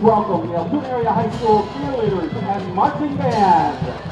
welcome the Altoona Area High School cheerleaders and marching band.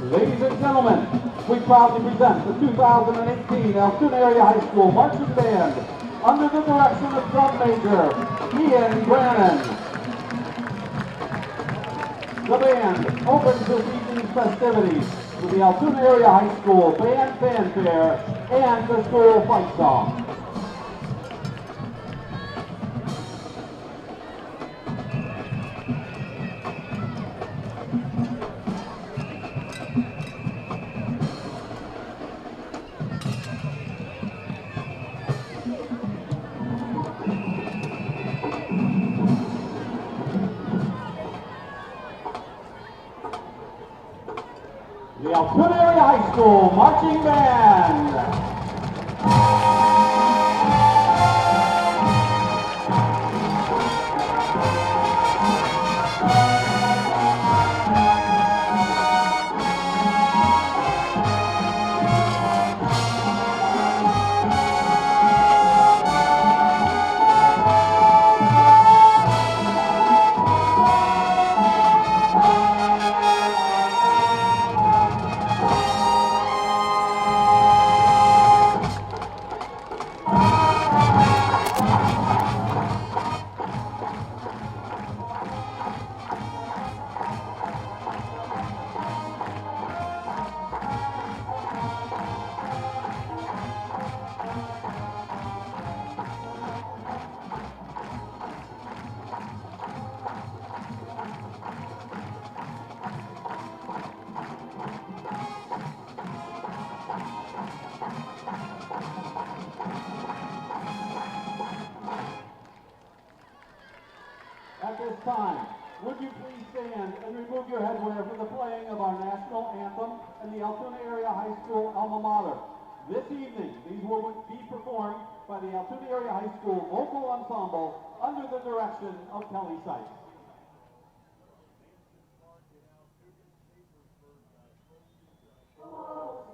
Ladies and gentlemen, we proudly present the 2018 Altoona Area High School Marching Band under the direction of Drum Major Ian Brannon. The band opens this evening's festivities with the Altoona Area High School Band Fanfare and the school fight song. The Altoona Area High School Marching Band. At this time, would you please stand and remove your headwear for the playing of our national anthem and the Altoona Area High School alma mater. This evening, these will be performed by the Altoona Area High School Vocal Ensemble under the direction of Kelly Sykes. Come on,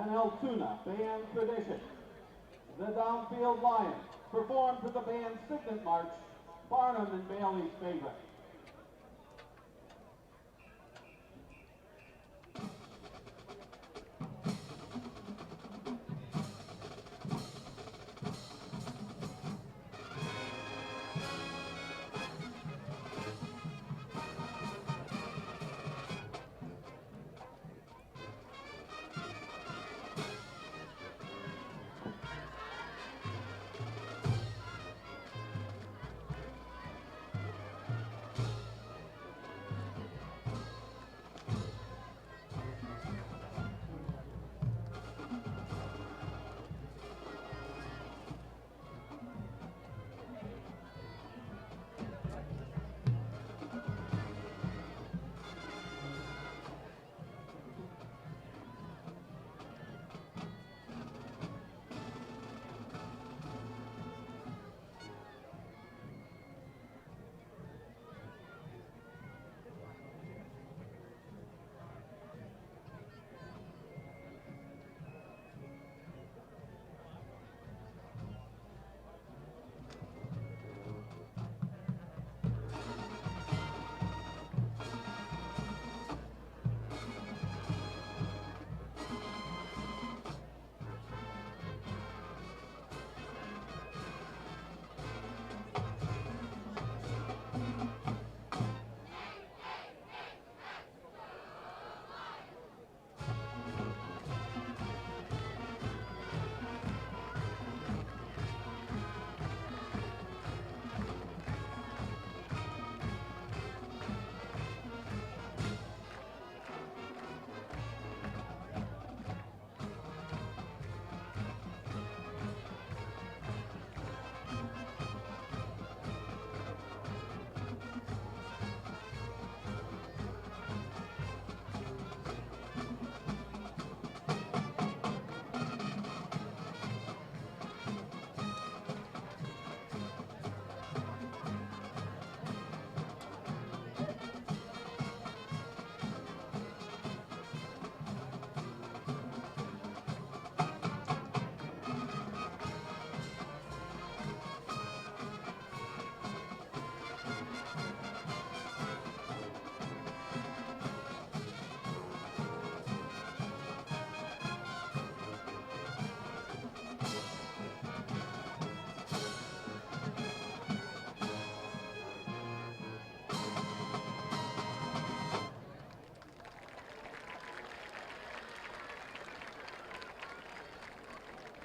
and Altoona Band Tradition. The Downfield Lions perform to the band's Signet March, Barnum and Bailey's favorite.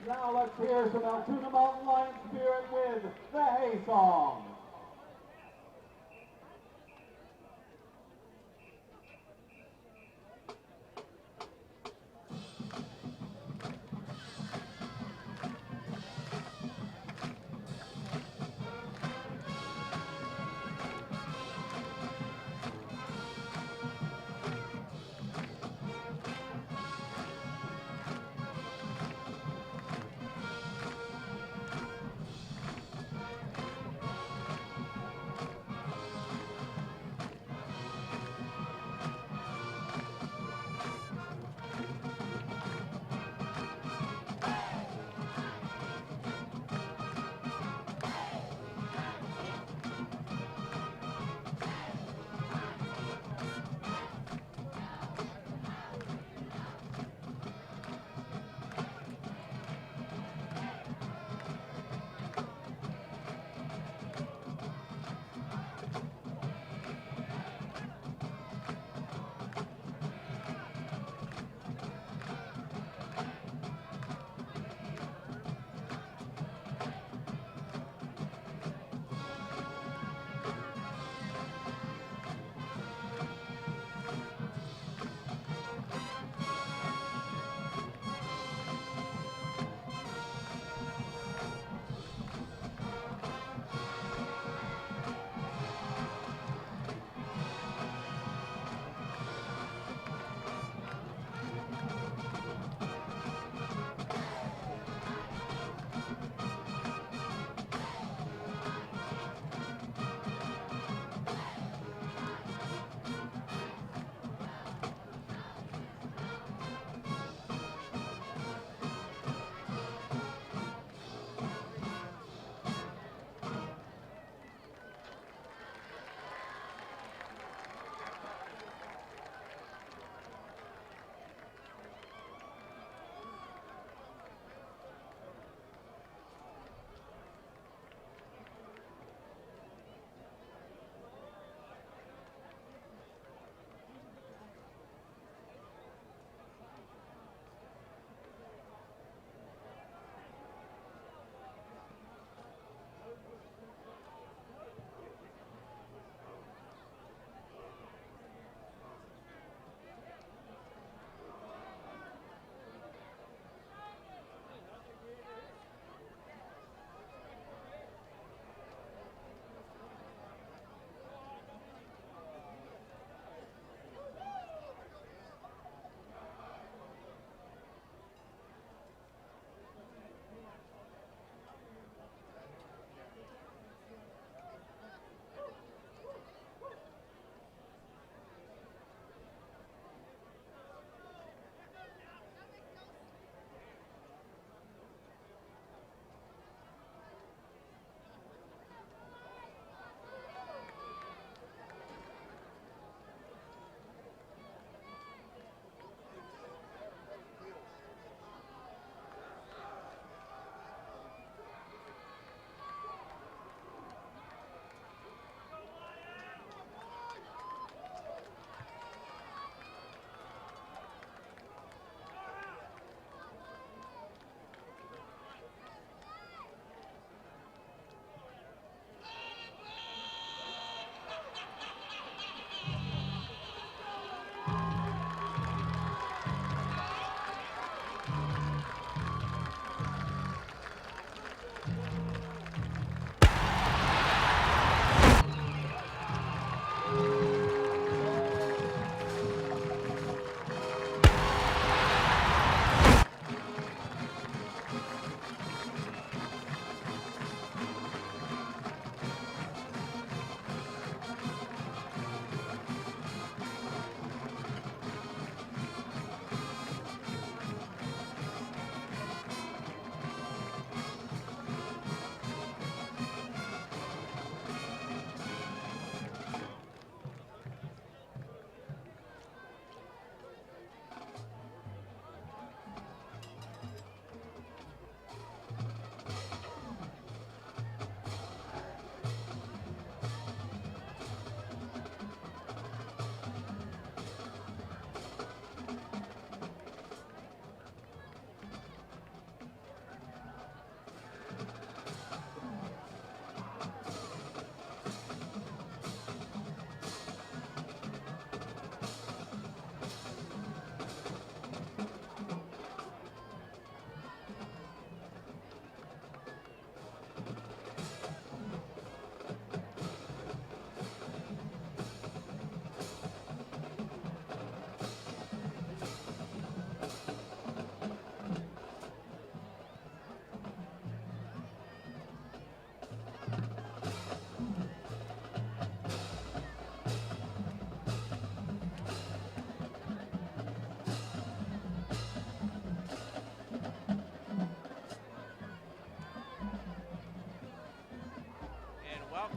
Now let's hear some Altoona Mountain Lion spirit with the Hay Song.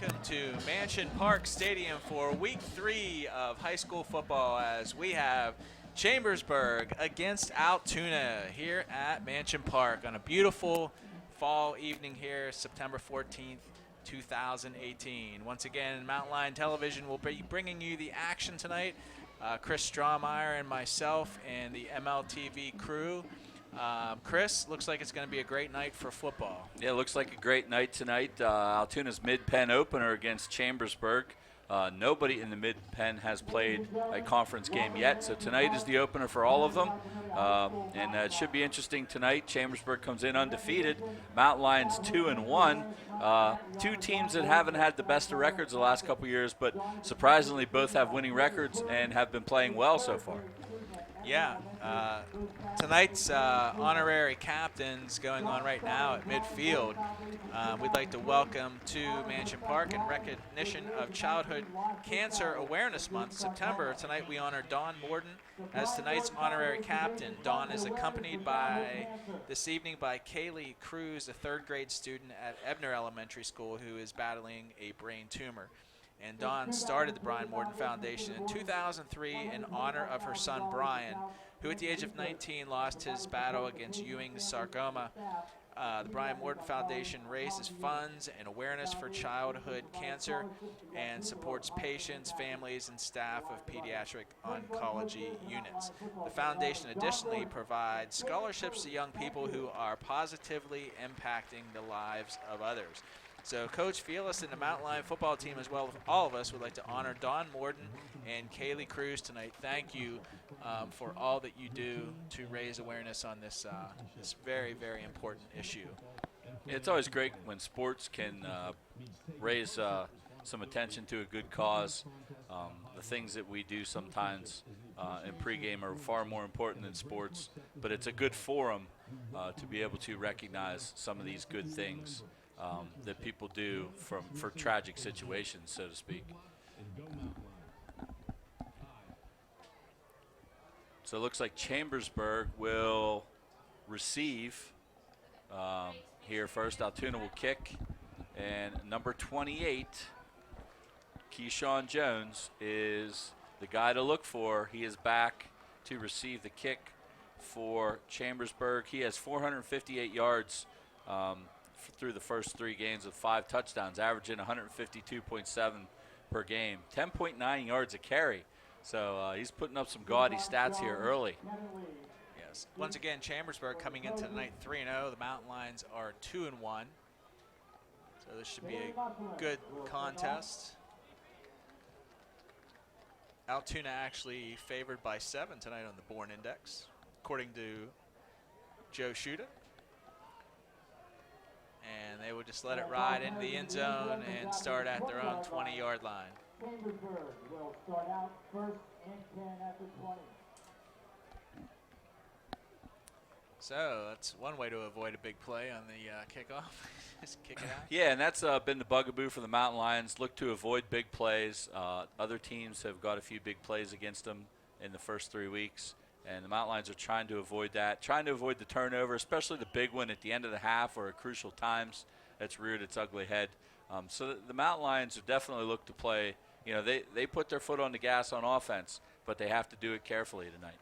welcome to Mansion Park Stadium for week 3 of high school football as we have Chambersburg against Altoona here at Mansion Park on a beautiful fall evening here, September 14th, 2018. Once again, Mountain Lion Television will be bringing you the action tonight. Chris Strawmeyer and myself and the MLTV crew. Chris, looks like it's going to be a great night for football. Yeah, it looks like a great night tonight. Altoona's Mid-Penn opener against Chambersburg. Nobody in the Mid-Penn has played a conference game yet, so tonight is the opener for all of them. And it should be interesting tonight. Chambersburg comes in undefeated. Mountain Lions 2-1. Two teams that haven't had the best of records the last couple years, but surprisingly both have winning records and have been playing well so far. Yeah, tonight's honorary captains going on right now at midfield. We'd like to welcome to Mansion Park in recognition of Childhood Cancer Awareness Month, September. Tonight we honor Dawn Morden as tonight's honorary captain. Dawn is accompanied this evening by Kaylee Cruz, a 3rd grade student at Ebner Elementary School who is battling a brain tumor. And Dawn started the Brian Morden Foundation in 2003 in honor of her son Brian, who at the age of 19 lost his battle against Ewing's sarcoma. The Brian Morden Foundation raises funds and awareness for childhood cancer and supports patients, families, and staff of pediatric oncology units. The foundation additionally provides scholarships to young people who are positively impacting the lives of others. So Coach Fearless and the Mountain Lion football team, as well as all of us, would like to honor Dawn Morden and Kaylee Cruz tonight. Thank you for all that you do to raise awareness on this very, very important issue. It's always great when sports can raise some attention to a good cause. The things that we do sometimes in pregame are far more important than sports, but it's a good forum to be able to recognize some of these good things that people do for tragic situations, so to speak. So it looks like Chambersburg will receive here first. Altoona will kick, and number 28, Keyshawn Jones, is the guy to look for. He is back to receive the kick for Chambersburg. He has 458 yards through the first 3 games with 5 touchdowns, averaging 152.7 per game, 10.9 yards a carry. So he's putting up some gaudy stats here early. Yes. Once again, Chambersburg coming into tonight 3-0. The Mountain Lions are 2-1. So this should be a good contest. Altoona actually favored by 7 tonight on the Bourne Index, according to Joe Shuda. And they will just let it ride into the end zone and start at their own 20-yard line. Chambersburg will start out 1st and 10 at the 20. So that's one way to avoid a big play on the kickoff. Just kick it out. Yeah, and that's been the bugaboo for the Mountain Lions. Look to avoid big plays. Other teams have got a few big plays against them in the first 3 weeks. And the Mountain Lions are trying to avoid that, trying to avoid the turnover, especially the big one at the end of the half or at crucial times that's reared its ugly head. So the Mountain Lions have definitely looked to play. You know, they put their foot on the gas on offense, but they have to do it carefully tonight.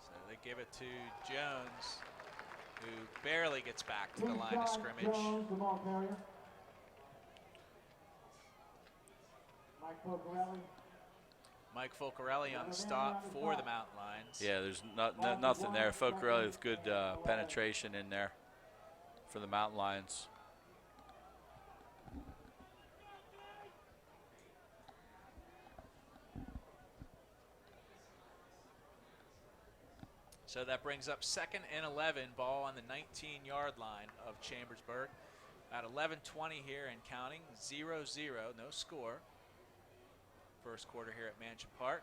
So they give it to Jones, who barely gets back to the line of scrimmage. Mike Folcarelli on the stop for the Mountain Lions. Yeah, there's nothing there. Folcarelli with good penetration in there for the Mountain Lions. So that brings up 2nd and 11, ball on the 19-yard line of Chambersburg. At 11:20 here and counting, 0-0, no score. First quarter here at Mansion Park.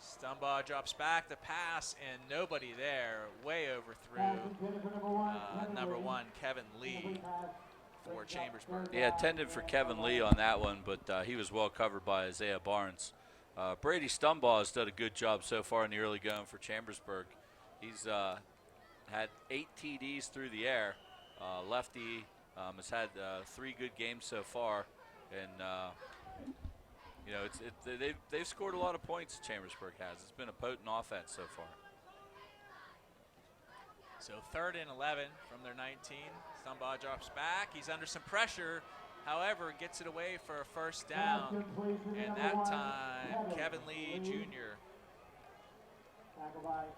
Stumbaugh drops back the pass and nobody there. Way overthrew number 1, Kevin Lee, for Chambersburg. Yeah, intended for Kevin Lee on that one, but he was well covered by Isaiah Barnes. Brady Stumbaugh has done a good job so far in the early going for Chambersburg. He's had 8 TDs through the air. Lefty Has had 3 good games so far, and you know they've scored a lot of points. Chambersburg has. It's been a potent offense so far. So 3rd and 11 from their 19. Stumbaugh drops back. He's under some pressure. However, gets it away for a first down. And that time, Kevin Lee Jr.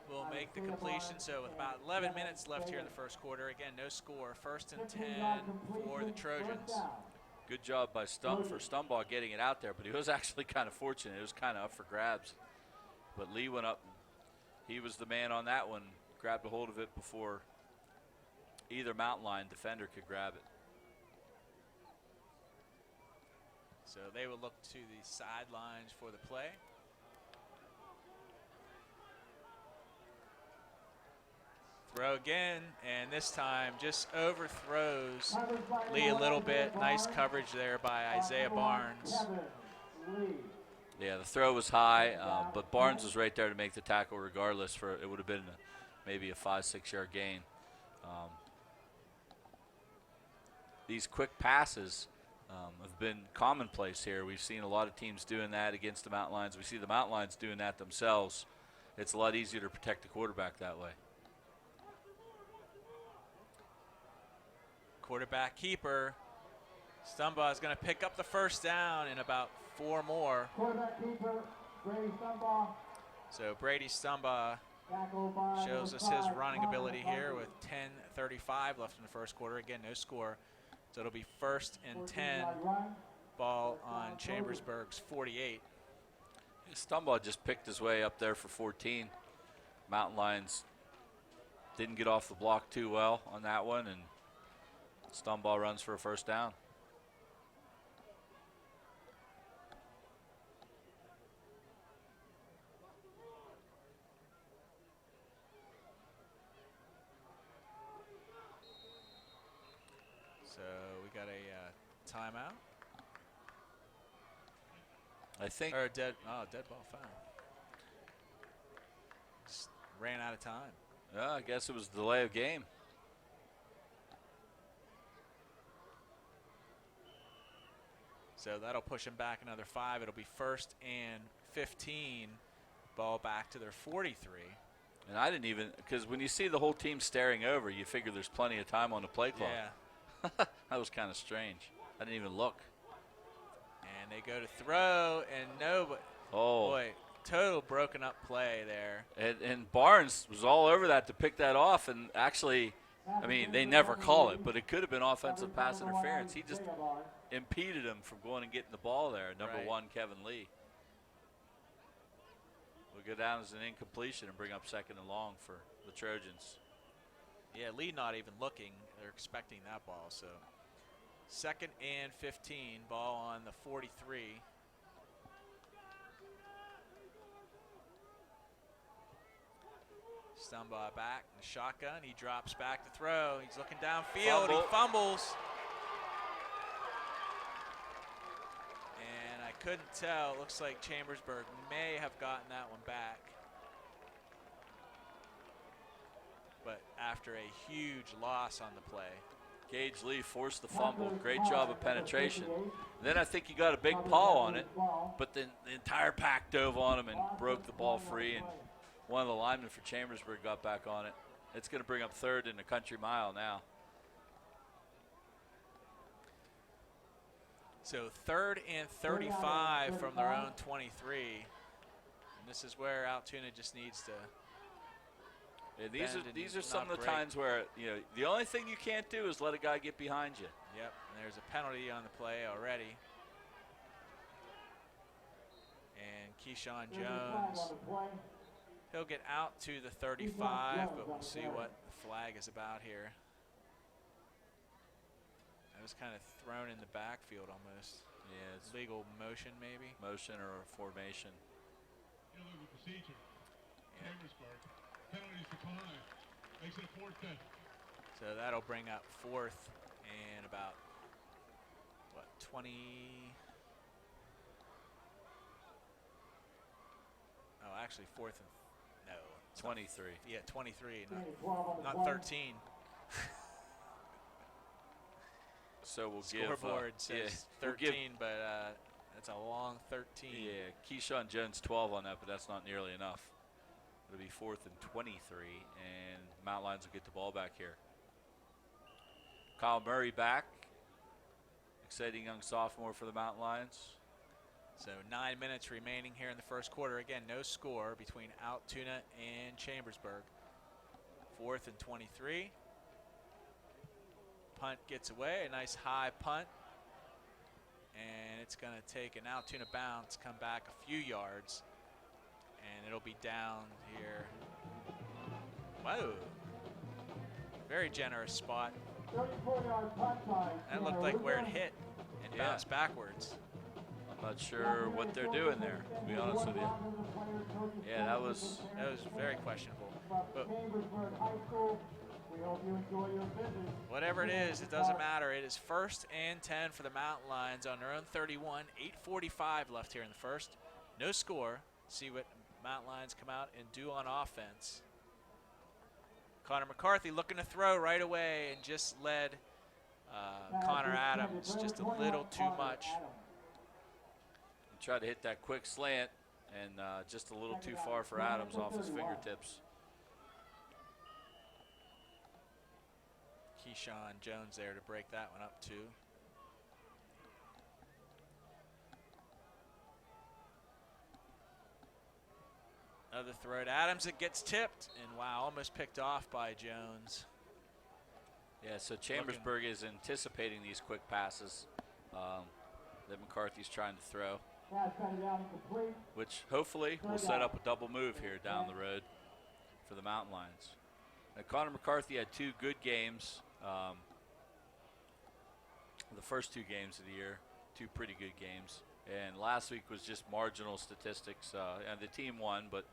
will make the completion. So with about 11 minutes left here in the first quarter, again, no score. 1st and 10 for the Trojans. Good job by Stumbaugh getting it out there, but he was actually kind of fortunate. It was kind of up for grabs. But Lee went up. He was the man on that one. Grabbed a hold of it before either mountain lion defender could grab it. So they will look to the sidelines for the play. Throw again, and this time just overthrows Lee a little bit. Nice coverage there by Isaiah Barnes. Yeah, the throw was high, but Barnes was right there to make the tackle regardless. It would have been maybe a 5-6 yard gain. These quick passes have been commonplace here. We've seen a lot of teams doing that against the Mountain Lions. We see the Mountain Lions doing that themselves. It's a lot easier to protect the quarterback that way. Quarterback keeper. Stumbaugh is going to pick up the first down in about 4 more. Quarterback keeper, Brady Stumbaugh. So Brady Stumbaugh shows us his running ability here with 10:35 left in the first quarter. Again, no score. So it'll be 1st and 10. Ball on Chambersburg's 48. Stumbaugh just picked his way up there for 14. Mountain Lions didn't get off the block too well on that one, and Stumbaugh runs for a first down. So we got a timeout. I think. Or dead ball foul. Just ran out of time. Yeah, I guess it was a delay of game. So that'll push him back another 5. It'll be 1st and 15. Ball back to their 43. And I didn't even, because when you see the whole team staring over, you figure there's plenty of time on the play clock. Yeah. That was kind of strange. I didn't even look. And they go to throw, and nobody. Oh. Boy, total broken up play there. And Barnes was all over that to pick that off, and actually, I mean, they never call it, but it could have been offensive pass interference. He just impeded him from going and getting the ball there. Number 1, Kevin Lee. Will go down as an incompletion and bring up 2nd and long for the Trojans. Yeah, Lee not even looking. They're expecting that ball. So 2nd and 15. Ball on the 43. Stumbaugh back in the shotgun. He drops back to throw. He's looking downfield. He fumbles. And I couldn't tell. It looks like Chambersburg may have gotten that one back. But after a huge loss on the play. Gage Lee forced the fumble. Great job of penetration. Then I think he got a big paw on it, but then the entire pack dove on him and broke the ball free, and one of the linemen for Chambersburg got back on it. It's going to bring up 3rd in the country mile now. So 3rd and 35 from their own 23. And this is where Altoona just needs to. And these are some of the times where, you know, the only thing you can't do is let a guy get behind you. Yep, and there's a penalty on the play already. And Keyshawn Jones, he'll get out to the 35, but we'll see what the flag is about here. That was kind of thrown in the backfield almost. Yeah, it's legal motion maybe. Motion or formation. Illegal procedure. Yeah. Chambersburg. Penalties decline. Makes it a 4th down. So that'll bring up 4th and about, what, 20? Oh, actually 4th and, no. 23. Yeah, 23, not 13. so we'll give Scoreboard says we'll 13, give, but that's a long 13. yeah, Keyshawn Jones 12 on that, but that's not nearly enough. It'll be 4th and 23, and Mountain Lions will get the ball back here. Kyle Murray back. Exciting young sophomore for the Mountain Lions. So 9 minutes remaining here in the first quarter. Again, no score between Altoona and Chambersburg. 4th and 23. Punt gets away, a nice high punt. And it's going to take an Altoona bounce, come back a few yards. And it'll be down here. Whoa. Very generous spot. 34-yard punt by That looked like where it hit and bounced backwards. I'm not sure what they're doing there, to be honest with you. Yeah, that was very questionable. But Chambersburg High School. We hope you enjoy your visit. whatever it is, it doesn't matter. It is 1st and 10 for the Mountain Lions on their own 31. 8:45 left here in the first. No score. See what Mountain Lions come out and do on offense. Connor McCarthy looking to throw right away and just led Connor Adams just a little too much. He tried to hit that quick slant and just a little too far for Adams off his fingertips. Keyshawn Jones there to break that one up too. Another throw to Adams. It gets tipped, and wow, almost picked off by Jones. Yeah, so Chambersburg is anticipating these quick passes that McCarthy's trying to throw, which hopefully will set up a double move here down the road for the Mountain Lions. Now, Connor McCarthy had 2 good games. The first 2 games of the year, 2 pretty good games. And last week was just marginal statistics. And the team won, but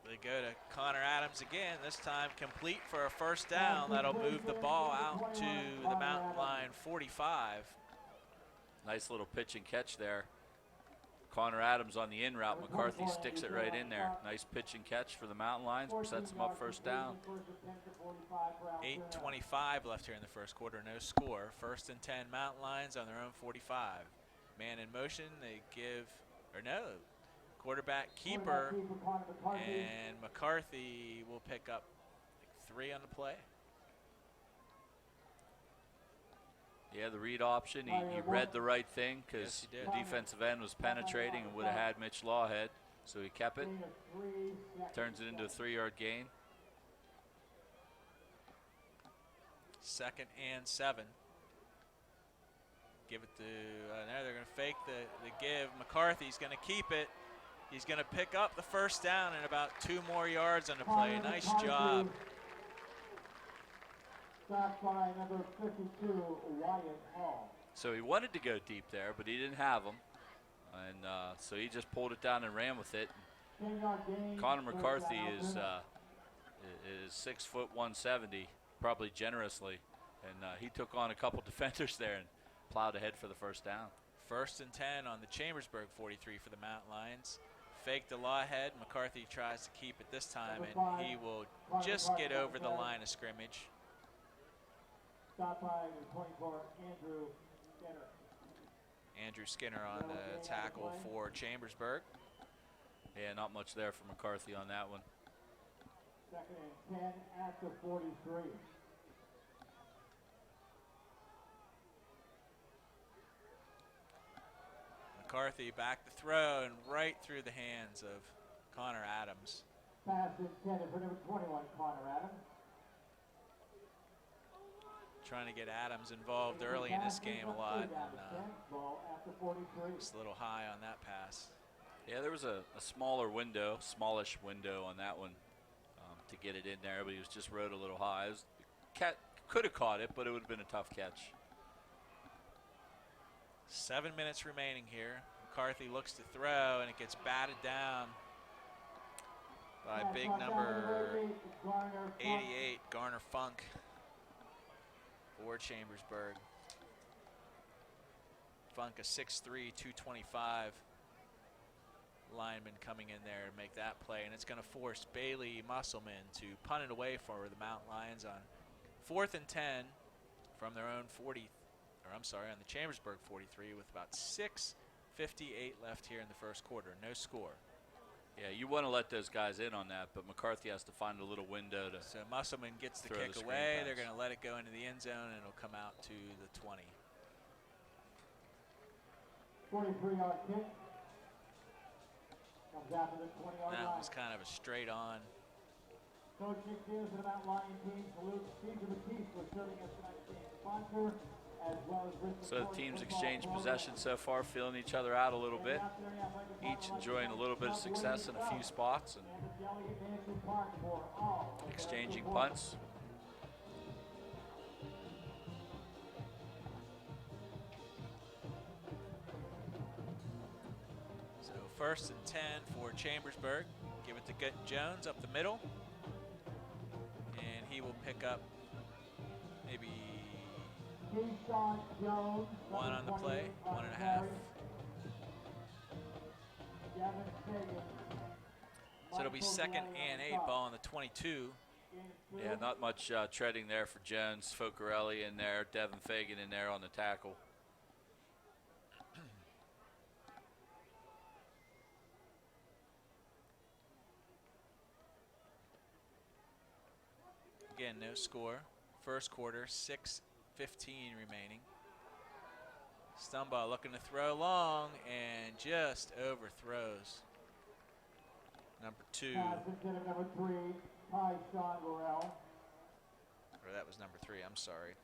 they go to Connor Adams again, this time complete for a first down. That'll move the ball out to the Mountain Line 45. Nice little pitch and catch there. Connor Adams on the in route. McCarthy sticks it right in there. Nice pitch and catch for the Mountain Lions. Sets them up first down. 8:25 left here in the first quarter. No score. 1st and 10 Mountain Lions on their own 45. Man in motion. They give, or no, quarterback keeper. And McCarthy will pick up 3 on the play. Yeah, the read option, he read the right thing because Yes, the defensive end was penetrating and would have had Mitch Lawhead, so he kept it. Turns it into a 3-yard gain. 2nd and 7. Give it to, now they're going to fake the give. McCarthy's going to keep it. He's going to pick up the first down and about 2 more yards on the play. Nice job. Back by number 52, Wyatt Hall. So he wanted to go deep there, but he didn't have them. And so he just pulled it down and ran with it. Connor McCarthy is 6 foot 170, probably generously. And he took on a couple defenders there and plowed ahead for the first down. 1st and 10 on the Chambersburg 43 for the Mountain Lions. Fake the Lawhead. McCarthy tries to keep it this time, and he will just get over the line of scrimmage. Stop by the 24, Andrew Skinner. Andrew Skinner on the tackle for Chambersburg. Yeah, not much there for McCarthy on that one. 2nd and 10 at the 43. McCarthy back to throw and right through the hands of Connor Adams. Pass intended for number 21, Connor Adams. Trying to get Adams involved early in this game a lot. And, just a little high on that pass. Yeah, there was a smallish window on that one to get it in there, but he was just rode a little high. Could have caught it, but it would have been a tough catch. 7 minutes remaining here. McCarthy looks to throw, and it gets batted down by big number 88, Garner Funk, for Chambersburg. Funk, a 6'3", 225 lineman coming in there to make that play, and it's going to force Bailey Musselman to punt it away for the Mountain Lions on 4th and 10 from their own 40, or I'm sorry, on the Chambersburg 43 with about 6:58 left here in the first quarter. No score. Yeah, you want to let those guys in on that, but McCarthy has to find a little window to. So Musselman gets the throw kick the screen away. pass. They're going to let it go into the end zone, and it'll come out to the 20. 43-yard kick. Comes out to the 20-yard line. That was kind of a straight on. Coach Nick Diaz and the Mount Lion team salutes Caesar Batiste for serving as tonight's game sponsor, as well as Bristol So the Forest teams football exchange program. possession so far, feeling each other out a little bit. Each enjoying a little bit of success in a few spots and exchanging punts. So 1st and 10 for Chambersburg. Give it to Jones up the middle. And he will pick up maybe one on the play, 1.5. So it'll be 2nd and 8, ball on the 22. Yeah, not much treading there for Jones. Focarelli in there, Devin Fagan in there on the tackle. Again, no score. First quarter, 6:15 remaining. Stumbaugh looking to throw long and just overthrows. Number 2. Number 3, Tyshawn Worrell. Or that was number 3, I'm sorry.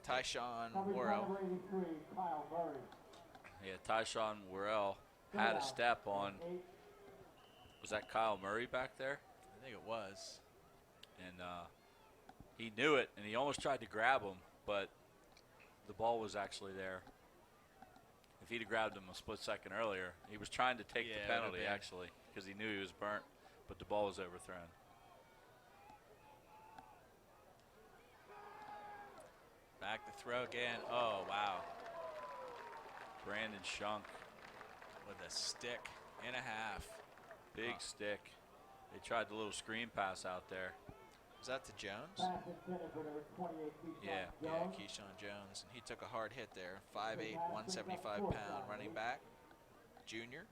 Tyshawn Number Worrell. 83, Kyle Murray. Yeah, Tyshawn Worrell had a step on. Was that Kyle Murray back there? I think it was. And he knew it, and he almost tried to grab him, but the ball was actually there. If he'd have grabbed him a split second earlier, he was trying to take the penalty, actually, because he knew he was burnt, but the ball was overthrown. Back to throw again. Oh, wow. Brandon Shunk. With a stick and a half. Big stick. They tried the little screen pass out there. Was that to Jones? Yeah. Yeah, Keyshawn Jones. And he took a hard hit there. 5'8", 175-pound running back. Junior.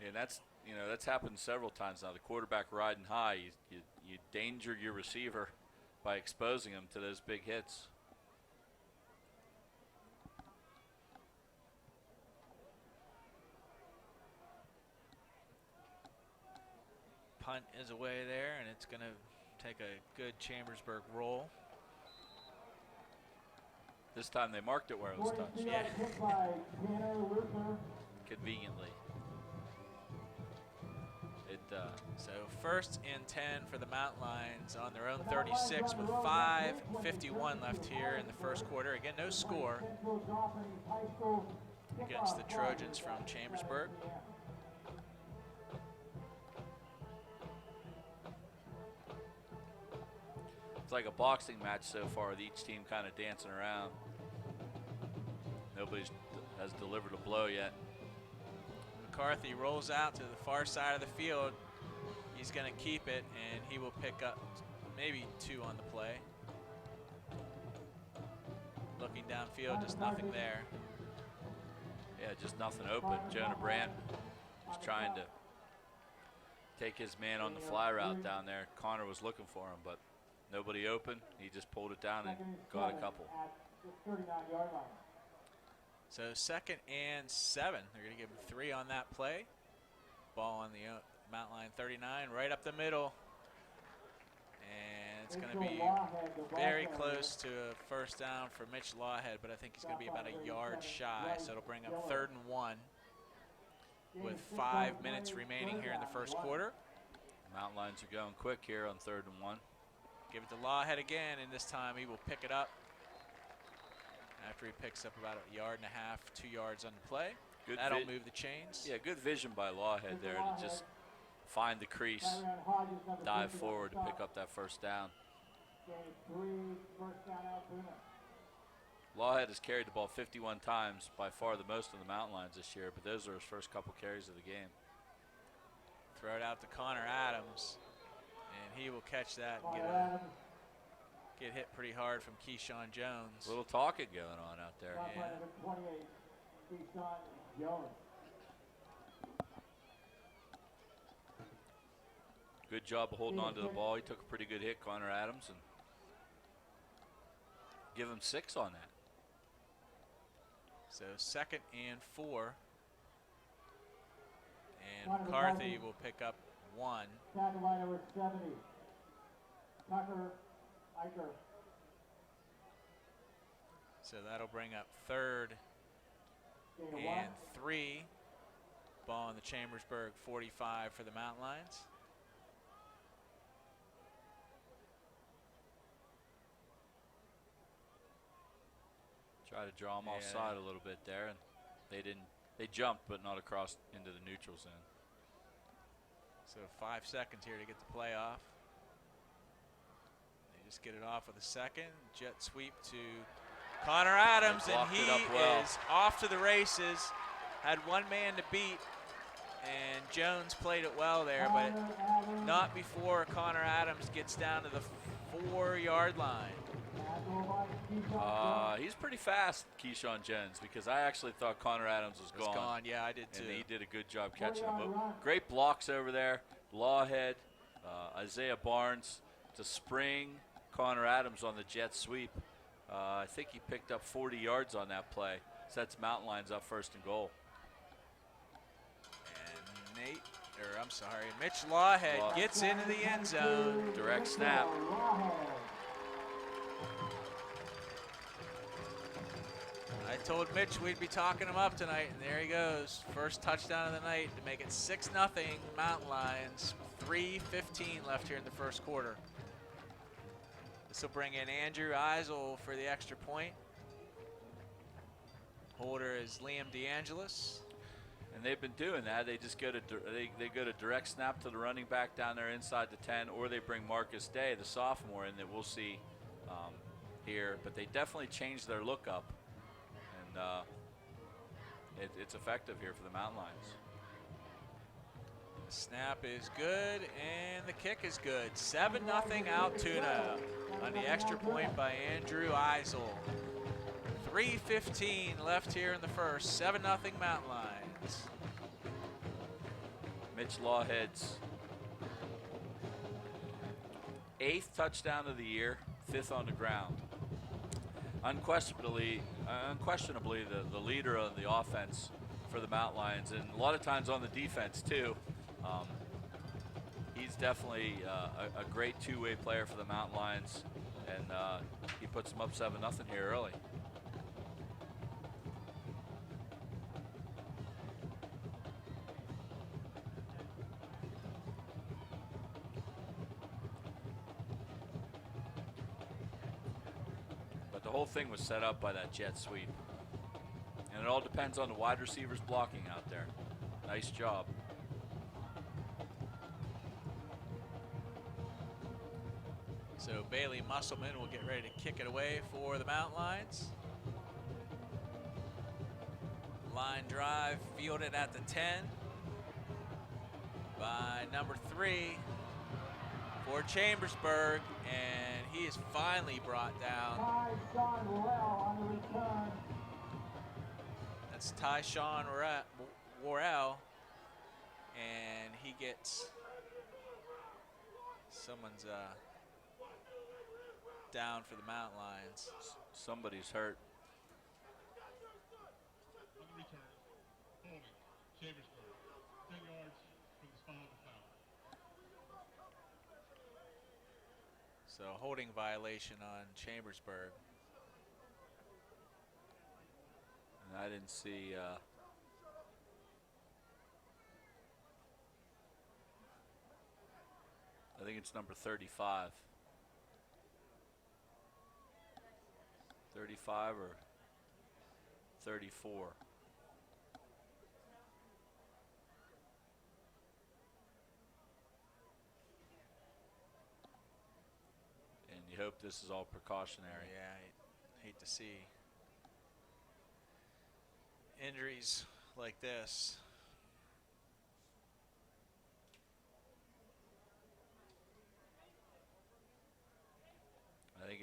Yeah, that's happened several times now. The quarterback riding high, you danger your receiver by exposing him to those big hits. Punt is away there, and it's going to take a good Chambersburg roll. This time they marked it where it was touched. Yeah. Conveniently. So 1st and 10 for the Mountain Lions on their own 36 with 5:51 left here in the first quarter. Again, no score against the Trojans from Chambersburg. It's like a boxing match so far with each team kind of dancing around. Nobody has delivered a blow yet. McCarthy rolls out to the far side of the field. He's going to keep it, and he will pick up maybe 2 on the play. Looking downfield, just nothing there. Yeah, just nothing open. Jonah Brandt was trying to take his man on the fly route down there. Connor was looking for him, but nobody open. He just pulled it down and got a couple. So 2nd and 7. They're going to give him 3 on that play. Ball on the Mountain Line 39, right up the middle. And it's going to be very close to a first down for Mitch Lawhead, but I think he's going to be about a yard shy. So it'll bring up 3rd and 1 with 5 minutes remaining here in the first quarter. Mountain Lions are going quick here on 3rd and 1. Give it to Lawhead again, and this time he will pick it up after he picks up about a yard and a half, 2 yards on the play. That'll move the chains. Yeah, good vision by Lawhead there to just find the crease, dive forward to pick up that first down. Lawhead has carried the ball 51 times, by far the most of the Mountain Lions this year, but those are his first couple carries of the game. Throw it out to Connor Adams, and he will catch that and get hit pretty hard from Keyshawn Jones. A little talking going on out there. Yeah. 28, Keyshawn Jones. Good job of holding on to the ball. He took a pretty good hit, Connor Adams, and give him 6 on that. So 2nd and 4. And McCarthy will pick up 1. Tackle by number 70, Tucker Eicher. So that'll bring up 3rd and 3. Ball in the Chambersburg 45 for the Mountain Lions. Try to draw them offside a little bit there, and they didn't. They jumped, but not across into the neutral zone. So 5 seconds here to get the play off. They just get it off with a 2nd. Jet sweep to Connor Adams, and he is off to the races. Had 1 man to beat, and Jones played it well there, but not before Connor Adams gets down to the 4-yard line. He's pretty fast, Keyshawn Jones, because I actually thought Connor Adams was gone. Yeah, I did too. And he did a good job catching him. But great blocks over there. Lawhead, Isaiah Barnes to spring Connor Adams on the jet sweep. I think he picked up 40 yards on that play. Sets Mountain Lions up 1st and goal. And Mitch Lawhead gets into the end zone. Direct snap. I told Mitch we'd be talking him up tonight, and there he goes. First touchdown of the night to make it 6-0 Mountain Lions. 3:15 left here in the first quarter. This will bring in Andrew Eisel for the extra point. Holder is Liam DeAngelis. And they've been doing that. They just go to they go to direct snap to the running back down there inside the 10, or they bring Marcus Day, the sophomore, in that we'll see here. But they definitely changed their look up, and it's effective here for the Mountain Lions. The snap is good, and the kick is good. 7-0 Altoona on the extra point by Andrew Eisel. 3:15 left here in the first. 7-0 Mountain Lions. Mitch Lawhead's 8th touchdown of the year, 5th on the ground. Unquestionably the leader of the offense for the Mountain Lions, and a lot of times on the defense too. He's definitely a great two-way player for the Mountain Lions, and he puts them up 7-0 here early. But the whole thing was set up by that jet sweep, and it all depends on the wide receivers blocking out there. Nice job. So Bailey Musselman will get ready to kick it away for the Mountain Lions. Line drive fielded at the 10 by number 3 for Chambersburg, and he is finally brought down. That's Tyshawn Worrell, and he gets someone's down for the Mountain Lions. Somebody's hurt. On the return, holding, Chambersburg, 10 yards for the spot on the foul. So holding violation on Chambersburg. And I didn't see I think it's number 35. 35 or 34. And you hope this is all precautionary. Yeah, I hate to see injuries like this.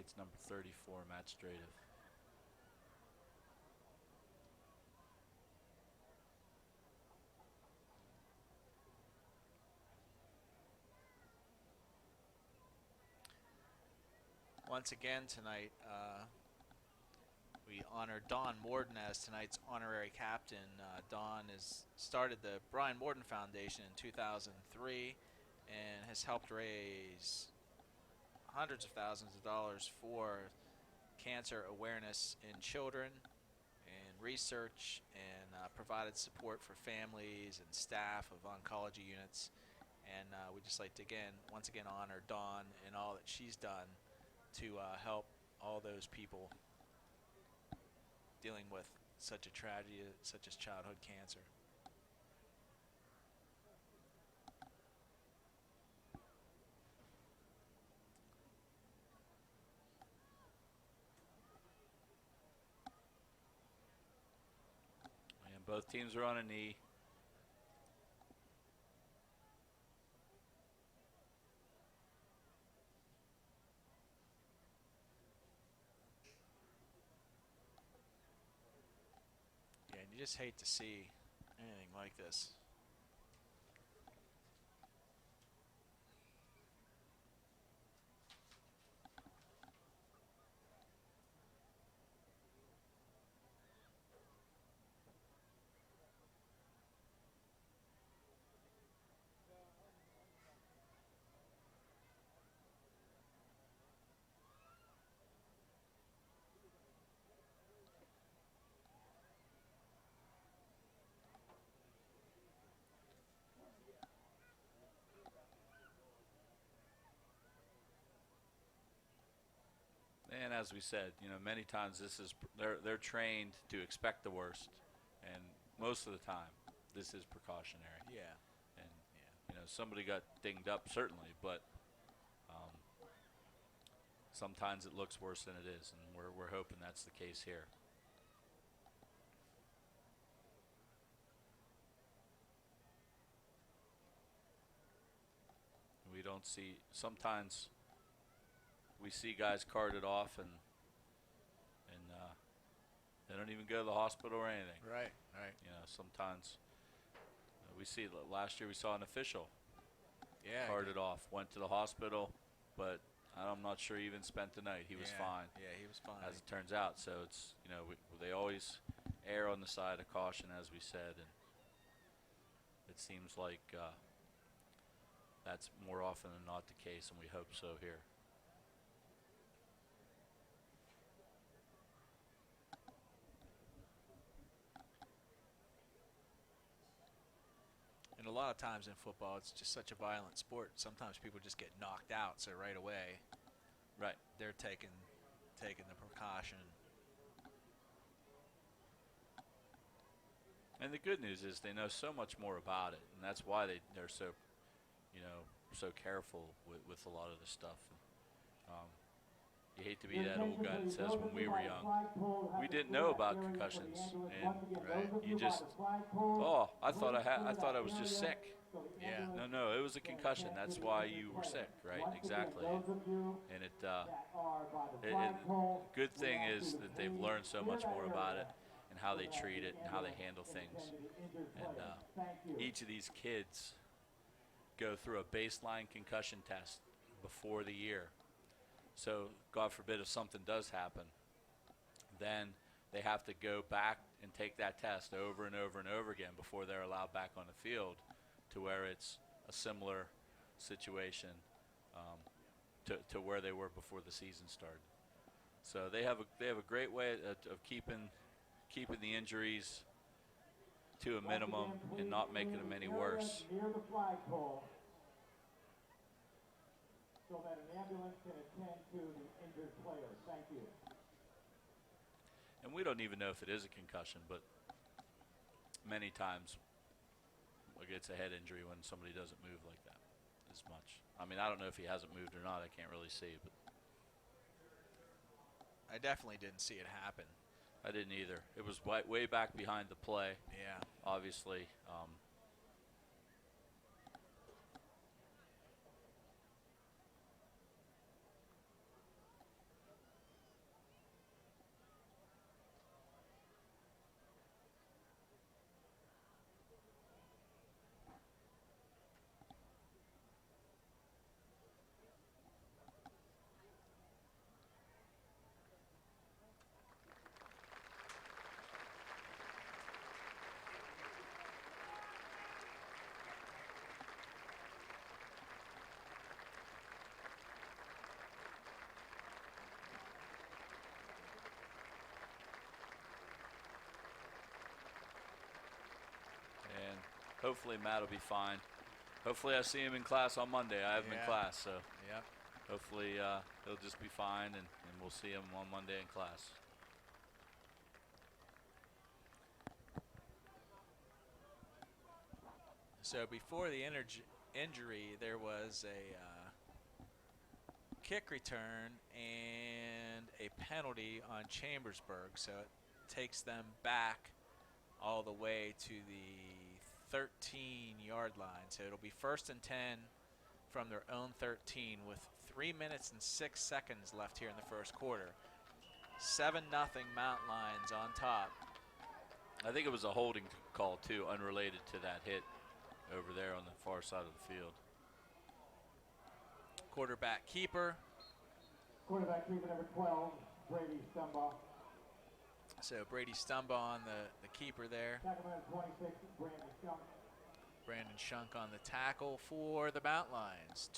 28's number 34, Matt Strative. Once again tonight, we honor Don Morden as tonight's honorary captain. Don has started the Brian Morden Foundation in 2003 and has helped raise hundreds of thousands of dollars for cancer awareness in children and research, and provided support for families and staff of oncology units. And we'd just like to once again honor Dawn and all that she's done to help all those people dealing with such a tragedy such as childhood cancer. And both teams are on a knee. Yeah, and you just hate to see anything like this. And as we said, you know, many times this is they're trained to expect the worst, and most of the time this is precautionary. Yeah. And you know, somebody got dinged up certainly, but sometimes it looks worse than it is, and we're hoping that's the case here. We don't see, sometimes we see guys carted off and they don't even go to the hospital or anything. Right, right. You know, sometimes we see, last year we saw an official carted off, went to the hospital, but I'm not sure he even spent the night. He was fine. Yeah, he was fine. As it turns out. So it's, you know, they always err on the side of caution, as we said, and it seems like that's more often than not the case, and we hope so here. And a lot of times in football, it's just such a violent sport. Sometimes people just get knocked out, so right away, they're taking the precaution. And the good news is they know so much more about it, and that's why they're so, you know, so careful with a lot of this stuff. You hate to be that old guy that says when we were young, we didn't know about concussions, and you just, oh, I thought I was just sick. Yeah. No, it was a concussion. That's why you were sick, right? Exactly. And good thing is that they've learned so much more about it and how they treat it and how they handle things. And each of these kids go through a baseline concussion test before the year. So God forbid if something does happen, then they have to go back and take that test over and over and over again before they're allowed back on the field, to where it's a similar situation to where they were before the season started. So they have a great way of keeping the injuries to a minimum and not making them any worse. Near the flagpole, so that an ambulance can attend to the injured players. Thank you. And we don't even know if it is a concussion, but many times like it's a head injury when somebody doesn't move like that as much. I mean, I don't know if he hasn't moved or not. I can't really see, but I definitely didn't see it happen. I didn't either. It was way back behind the play. Yeah. Obviously. hopefully Matt will be fine. Hopefully I see him in class on Monday. I have him in class, so Yep. hopefully he'll just be fine, and we'll see him on Monday in class. So before the injury, there was a kick return and a penalty on Chambersburg, so it takes them back all the way to the 13-yard line. So it'll be 1st and 10 from their own 13 with 3 minutes and 6 seconds left here in the first quarter. 7-0 Mountain Lions on top. I think it was a holding call too, unrelated to that hit over there on the far side of the field. Quarterback keeper. Quarterback keeper number 12, Brady Stumbaugh. So Brady Stumbaugh on the keeper there. Tackle man 26, Brandon Shunk. Brandon Shunk on the tackle for the Mountain Lions.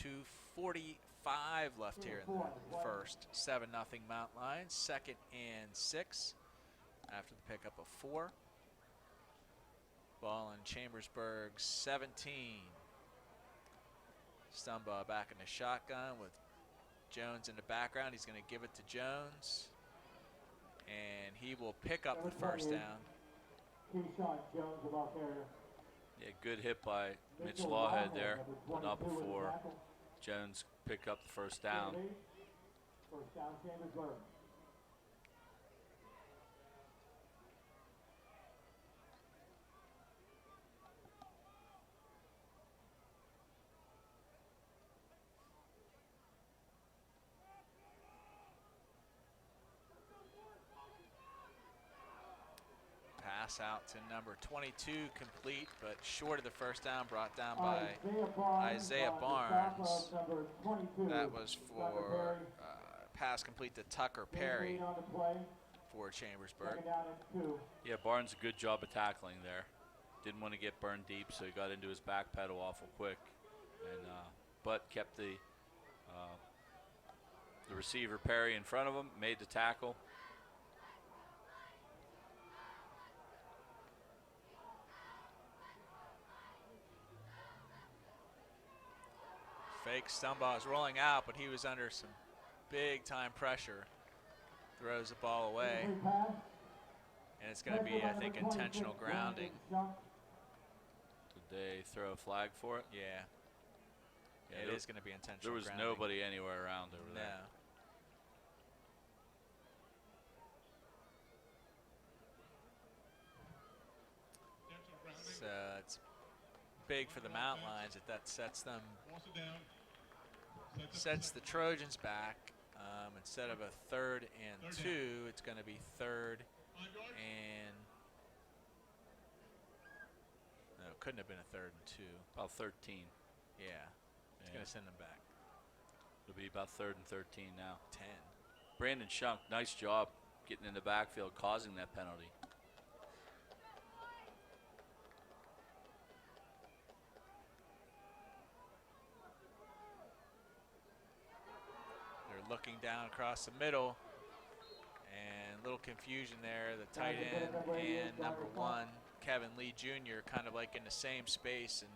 2:45 left here in the first. 7-0 Mountain Lions. 2nd and 6 after the pickup of 4. Ball in Chambersburg 17. Stumbaugh back in the shotgun with Jones in the background. He's going to give it to Jones, and he will pick up the first down. Keyshawn Jones, the ball carrier. Yeah, good hit by Mitch Lawhead there, but not before Jones picked up the first down. First down, Chambersburg. Pass out to number 22, complete, but short of the first down, brought down by Isaiah Barnes. That was for pass complete to Tucker Perry for Chambersburg. Yeah, Barnes a good job of tackling there. Didn't want to get burned deep, so he got into his back pedal awful quick, and but kept the receiver Perry in front of him, made the tackle. Fake Stumbaugh is rolling out, but he was under some big time pressure. Throws the ball away. And it's going to be, I think, intentional grounding. Did they throw a flag for it? Yeah. Yeah, it is going to be intentional There was grounding. nobody anywhere around over there. No. So it's big for the Mountain Lions that sets them, sets the Trojans back. Instead of a 3rd and 2, it's going to be 3rd and, no, it couldn't have been a 3rd and 2. About 13. Yeah, it's going to send them back. It'll be about 3rd and 13 now. 10. Brandon Shunk, nice job getting in the backfield, causing that penalty. Looking down across the middle, and a little confusion there. The tight end and number 1, Kevin Lee Jr., kind of like in the same space, and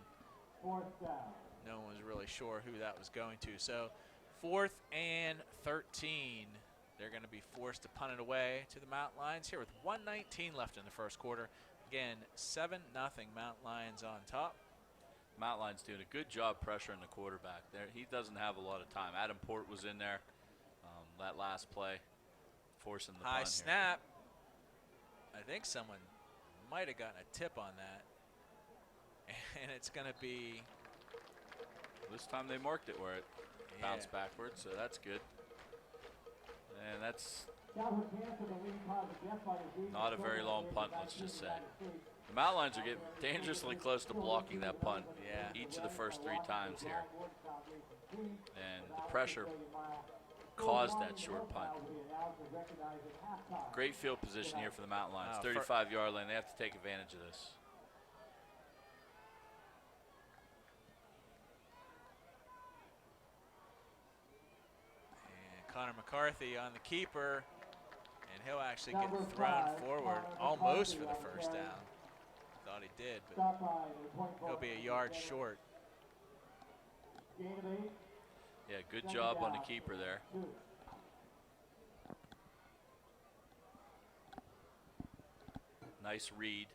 no one was really sure who that was going to. So 4th and 13. They're going to be forced to punt it away to the Mountain Lions here with 1:19 left in the first quarter. Again, 7-0 Mountain Lions on top. Mountain Lions doing a good job pressuring the quarterback there. He doesn't have a lot of time. Adam Port was in there that last play, forcing the high punt snap. I think someone might have gotten a tip on that, and it's going to be. This time they marked it where it bounced backwards, so that's good. And that's not a very long punt, let's just say. The Mountain Lions are getting dangerously close to blocking that punt each of the first 3 times here. And the pressure caused that short punt. Great field position here for the Mountain Lions. 35-yard line. They have to take advantage of this. And Connor McCarthy on the keeper, and he'll actually get thrown forward almost for the first down. Thought he did, but Stop by the 24. he'll be a yard short. Gain of 8. Yeah, good job on the keeper there. 2. Nice read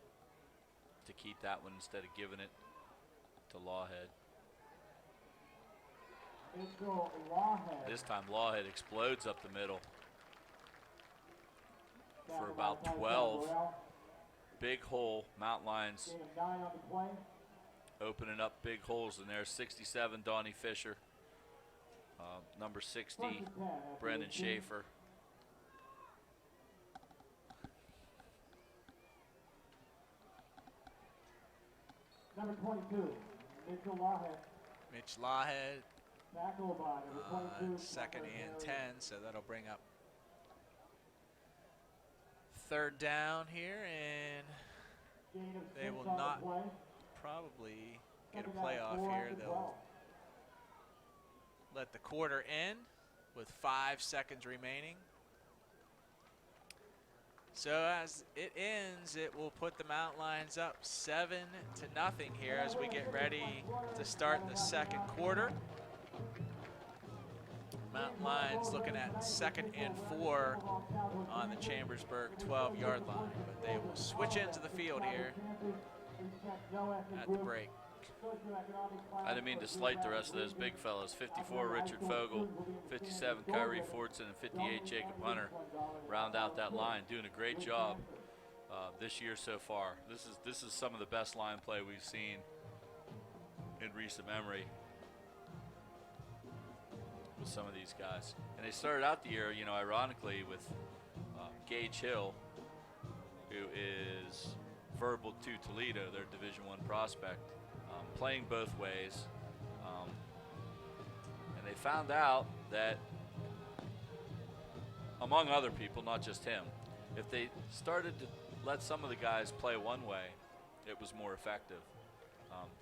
to keep that one instead of giving it to Lawhead. Mitchell Lawhead. This time Lawhead explodes up the middle for about 12. Big hole. Mountain Lions Gain of 9 on the play. opening up big holes in there. 67, Donnie Fisher. Number 60, 1st and 10 after Brendan 18. Schaefer. Number 22, Mitchell Lawhead. Mitch Lawhead Tackled by number 22. second and Harry. 10, so that'll bring up third down here, and Gain of they 6 will on the not play. probably get a Second down, playoff 4 here. after They'll 12. let the quarter end with 5 seconds remaining. So as it ends, it will put the Mountain Lions up 7-0 here as we get ready to start the second quarter. Mountain Lions looking at 2nd and 4 on the Chambersburg 12-yard line, but they will switch into the field here at the break. I didn't mean to slight the rest of those big fellas. 54, Richard Fogel. 57, Kyrie Fordson. And 58, Jacob Hunter. Round out that line. Doing a great job this year so far. This is some of the best line play we've seen in recent memory with some of these guys. And they started out the year, you know, ironically with Gage Hill, who is verbal to Toledo, their Division I prospect. Playing both ways, and they found out that, among other people, not just him, if they started to let some of the guys play one way, it was more effective.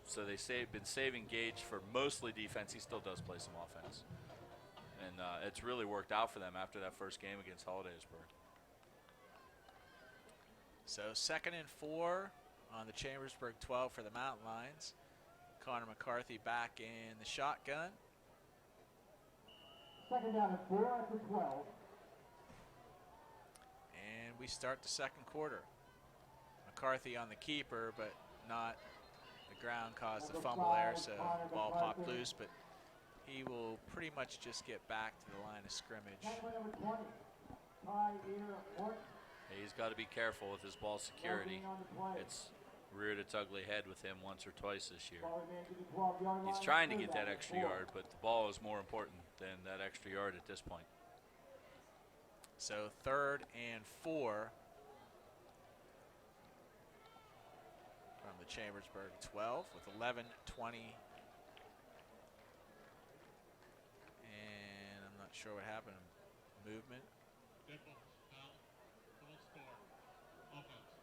So they've been saving Gage for mostly defense. He still does play some offense, and it's really worked out for them after that first game against Hollidaysburg. So 2nd and 4 on the Chambersburg 12 for the Mountain Lions. Connor McCarthy back in the shotgun. 2nd down and 4 after 12. And we start the second quarter. McCarthy on the keeper, but not. The ground caused the fumble there, so the ball popped loose, but he will pretty much just get back to the line of scrimmage. Tackle number 20, Ty-Ear Morton. Hey, he's got to be careful with his ball security. Working on the play. It's reared its ugly head with him once or twice this year. Ball remains at the 12-yard line. He's trying to 3rd get that down and extra 4. yard, but the ball is more important than that extra yard at this point. So 3rd and 4 from the Chambersburg 12 with 11:20. And I'm not sure what happened. Movement. Dead balls. Foul. False start. Offense.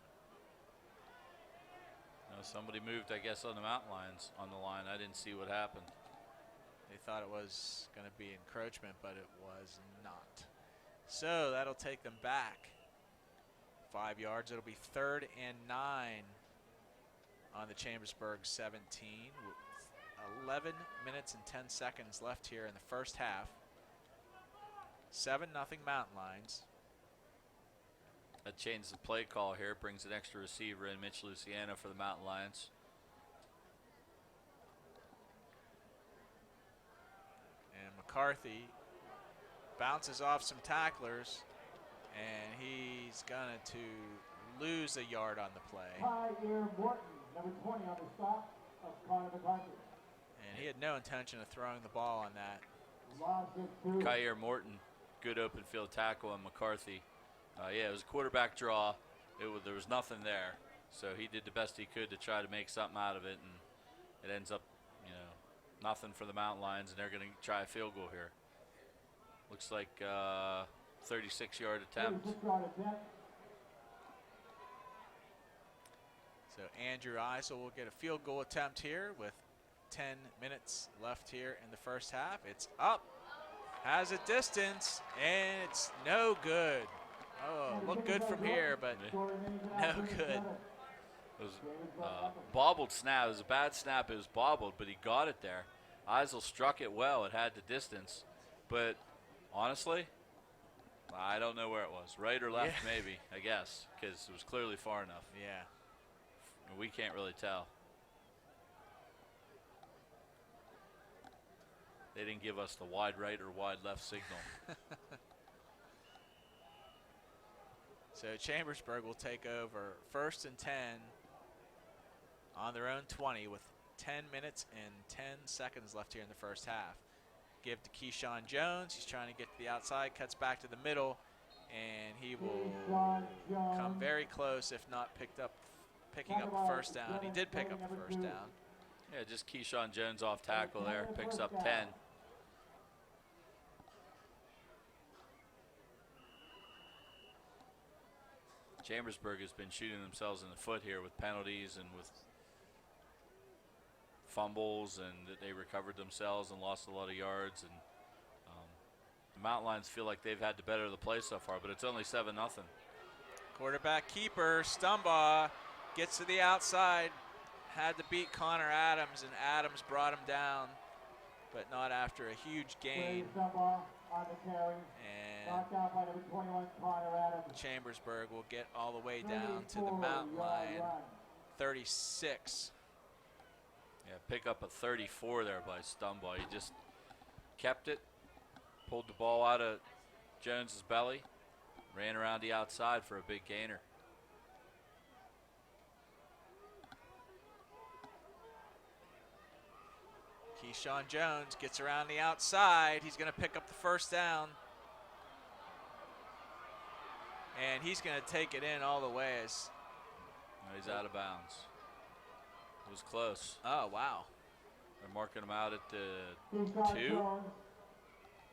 Now, somebody moved, I guess, on the Mountain Lions on the line. I didn't see what happened. They thought it was going to be encroachment, but it was not. So that'll take them back 5 yards. It'll be 3rd and 9 on the Chambersburg 17. With 11 minutes and 10 seconds left here in the first half. 7-0 Mountain Lions. That changes the play call here. Brings an extra receiver in, Mitch Luciano for the Mountain Lions. And McCarthy bounces off some tacklers, and he's going to lose a yard on the play. Ty-Ear Morton, number 20 on the stop of Connor McCarthy. And he had no intention of throwing the ball on that. Loss of 2. Kyer Morton, good open field tackle on McCarthy. Yeah, it was a quarterback draw. There was nothing there, so he did the best he could to try to make something out of it, and it ends up, you know, nothing for the Mountain Lions, and they're going to try a field goal here. Looks like 36-yard attempt. 36-yard attempt. So Andrew Eisel will get a field goal attempt here with 10 minutes left here in the first half. It's up, has a distance, and it's no good. Oh, look good from here, but no good. It was bobbled snap. It was a bad snap. It was bobbled, but he got it there. Eisel struck it well. It had the distance. But honestly, I don't know where it was. Right or left, maybe, I guess, because it was clearly far enough. Yeah. We can't really tell. They didn't give us the wide right or wide left signal. So Chambersburg will take over 1st and 10 on their own 20 with 10 minutes and 10 seconds left here in the first half. Give to Keyshawn Jones. He's trying to get to the outside, cuts back to the middle, and he will come very close, if not picking up the first down. He did pick up the first down. Yeah, just Keyshawn Jones off tackle there, picks up 10. Chambersburg has been shooting themselves in the foot here with penalties and with fumbles, and that they recovered themselves and lost a lot of yards. And the Mountain Lions feel like they've had the better of the play so far, but it's only 7-0. Quarterback keeper, Stumbaugh, gets to the outside. Had to beat Connor Adams, and Adams brought him down, but not after a huge gain. And Chambersburg will get all the way down to the Mountain Lion, 36. Yeah, pick up a 34 there by Stumbaugh. He just kept it, pulled the ball out of Jones's belly, ran around the outside for a big gainer. Keyshawn Jones gets around the outside. He's going to pick up the first down. And he's going to take it in all the way. No, he's out of bounds. It was close. Oh, wow. They're marking him out at the 2,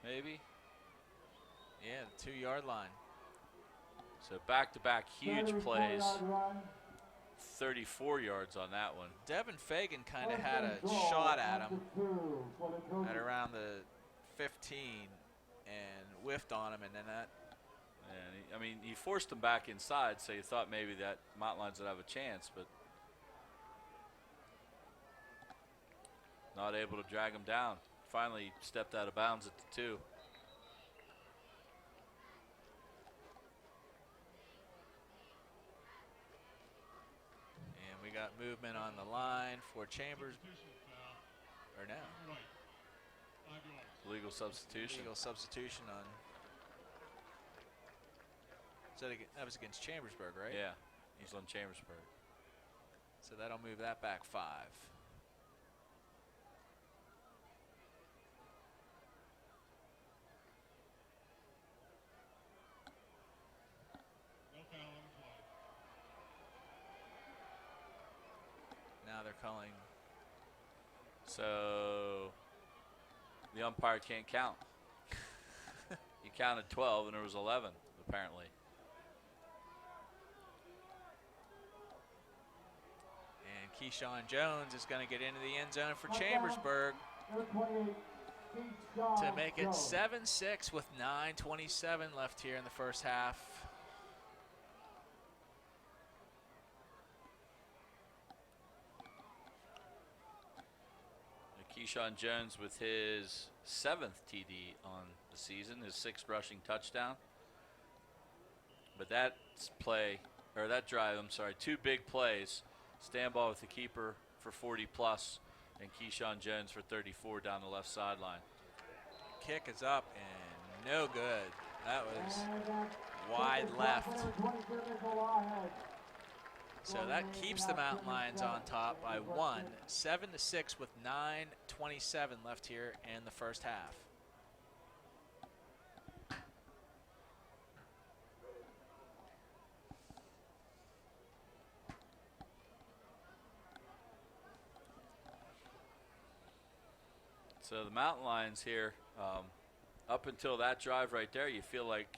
maybe? Yeah, the 2-yard line. So back-to-back huge plays. 34 yards on that one. Devin Fagan kind of had a shot at him at around the 15 and whiffed on him, and then that. And he forced him back inside, so you thought maybe that Mountain Lions would have a chance, but not able to drag him down. Finally stepped out of bounds at the 2. We got movement on the line for Chambers. Or no. Legal substitution. Legal substitution on. That was against Chambersburg, right? Yeah, he's on Chambersburg. So that'll move that back 5. Now they're calling. So the umpire can't count. He counted 12 and there was 11 apparently. And Keyshawn Jones is going to get into the end zone for Chambersburg to make it 7-6 with 9:27 left here in the first half. Keyshawn Jones with his 7th TD on the season, his 6th rushing touchdown. But that drive, 2 big plays. Stand ball with the keeper for 40 plus, and Keyshawn Jones for 34 down the left sideline. Kick is up and no good. That was wide left. So that keeps the Mountain Lions on top by 1, 7-6 with 9:27 left here in the first half. So the Mountain Lions here, up until that drive right there, you feel like,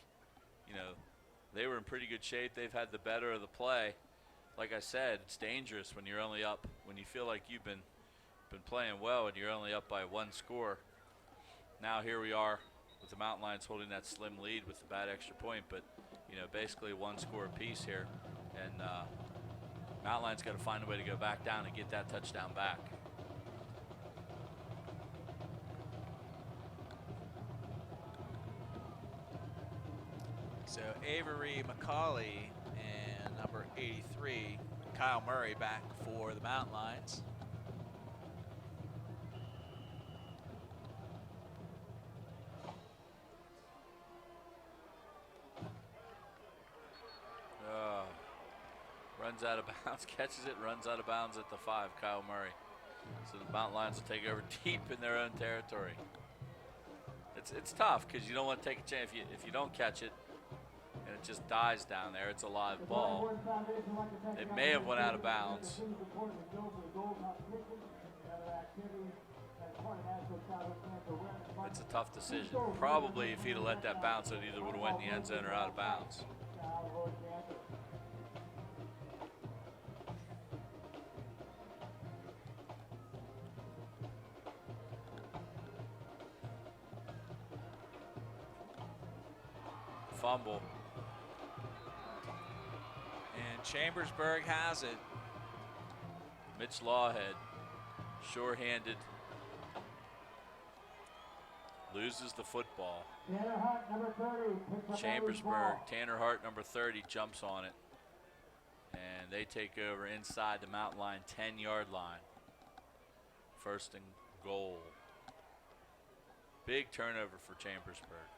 they were in pretty good shape. They've had the better of the play. Like I said, it's dangerous when you're only up, when you feel like you've been playing well and you're only up by 1 score. Now here we are with the Mountain Lions holding that slim lead with the bad extra point, but basically 1 score apiece here. And Mountain Lion's got to find a way to go back down and get that touchdown back. So Avery McCauley and number 83, Kyle Murray, back for the Mountain Lions. Runs out of bounds, catches it, runs out of bounds at the 5, Kyle Murray. So the Mountain Lions will take over deep in their own territory. It's tough because you don't want to take a chance. If you don't catch it and it just dies down there, it's a live ball. It may have went out of bounds. It's a tough decision. Probably if he'd have let that bounce, it either would have went in the end zone or out of bounds. Fumble. And Chambersburg has it. Mitch Lawhead, sure-handed, loses the football. Tanner Hart, number 30, picks up Chambersburg, Tanner Hart, number 30, jumps on it. And they take over inside the Mountain Lion 10-yard line. First and goal. Big turnover for Chambersburg.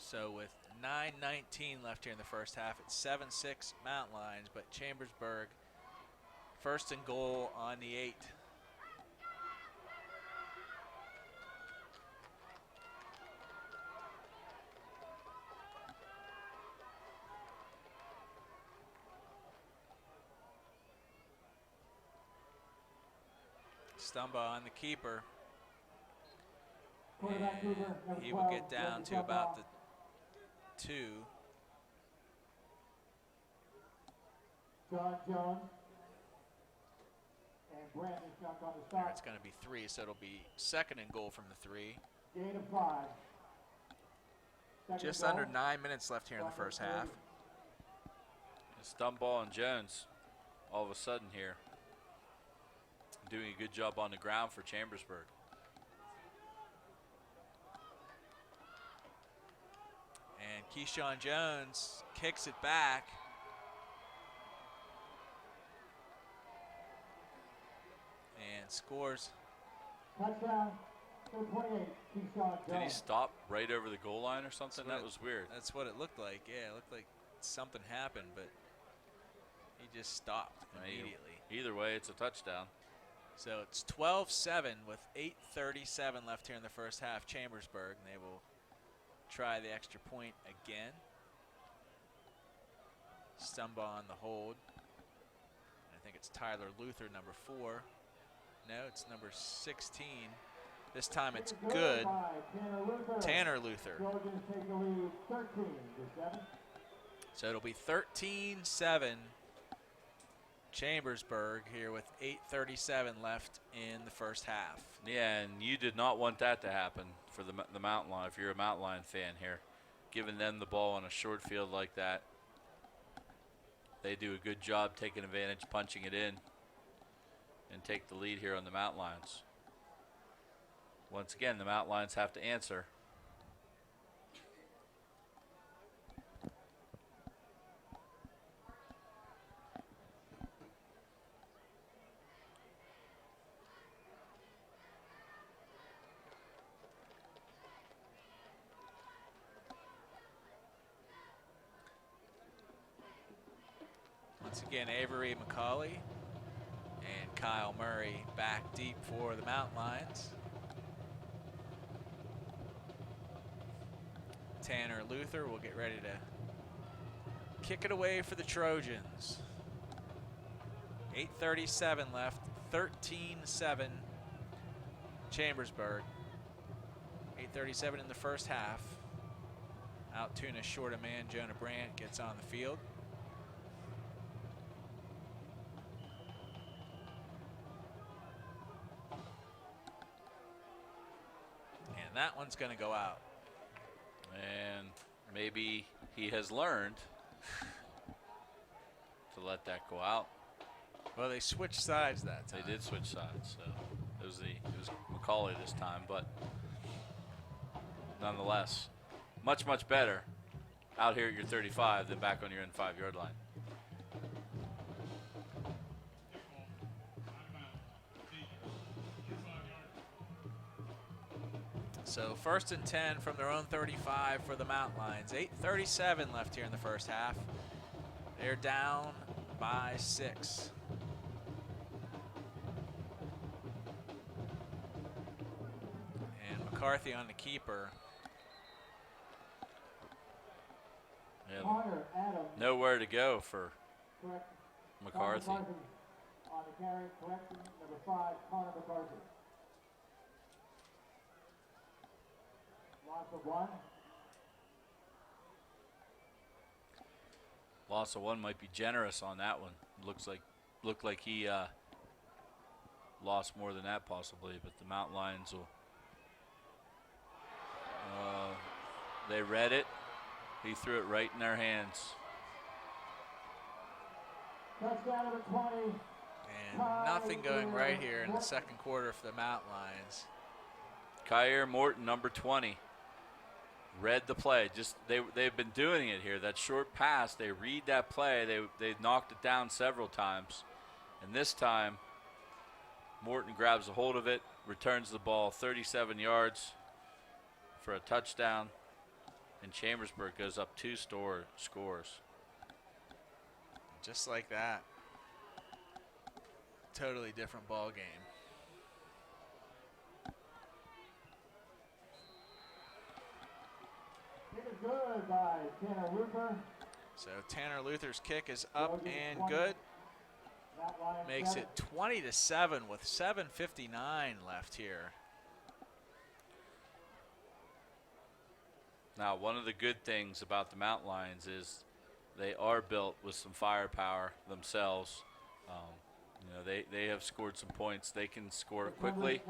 So with 9:19 left here in the first half, it's 7-6 Mountain Lions, but Chambersburg first and goal on the 8. Stumba on the keeper. And he will get down to about the 2. John Jones and Brandon jumped on the There stop. it's going to be 3, so it'll be second and goal from the 3. Gain of 5. Second Just goal. under 9 minutes left here in the first half. Stumbaugh and Jones, all of a sudden here, doing a good job on the ground for Chambersburg. And Keyshawn Jones kicks it back. And scores. Touchdown, number 28, Keyshawn Did he Jones. stop right over the goal line or something? That's what That was weird. That's what it looked like. Yeah, it looked like something happened, but he just stopped immediately. Either way, it's a touchdown. So it's 12-7 with 8:37 left here in the first half. Chambersburg, and they will try the extra point again. Stumba on the hold. I think it's Tyler Luther, number 4. No, it's number 16. This time it's good. By Tanner Luther. Tanner Luther. Trojans take the lead 13-7. So it'll be 13-7 Chambersburg here with 8:37 left in the first half. Yeah, and you did not want that to happen for the Mountain Lion, if you're a Mountain Lion fan here. Giving them the ball on a short field like that. They do a good job taking advantage, punching it in, and take the lead here on the Mountain Lions. Once again, the Mountain Lions have to answer. Once again, Avery McCauley and Kyle Murray back deep for the Mountain Lions. Tanner Luther will get ready to kick it away for the Trojans. 8:37 left, 13-7 Chambersburg. 8:37 in the first half. Altoona short a man, Jonah Brandt gets on the field. And that one's going to go out. And maybe he has learned to let that go out. Well, they switched sides that time. They did switch sides, so it was Macaulay this time, but nonetheless, much better out here at your 35 than back on your own 5-yard line. So 1st and 10 from their own 35 for the Mountain Lions. 8:37 left here in the first half. They're down by 6. And McCarthy on the keeper. Yeah, Connor Adams, nowhere to go for correct. McCarthy. On the carry, correction, number 5, Connor McCarthy. Loss of 1. Loss of 1 might be generous on that one. Looked like he lost more than that possibly, but the Mountain Lions will. They read it. He threw it right in their hands. Touchdown number 20. And nothing going right here in the second quarter for the Mountain Lions. Kyer Morton, number 20, read the play. They've been doing it here. That short pass, they read that play. They knocked it down several times, and this time Morton grabs a hold of it, returns the ball 37 yards for a touchdown, and Chambersburg goes up 2 scores. Just like that. Totally different ball game. It is good by Tanner Luther. So Tanner Luther's kick is up and good. Makes it 20-7 with 7:59 left here. Now, one of the good things about the Mountain Lions is they are built with some firepower themselves. They have scored some points. They can score quickly.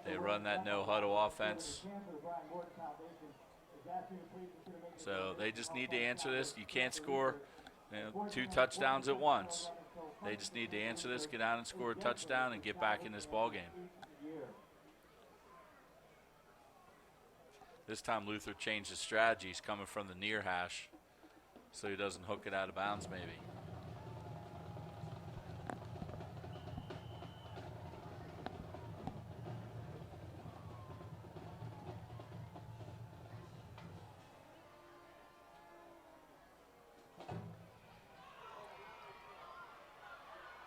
They run that no-huddle offense. So they just need to answer this. You can't score 2 touchdowns at once. They just need to answer this, get out and score a touchdown, and get back in this ball game. This time Luther changed his strategy. He's coming from the near hash so he doesn't hook it out of bounds maybe.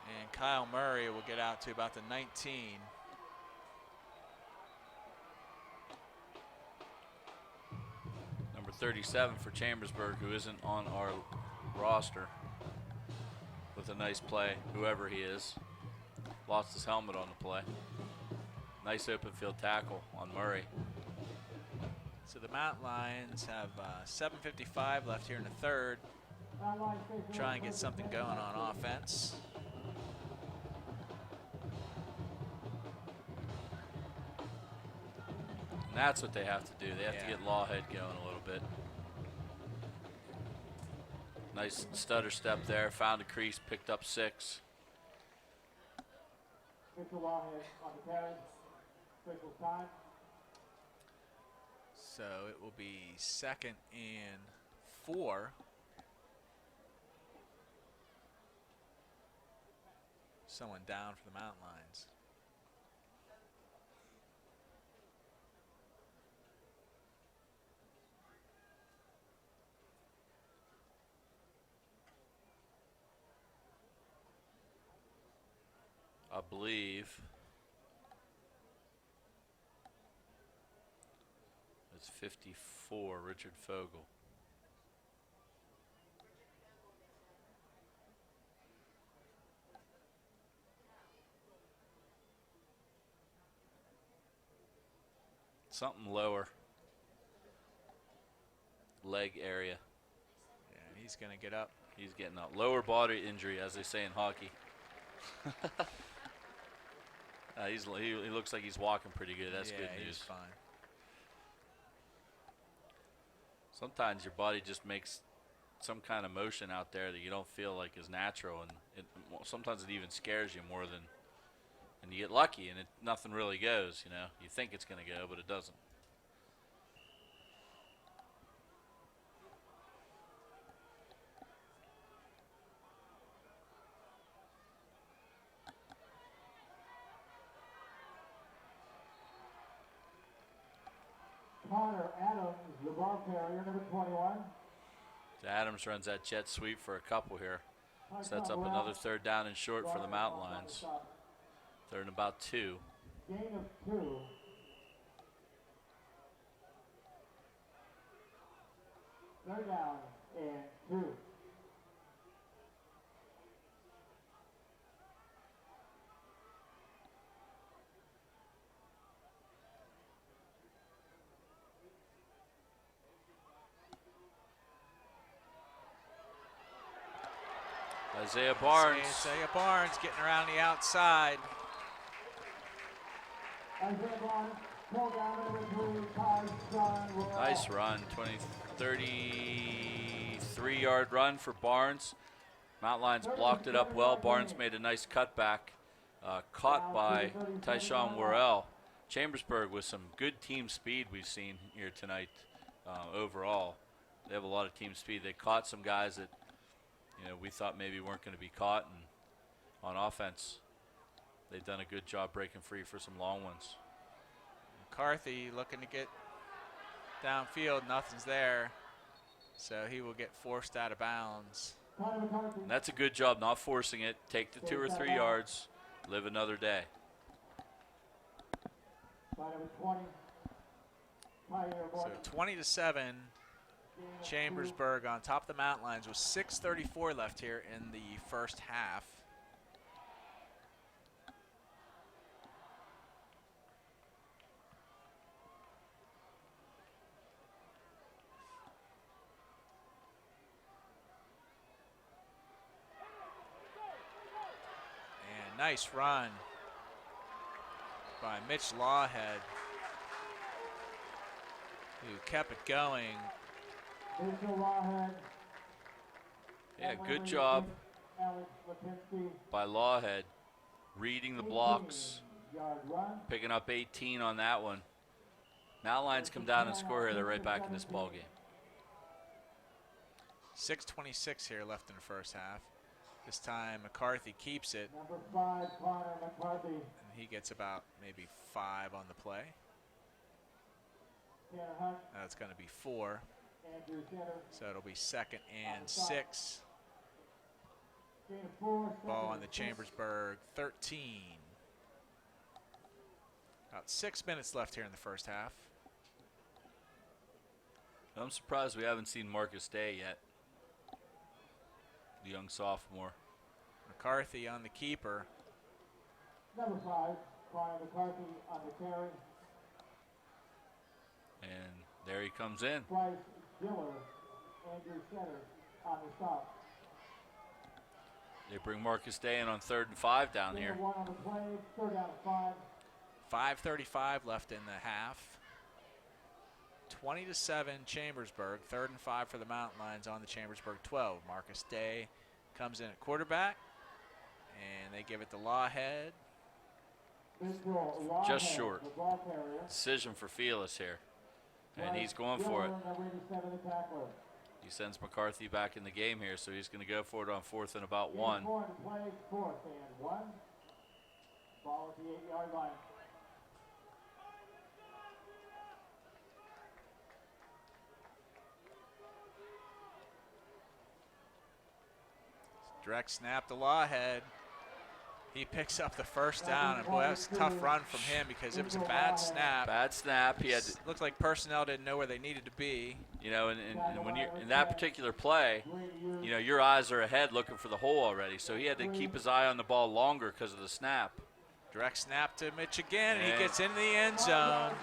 And Kyle Murray will get out to about the 19. Number 37 for Chambersburg, who isn't on our roster, with a nice play, whoever he is. Lost his helmet on the play. Nice open field tackle on Murray. So the Mountain Lions have 7:55 left here in the third. Try and get something going on offense. And that's what they have to do. They have to get Lawhead going a little bit. Nice stutter step there. Found a crease, picked up 6. Mitchell Lawhead on the carry. Official time. So it will be 2nd and 4. Someone down for the Mountain Lions. I believe it's 54, Richard Fogel. Something lower leg area. Yeah, he's going to get up. He's getting up. Lower body injury, as they say in hockey. He looks like he's walking pretty good. That's good news. He's fine. Sometimes your body just makes some kind of motion out there that you don't feel like is natural, and sometimes it even scares you more than. And you get lucky, and nothing really goes. You know, you think it's going to go, but it doesn't. Connor Adams, the ball carrier, number 21. Adams runs that jet sweep for a couple here. Sets up another third down and short for the Mountain Lions. Third and about 2. Gain of 2. Third down and 2. Isaiah Barnes. Isaiah Barnes getting around the outside. Isaiah Barnes, pull down number 3, Nice run, 33-yard run for Barnes. Mountain Lions blocked it up well. Barnes made a nice cutback, caught by Tyshawn Worrell. Chambersburg with some good team speed we've seen here tonight overall. They have a lot of team speed. They caught some guys that we thought maybe weren't going to be caught, and on offense, they've done a good job breaking free for some long ones. McCarthy looking to get downfield, nothing's there, so he will get forced out of bounds. And that's a good job, not forcing it. Take the 2 or 3 yards, live another day. So 20-7. Chambersburg on top of the Mountain Lions with 6:34 left here in the first half. And nice run by Mitch Lawhead, who kept it going. Yeah, good job by Lawhead, reading the blocks, picking up 18 on that one. Mountain Lions come down and score here. They're right back in this ball game. 6:26 here left in the first half. This time McCarthy keeps it. Number 5, Connor McCarthy. And he gets about maybe 5 on the play. That's going to be 4. So it'll be 2nd and 6. Ball on the Chambersburg 13. About 6 minutes left here in the first half. I'm surprised we haven't seen Marcus Day yet, the young sophomore. McCarthy on the keeper. Number 5, Connor McCarthy on the carry. And there he comes in. Bryce Diller, Andrew Setter on the stop. They bring Marcus Day in on 3rd and 5 down here. 1 on the play, 3rd down and 5. 5:35 left in the half. 20-7 Chambersburg. 3rd and 5 for the Mountain Lions on the Chambersburg 12. Marcus Day comes in at quarterback, and they give it to Lawhead. Just short. Decision for Felis here. And he's going for it. He sends McCarthy back in the game here, so he's going to go for it on 4th and about 1. Ball at the 8-yard line. Direct snap to Lawhead. He picks up the first down, and boy, that was a tough run from him because it was a bad snap. Bad snap. He had looked like personnel didn't know where they needed to be. And when you're in that particular play, your eyes are ahead looking for the hole already. So he had to keep his eye on the ball longer because of the snap. Direct snap to Mitch again, and he gets into the end zone.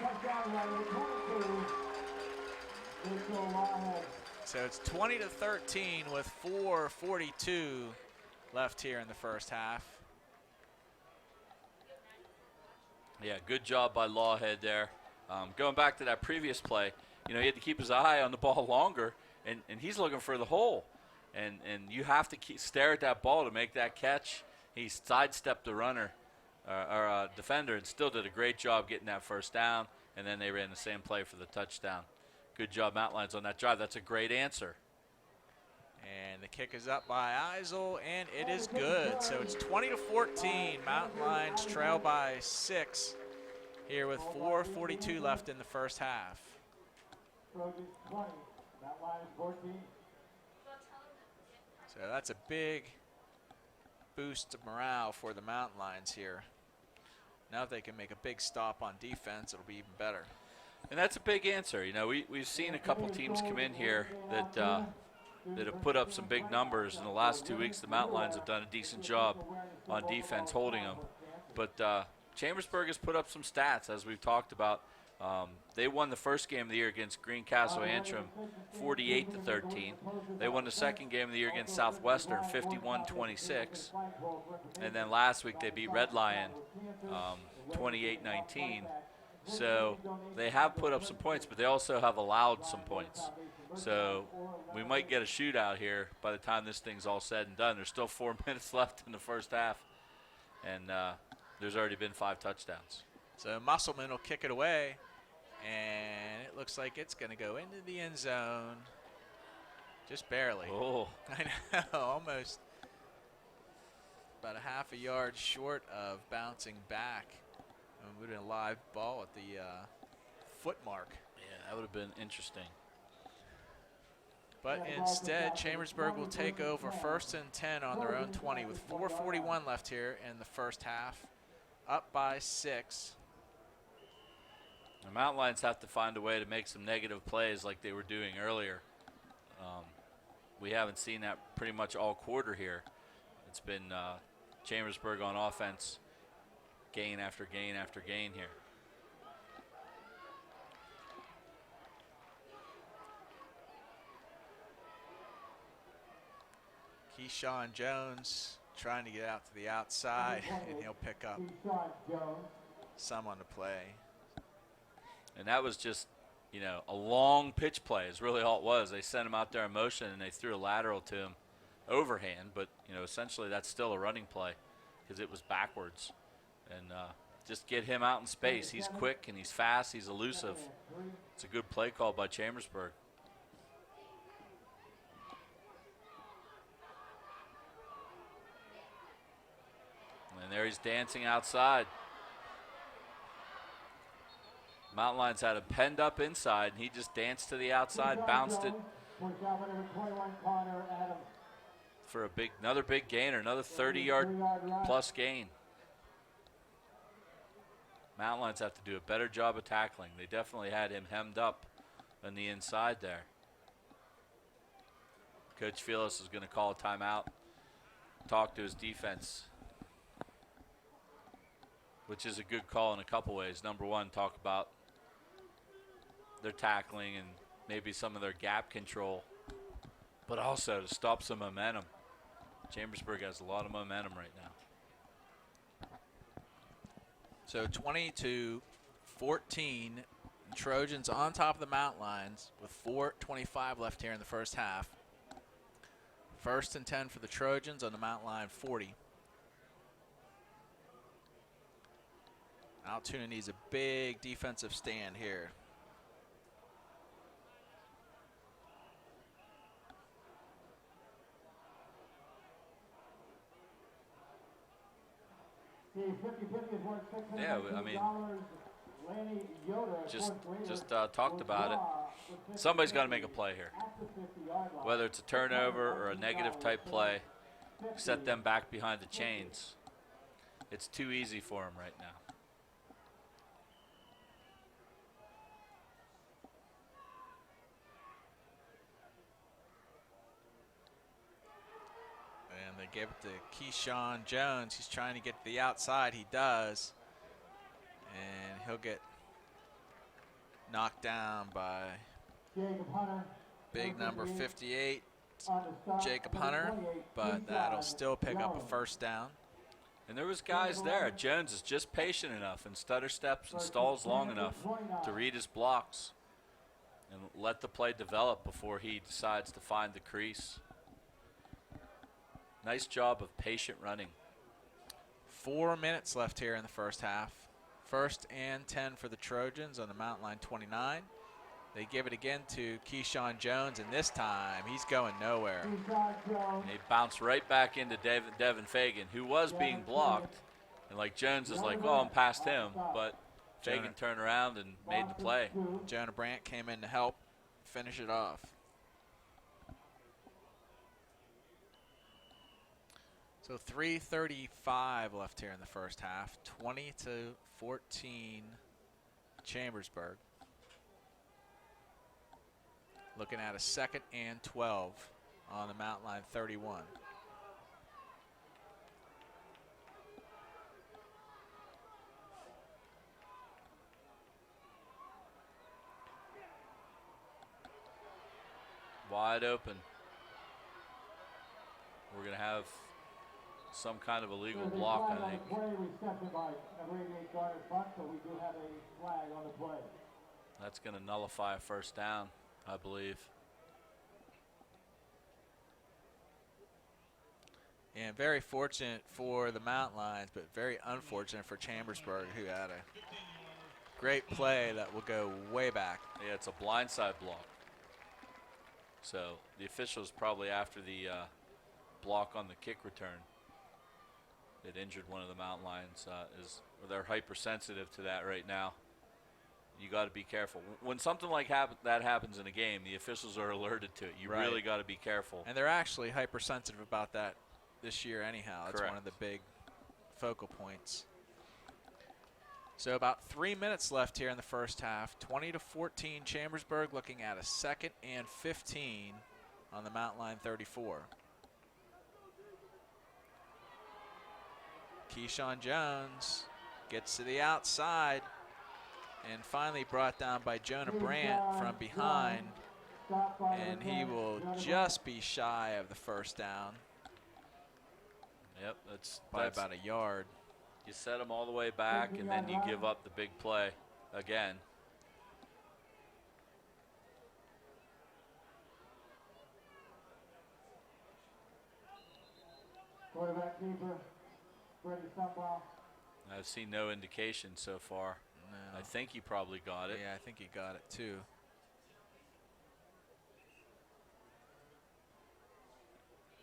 So it's 20-13 with 4:42 left here in the first half. Yeah, good job by Lawhead there. Going back to that previous play, he had to keep his eye on the ball longer, and he's looking for the hole. And you have to stare at that ball to make that catch. He sidestepped the runner, or defender, and still did a great job getting that first down, and then they ran the same play for the touchdown. Good job, Mountain Lions, on that drive. That's a great answer. And the kick is up by Eisel, and it is good. So it's 20-14. Mountain Lions trail by 6 here with 4:42 left in the first half. Trojans 20, Mountain Lions 14. So that's a big boost of morale for the Mountain Lions here. Now if they can make a big stop on defense, it'll be even better. And that's a big answer. You know, we've seen a couple teams come in here that have put up some big numbers. In the last 2 weeks, the Mountain Lions have done a decent job on defense holding them. But Chambersburg has put up some stats, as we've talked about. They won the first game of the year against Greencastle Antrim 48-13. They won the second game of the year against Southwestern 51-26. And then last week they beat Red Lion 28-19. So they have put up some points, but they also have allowed some points. So we might get a shootout here by the time this thing's all said and done. There's still 4 minutes left in the first half, and there's already been 5 touchdowns. So Musselman will kick it away, and it looks like it's going to go into the end zone. Just barely. Oh. I know, almost about a half a yard short of bouncing back. And we would have a live ball at the foot mark. Yeah, that would have been interesting. But instead, Chambersburg will take over 1st and 10 on their own 20 with 4:41 left here in the first half, up by 6. The Mountain Lions have to find a way to make some negative plays like they were doing earlier. We haven't seen that pretty much all quarter here. It's been Chambersburg on offense, gain after gain after gain here. Keyshawn Jones trying to get out to the outside, and he'll pick up some on the play. And that was just, you know, a long pitch play is really all it was. They sent him out there in motion, and they threw a lateral to him overhand. But, you know, essentially that's still a running play because it was backwards. And just get him out in space. He's quick, and he's fast. He's elusive. It's a good play call by Chambersburg. And there he's dancing outside. Mountain Lions had him penned up inside, and he just danced to the outside, bounced it for another big gainer, another 30-yard plus gain. Mountain Lions have to do a better job of tackling. They definitely had him hemmed up on the inside there. Coach Felix is going to call a timeout, talk to his defense, which is a good call in a couple ways. Number one, talk about their tackling and maybe some of their gap control, but also to stop some momentum. Chambersburg has a lot of momentum right now. So 20-14, Trojans on top of the Mountain Lions with 4:25 left here in the first half. 1st and 10 for the Trojans on the Mountain Lion 40. Altoona needs a big defensive stand here. Yeah, I mean, just talked about it. Somebody's got to make a play here. Whether it's a turnover or a negative type play, set them back behind the chains. It's too easy for them right now. And they give it to Keyshawn Jones. He's trying to get to the outside. He does. And he'll get knocked down by big number 58, Jacob Hunter, but that'll still pick up a first down. And there was guys there. Jones is just patient enough and stutter steps and stalls long enough to read his blocks. and let the play develop before he decides to find the crease. Nice job of patient running. 4 minutes left here in the first half. 1st and 10 for the Trojans on the Mountain Line 29. They give it again to Keyshawn Jones, and this time he's going nowhere. And he bounced right back into Devin Fagan, who was being blocked. And like Jones is like, oh, I'm past him. But Fagan turned around and made the play. Jonah Brandt came in to help finish it off. So 3:35 left here in the first half. 20-14 Chambersburg. Looking at a 2nd and 12 on the Mountain Line 31. Wide open. We're going to have some kind of illegal block, I think. That's going to nullify a first down, I believe. And very fortunate for the Mountain Lions, but very unfortunate for Chambersburg, who had a great play that will go way back. Yeah, it's a blindside block. So the officials probably after the block on the kick return that injured one of the Mountain Lions they're hypersensitive to that right now. You got to be careful. When something like that happens in a game, the officials are alerted to it. You really got to be careful. And they're actually hypersensitive about that this year anyhow. It's one of the big focal points. So about 3 minutes left here in the first half. 20-14 Chambersburg, looking at a 2nd and 15 on the Mountain Line 34. Keyshawn Jones gets to the outside and finally brought down by Jonah Brandt from behind, and he will just be shy of the first down. Yep, that's about a yard. You set them all the way back, and then you give up the big play again. Quarterback keeper, Brady Sunball. I've seen no indication so far. No. I think he probably got it. Yeah, I think he got it too.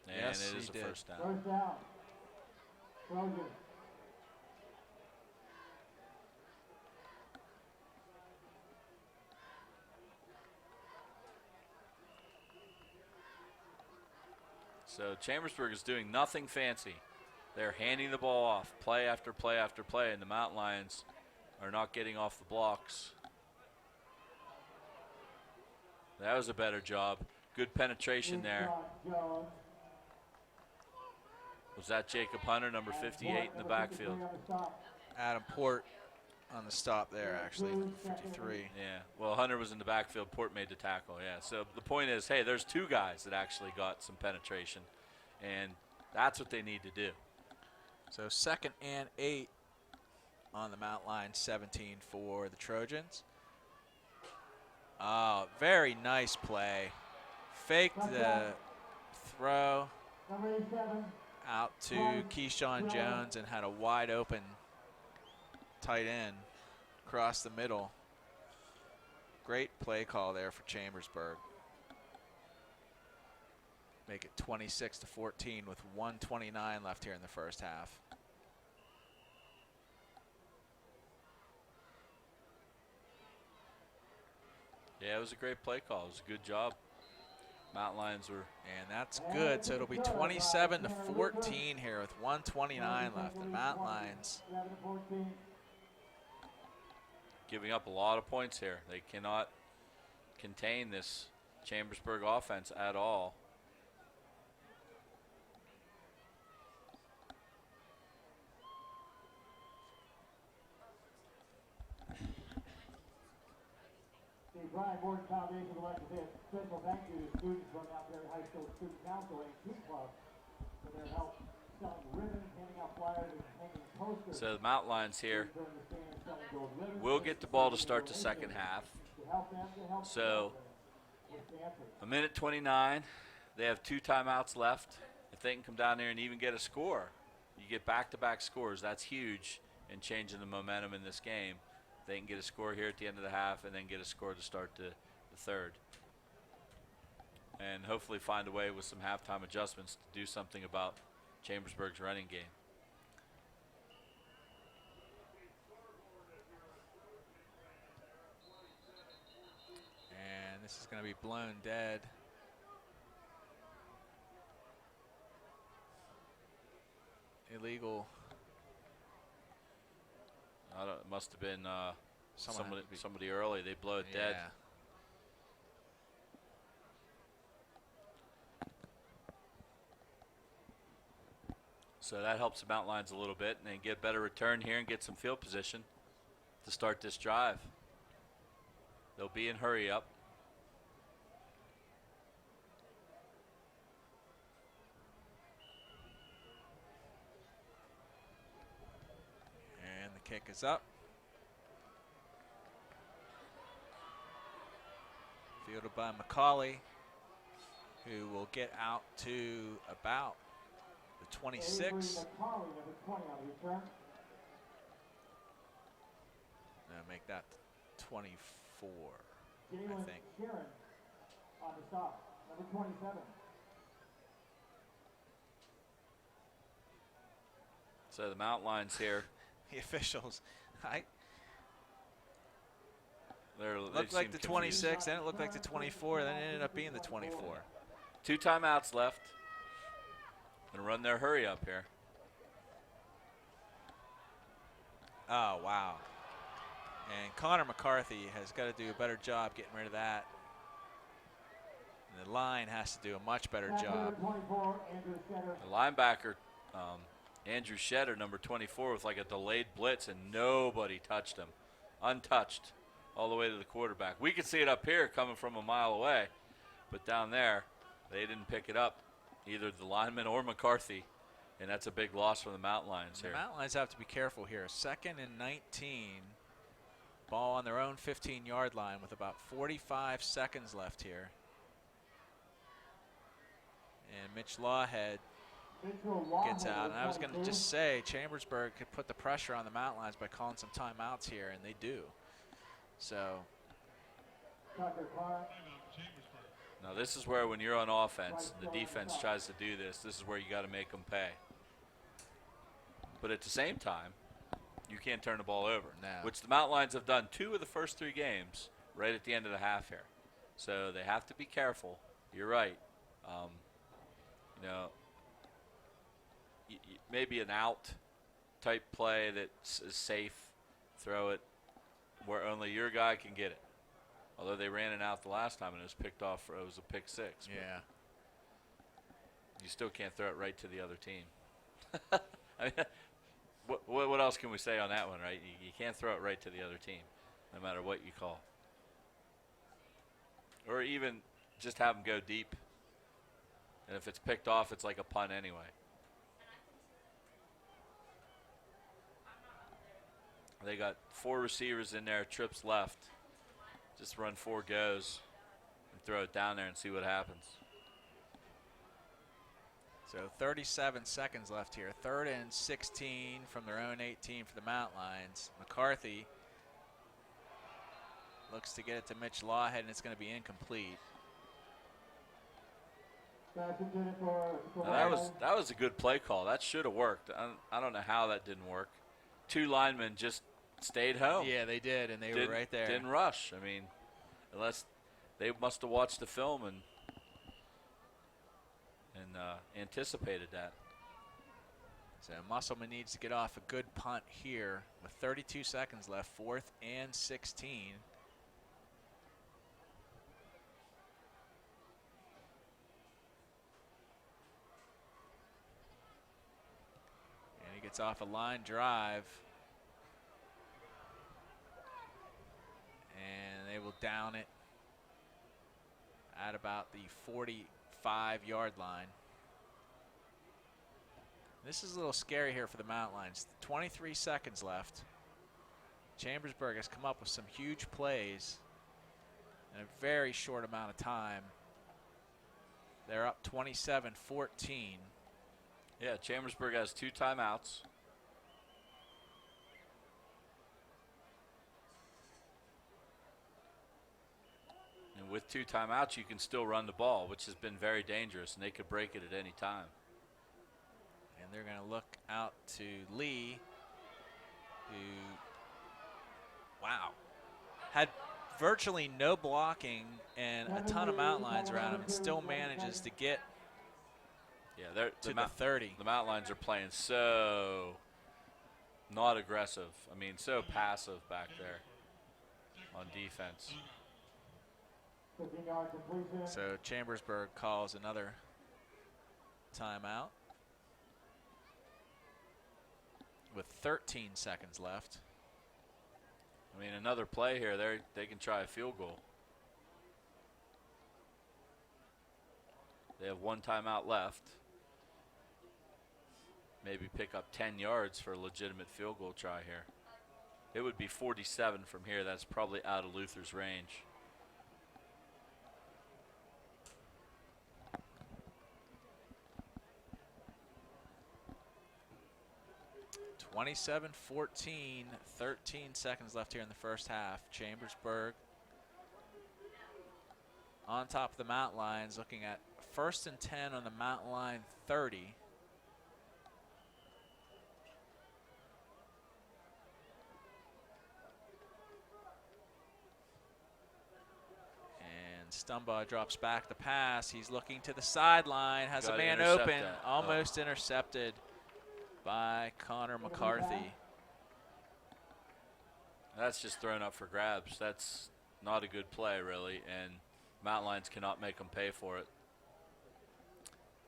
And yes, it is a first down. First down. Trojans. So Chambersburg is doing nothing fancy. They're handing the ball off, play after play after play, and the Mountain Lions are not getting off the blocks. That was a better job. Good penetration there. Was that Jacob Hunter, number 58 in the backfield? Adam Port on the stop there, actually, 53. Yeah, well, Hunter was in the backfield. Port made the tackle, yeah. So the point is, hey, there's two guys that actually got some penetration, and that's what they need to do. So 2nd and 8 on the Mountain Line 17 for the Trojans. Oh, very nice play. Faked the throw out to Keyshawn Jones and had a wide open tight end across the middle. Great play call there for Chambersburg. Make it 26-14 with 1:29 left here in the first half. Yeah, it was a great play call. It was a good job. Mountain Lions were. And that's good. So it'll be 27-14 here with 1:29 left. The Mountain Lions giving up a lot of points here. They cannot contain this Chambersburg offense at all. The Brian Morton Foundation would like to say a special thank you to students from Mount Airy High School Student Council and Key Club for their help selling ribbons, handing out flyers, and hanging posters. So the Mountain Lions here will get the ball to start the second half. So, a minute 29. They have 2 timeouts left. If they can come down there and even get a score, you get back-to-back scores. That's huge in changing the momentum in this game. They can get a score here at the end of the half and then get a score to start the third. And hopefully find a way with some halftime adjustments to do something about Chambersburg's running game. And this is going to be blown dead. Illegal. It must have been Someone somebody early. They blow it dead. Yeah. So that helps the Mountain Lions a little bit, and they get better return here and get some field position to start this drive. They'll be in hurry up. And the kick is up. Fielded by McCauley, who will get out to about the 26. Make that 24, I think. On the stop, number 27. So the Mountain Lions here. The officials, They looked like the 26, then it looked like the 24, then it ended up being the 24. 2 timeouts left. Gonna run their hurry up here. Oh, wow. And Connor McCarthy has got to do a better job getting rid of that. And the line has to do a much better job. The linebacker, Andrew Shedder, number 24, with like a delayed blitz, and nobody touched him. Untouched all the way to the quarterback. We could see it up here coming from a mile away, but down there, they didn't pick it up, either the lineman or McCarthy, and that's a big loss for the Mountain Lions here. The Mountain Lions have to be careful here. 2nd and 19. Ball on their own 15-yard line with about 45 seconds left here. And Mitch Lawhead gets out. And I was going to just say, Chambersburg could put the pressure on the Mountain Lions by calling some timeouts here, and they do. So. Now this is where, when you're on offense, the defense tries to do this is where you got to make them pay. But at the same time, you can't turn the ball over, no. Which the Mountain Lions have done 2 of the first 3 games right at the end of the half here. So they have to be careful. You're right. You know, maybe an out type play that is safe. Throw it where only your guy can get it. Although they ran it out the last time and it was picked off. It was a pick 6. Yeah. You still can't throw it right to the other team. I mean, what else can we say on that one, right? You can't throw it right to the other team, no matter what you call. Or even just have them go deep. And if it's picked off, it's like a punt anyway. They got 4 receivers in there, trips left. Just run 4 goes and throw it down there and see what happens. So 37 seconds left here. 3rd and 16 from their own 18 for the Mountain Lions. McCarthy looks to get it to Mitch Lawhead, and it's going to be incomplete. Now that was a good play call. That should have worked. I don't know how that didn't work. 2 linemen just stayed home. Yeah, they did, and they were right there. Didn't rush. I mean, unless they must have watched the film and anticipated that. So Musselman needs to get off a good punt here with 32 seconds left, 4th and 16. And he gets off a line drive. And they will down it at about the 45-yard line. This is a little scary here for the Mountain Lions. 23 seconds left. Chambersburg has come up with some huge plays. in a very short amount of time. They're up 27-14. Yeah, Chambersburg has 2 timeouts. And with 2 timeouts, you can still run the ball, which has been very dangerous, and they could break it at any time. And they're going to look out to Lee, who, wow, had virtually no blocking and a ton of mountain lines around him and still manages to get to the 30. The mountain lines are playing so not aggressive. I mean, so passive back there on defense. So Chambersburg calls another timeout with 13 seconds left. I mean, another play here, they can try a field goal. They have 1 timeout left. Maybe pick up 10 yards for a legitimate field goal try here. It would be 47 from here. That's probably out of Luther's range. (27-14), 13 seconds left here in the first half. Chambersburg on top of the mountain lines, looking at 1st and 10 on the mountain line 30. And Stumbaugh drops back the pass. He's looking to the sideline, has a man open, almost intercepted by Connor McCarthy. That's just thrown up for grabs. That's not a good play, really, and mountain lines cannot make them pay for it.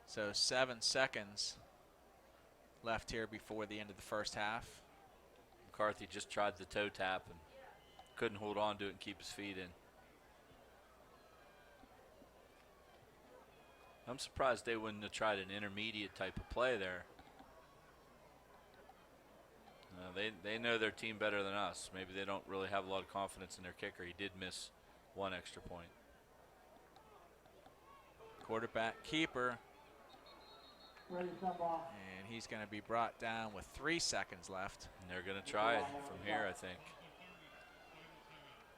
So 7 seconds left here before the end of the first half. McCarthy just tried the toe tap and couldn't hold on to it and keep his feet in. I'm surprised they wouldn't have tried an intermediate type of play there. They know their team better than us. Maybe they don't really have a lot of confidence in their kicker. He did miss 1 extra point. Quarterback keeper. And he's going to be brought down with 3 seconds left. And they're going to try it from here, I think.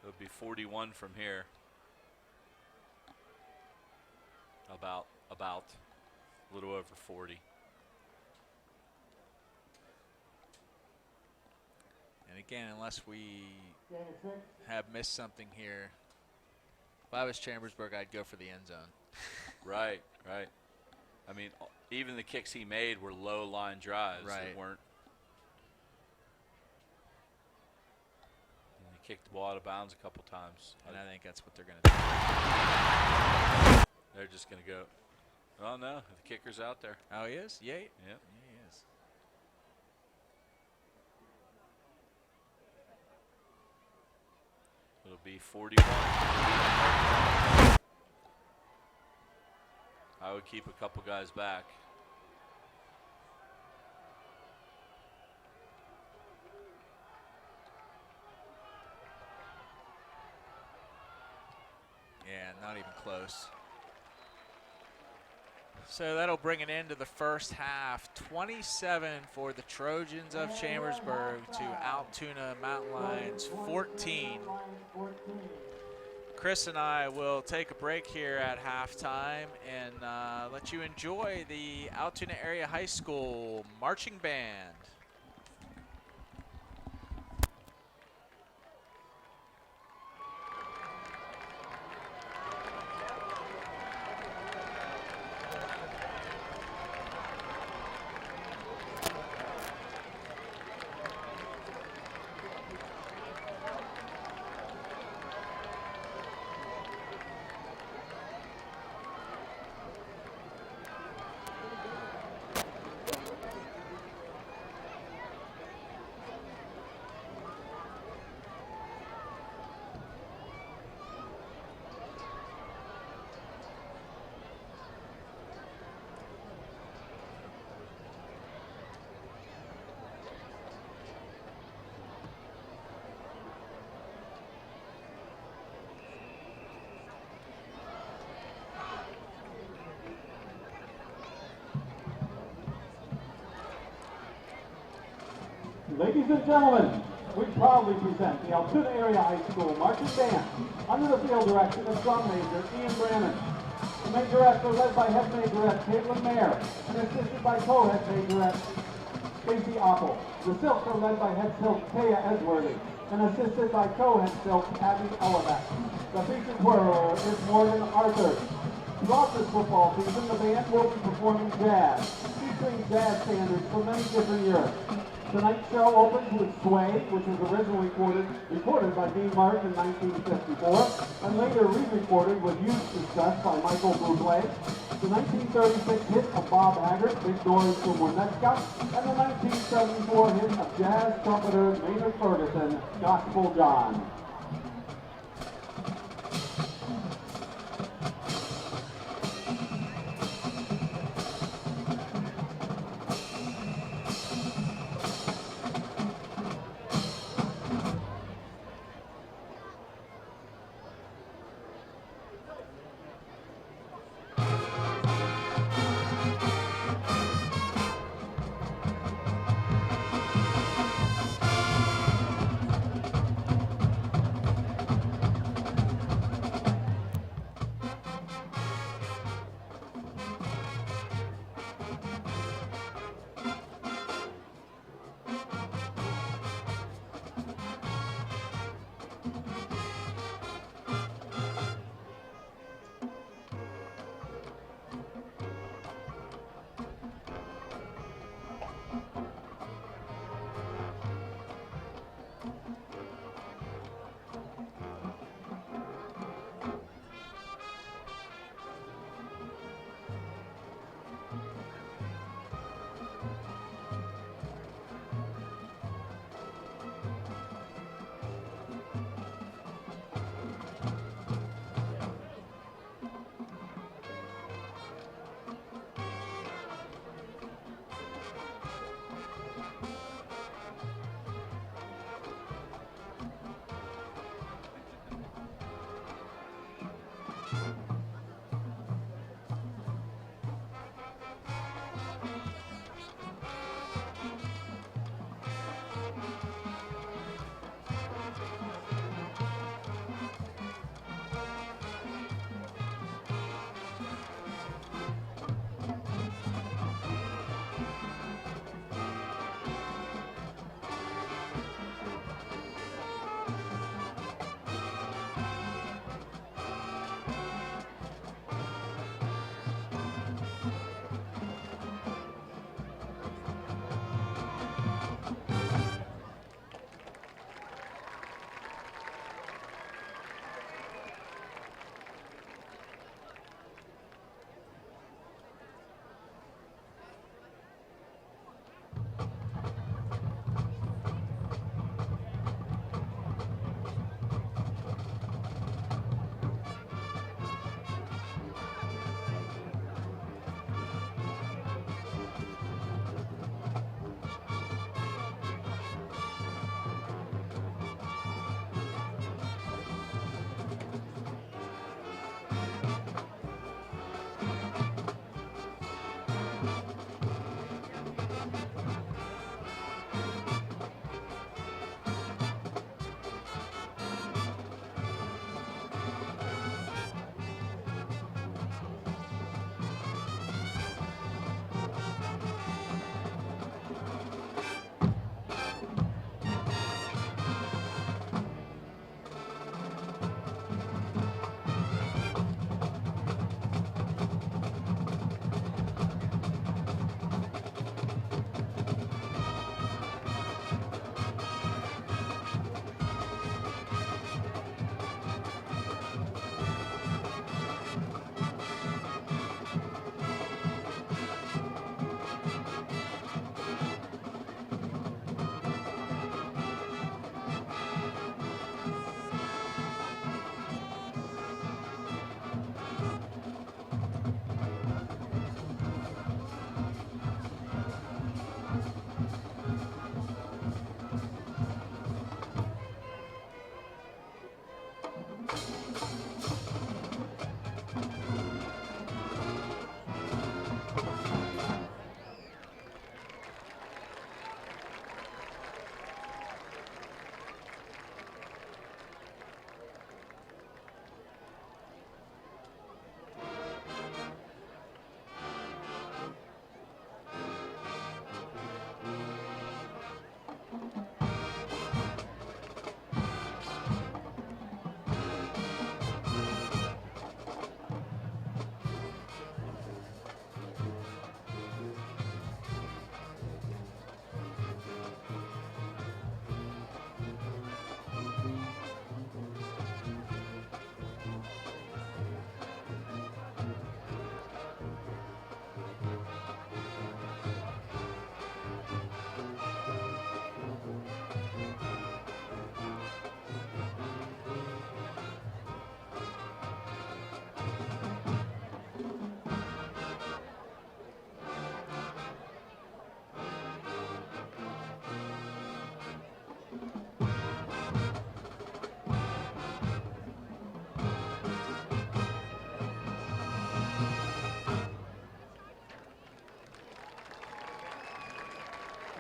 It'll be 41 from here. About a little over 40. And again, unless we have missed something here, if I was Chambersburg, I'd go for the end zone. Right. I mean, even the kicks he made were low line drives. Right. They weren't. And he kicked the ball out of bounds a couple times. And I think that's what they're going to do. They're just going to go. Oh, no, the kicker's out there. Oh, he is? Yay. Yep. Yeah, he is. It'll be 41. I would keep a couple guys back. Yeah, not even close. So that'll bring an end to the first half. 27 for the Trojans of Chambersburg to Altoona Mountain Lions 14. Chris and I will take a break here at halftime and let you enjoy the Altoona Area High School marching band. Ladies and gentlemen, we proudly present the Altoona Area High School Marching Band under the field direction of Drum Major Ian Brannon. The majorettes are led by Head Majorette Caitlin Mayer and assisted by Co-Head Majorette Stacy Oppel. The Silks are led by Head Silk Taya Edworthy and assisted by Co-Head Silk Abby Ellebeck. The featured twirler is Morgan Arthur. Throughout this football season, the band will be performing jazz, featuring jazz standards from many different eras. Tonight's show opens with Sway, which was originally recorded by Dean Martin in 1954, and later re-recorded with Youth Success by Michael Bublé, the 1936 hit of Bob Haggart, Big Doors to Monetka, and the 1974 hit of jazz trumpeter Maynard Ferguson, Gospel John.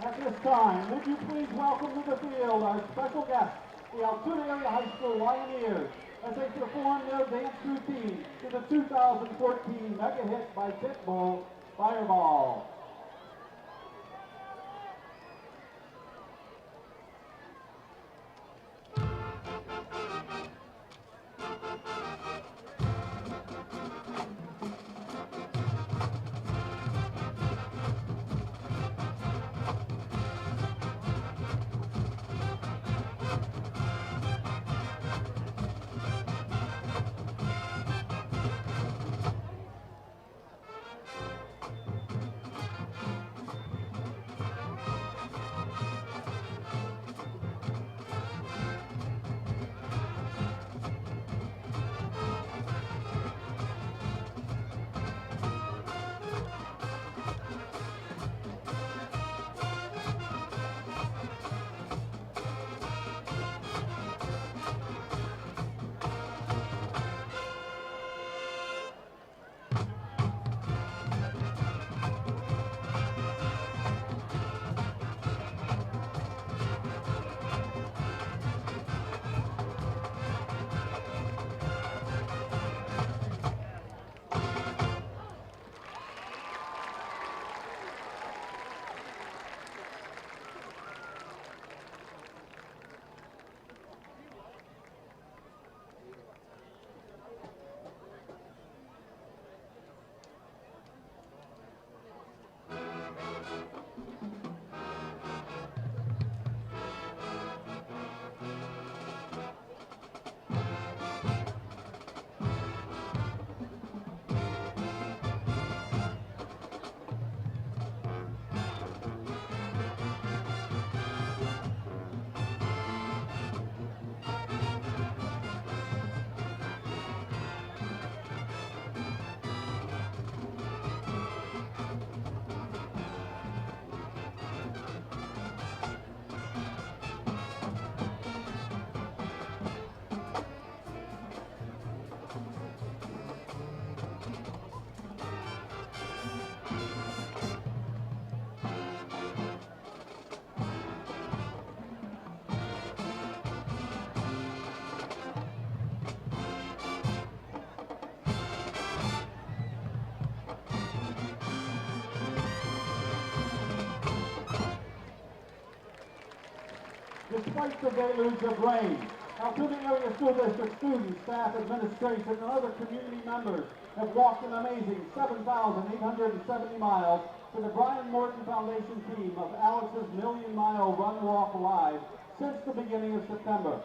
At this time, would you please welcome to the field our special guests, the Altoona Area High School Lioneers, as they perform their dance routine to the 2014 mega hit by Pitbull, Fireball. Despite the deluge of rain, Altoona Area School District students, staff, administration, and other community members have walked an amazing 7,870 miles to the Brian Morton Foundation team of Alex's Million Mile Run Walk Live since the beginning of September.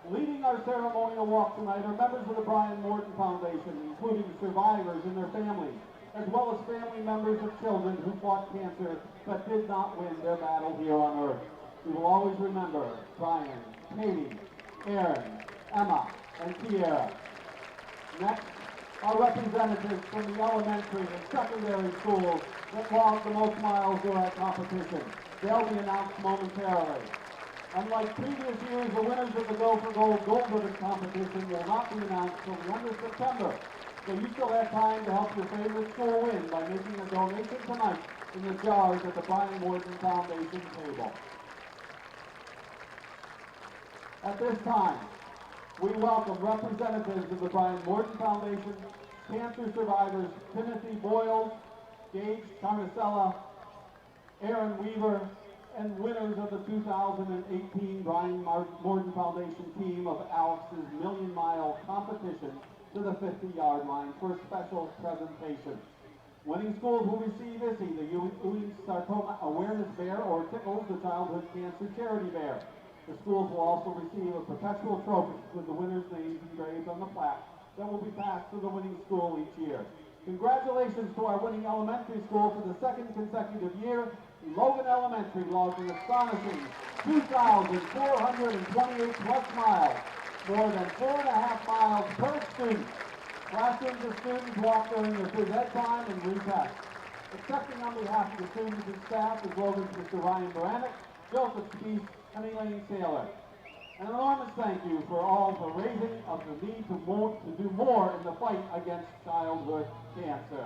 Leading our ceremonial walk tonight are members of the Brian Morton Foundation, including survivors and their families, as well as family members of children who fought cancer but did not win their battle here on Earth. We will always remember Brian, Katie, Aaron, Emma, and Kiera. Next, our representatives from the elementary and secondary schools that logged the most miles during our competition. They'll be announced momentarily. Unlike previous years, the winners of the Go for Gold Gold Ribbon competition will not be announced until the end of September. So you still have time to help your favorite school win by making a donation tonight in the jars at the Brian Morton Foundation table. At this time, we welcome representatives of the Brian Morton Foundation, cancer survivors Timothy Boyles, Gage Carnicella, Aaron Weaver, and winners of the 2018 Brian Morton Foundation team of Alex's Million Mile competition to the 50-yard line for a special presentation. Winning schools will receive ISSI, the Ewing Sarcoma Awareness Bear, or Tickles, the Childhood Cancer Charity Bear. The schools will also receive a perpetual trophy with the winner's names engraved on the plaque that will be passed to the winning school each year. Congratulations to our winning elementary school for the second consecutive year. Logan Elementary logged an astonishing 2,428 plus miles, more than 4.5 miles per student. Classrooms of students walk during their phys ed time and retest. Accepting on behalf of the students and staff is Logan's Mr. Ryan Baranek, Joseph Spees, and Elaine Saylor. An enormous thank you for all for raising of the need to do more in the fight against childhood cancer.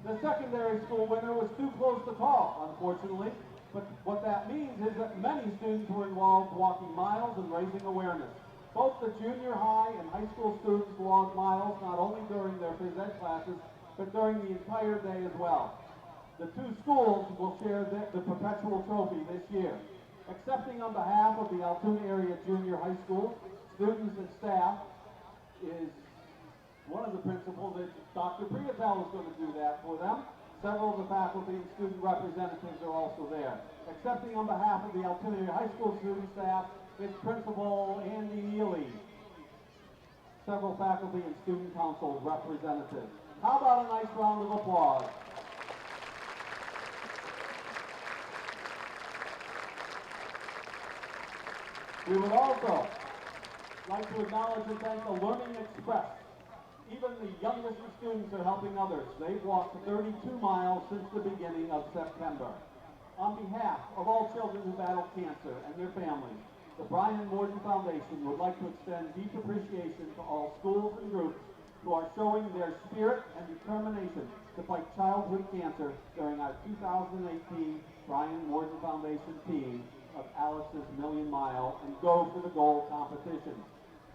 The secondary school winner was too close to call, unfortunately, but what that means is that many students were involved walking miles and raising awareness. Both the junior high and high school students walked miles not only during their phys ed classes, but during the entire day as well. The two schools will share the perpetual trophy this year. Accepting on behalf of the Altoona area junior high school, students and staff is one of the principals that Dr. Priatel is going to do that for them. Several of the faculty and student representatives are also there. Accepting on behalf of the Altoona area high school student staff is Principal Andy Neely. Several faculty and student council representatives. How about a nice round of applause? We would also like to acknowledge and thank the Learning Express. Even the youngest of students are helping others. They've walked 32 miles since the beginning of September. On behalf of all children who battle cancer and their families, the Brian Morden Foundation would like to extend deep appreciation to all schools and groups who are showing their spirit and determination to fight childhood cancer during our 2018 Brian Morden Foundation team of Alice's Million Mile and Go for the Gold competition.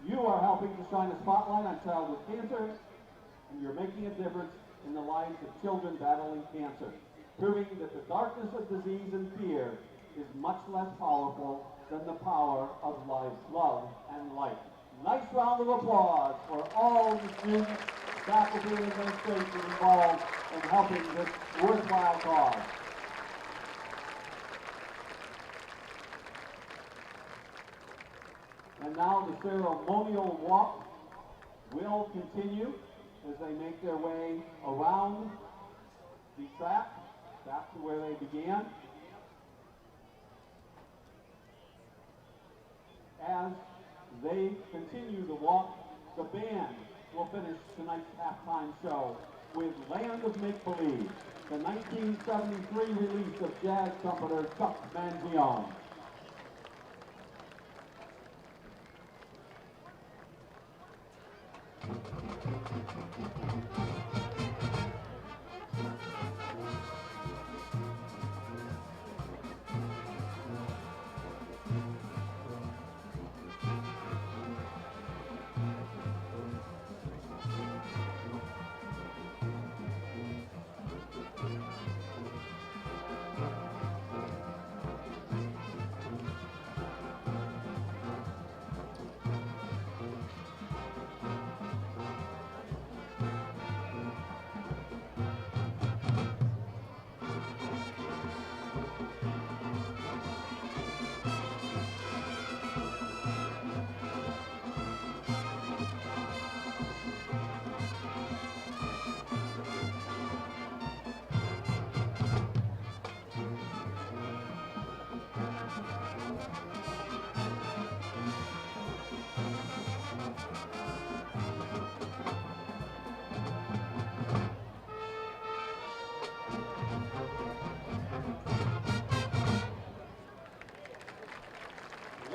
You are helping to shine a spotlight on childhood cancer, and you're making a difference in the lives of children battling cancer, proving that the darkness of disease and fear is much less powerful than the power of life, love, and light. Nice round of applause for all the students, faculty, and administration involved in helping this worthwhile cause. And now the ceremonial walk will continue as they make their way around the track back to where they began. As they continue to walk, the band will finish tonight's halftime show with Land of Make-Believe, the 1973 release of jazz trumpeter Chuck Mangione.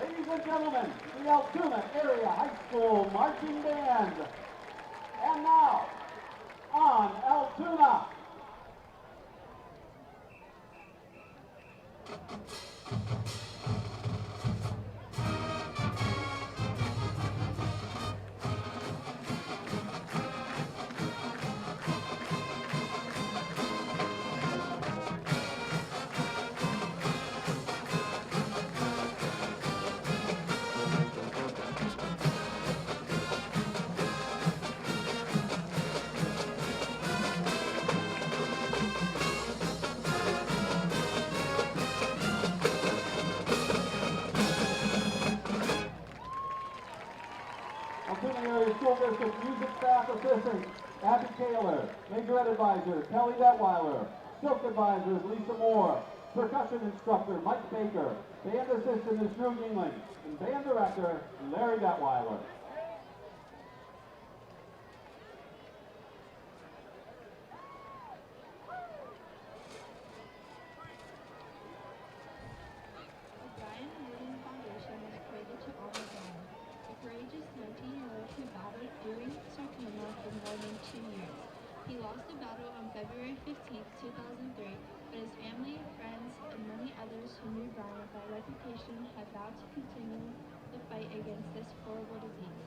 Ladies and gentlemen, the Altoona Area High School Marching Band. And now, on Altoona. Altoona Area School District Music Staff Assistant Abby Taylor, Major Ed Advisor Kelly Detweiler, Silk Advisors Lisa Moore, Percussion Instructor Mike Baker, Band Assistant is Drew Yingling, and Band Director Larry Detweiler. Brian Morden Foundation was created to honor Brian, a courageous 19-year-old who battled during sarcoma for more than 2 years. He lost the battle on February 15, 15, 2003, but his family, friends, and many others who knew Brian by reputation had vowed to continue the fight against this horrible disease.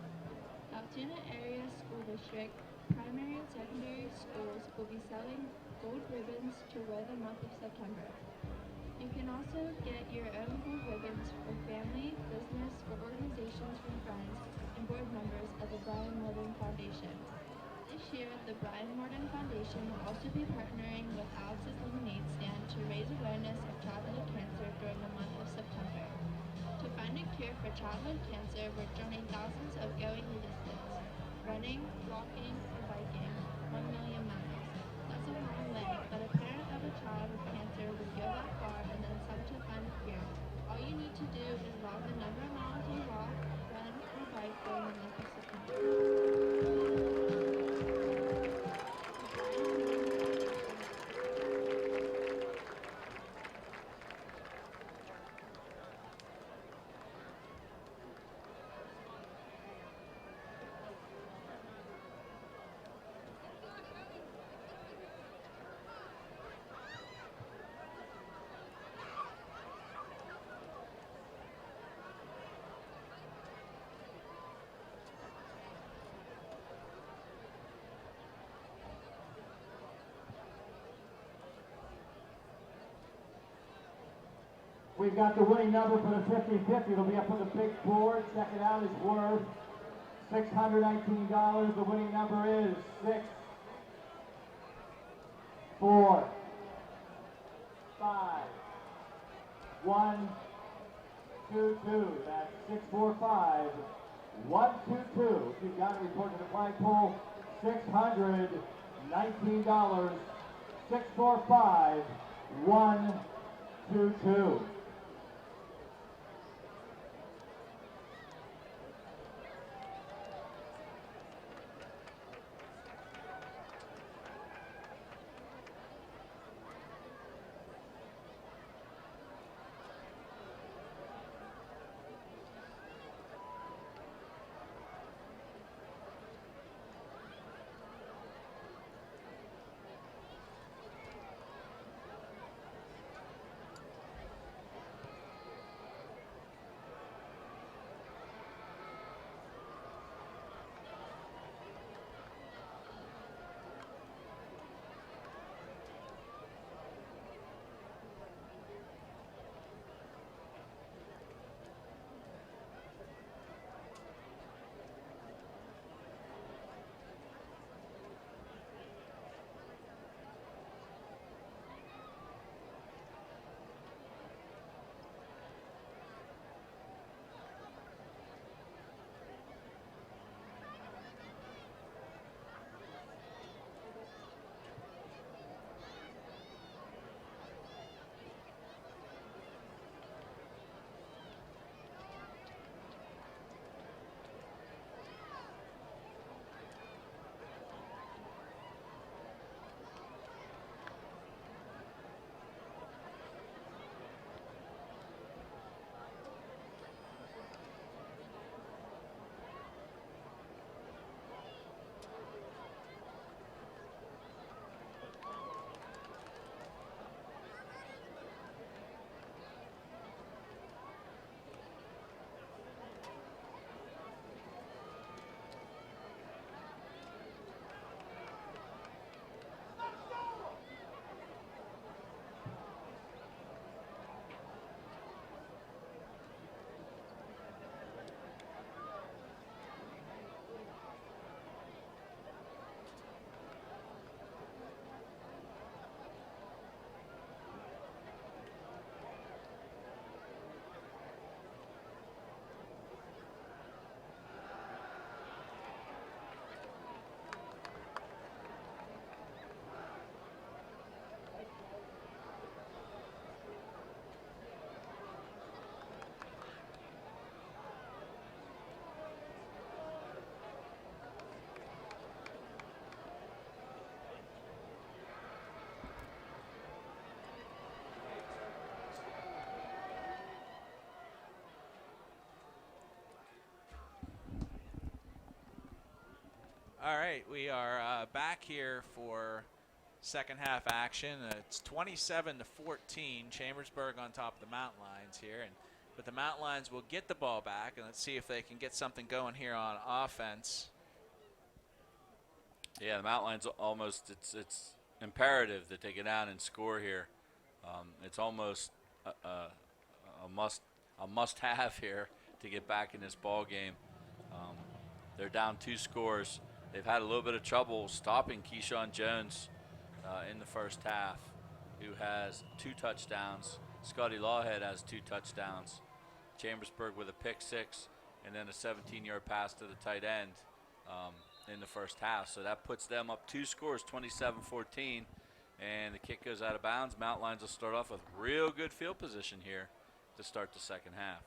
Altoona Area School District primary and secondary schools will be selling gold ribbons to wear the month of September. You can also get your own gold ribbons for family, business, or organizations from friends and board members of the Brian Morton Foundation. This year, the Brian Morton Foundation will also be partnering with Alex's Lemonade Stand to raise awareness of childhood cancer during the month of September. To find a cure for childhood cancer, we're joining thousands of going the distance. Running, walking, or biking, 1 million miles. That's a long way, but a parent of a child with cancer would go that far and then some to find a cure. All you need to do is log the number of miles you walk, run, or bike during the month of September. We've got the winning number for the 50-50. It'll be up on the big board. Check it out. It's worth $619. The winning number is 6, 4, 5, 1, 2, 2. That's 6, 4, 5, 1, 2, 2. If you've got it, report to the flagpole. $619. 6, 4, 5, 1, 2, 2. All right, we are back here for second half action. It's 27-14. Chambersburg on top of the Mountain Lions here, but the Mountain Lions will get the ball back, and let's see if they can get something going here on offense. Yeah, the Mountain Lions almost, it's imperative that they get down and score here. It's almost a must-have here to get back in this ball game. They're down 2 scores. They've had a little bit of trouble stopping Keyshawn Jones in the first half, who has 2 touchdowns. Scotty Lawhead has 2 touchdowns. Chambersburg with a pick 6 and then a 17-yard pass to the tight end in the first half. So that puts them up 2 scores, 27-14, and the kick goes out of bounds. Mountain Lions will start off with real good field position here to start the second half.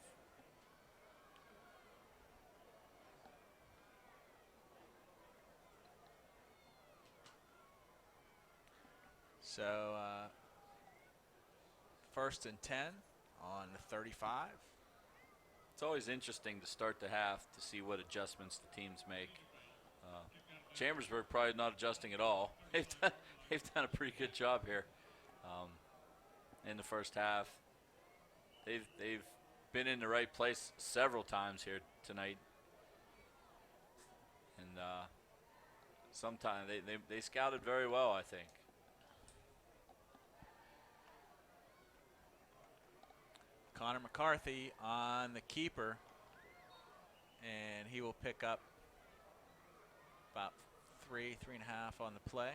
So 1st and 10 on the 35. It's always interesting to start the half to see what adjustments the teams make. Chambersburg probably not adjusting at all. They've done a pretty good job here in the first half. They've been in the right place several times here tonight, and sometimes they scouted very well, I think. Connor McCarthy on the keeper, and he will pick up about 3.5 on the play.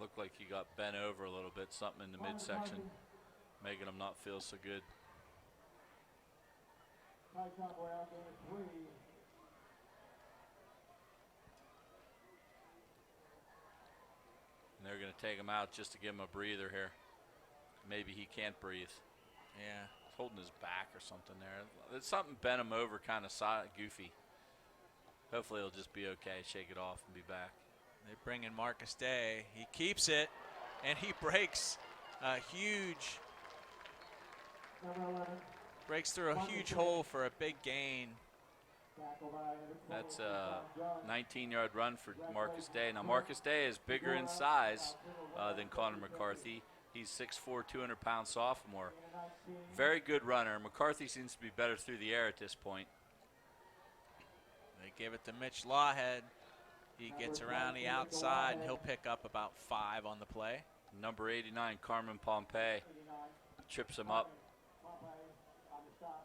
Looked like he got bent over a little bit, something in the midsection, making him not feel so good. And they're going to take him out just to give him a breather here. Maybe he can't breathe. Yeah. He's holding his back or something there. There's something bent him over, kind of goofy. Hopefully he'll just be okay, shake it off, and be back. They bring in Marcus Day. He keeps it, and he breaks a huge, breaks through a huge hole for a big gain. That's a 19-yard run for Marcus Day. Now Marcus Day is bigger in size than Connor McCarthy. He's 6'4", 200-pound sophomore. Very good runner. McCarthy seems to be better through the air at this point. They give it to Mitch Lawhead. He gets around the outside, and he'll pick up about 5 on the play. Number 89, Carmen Pompey, trips him up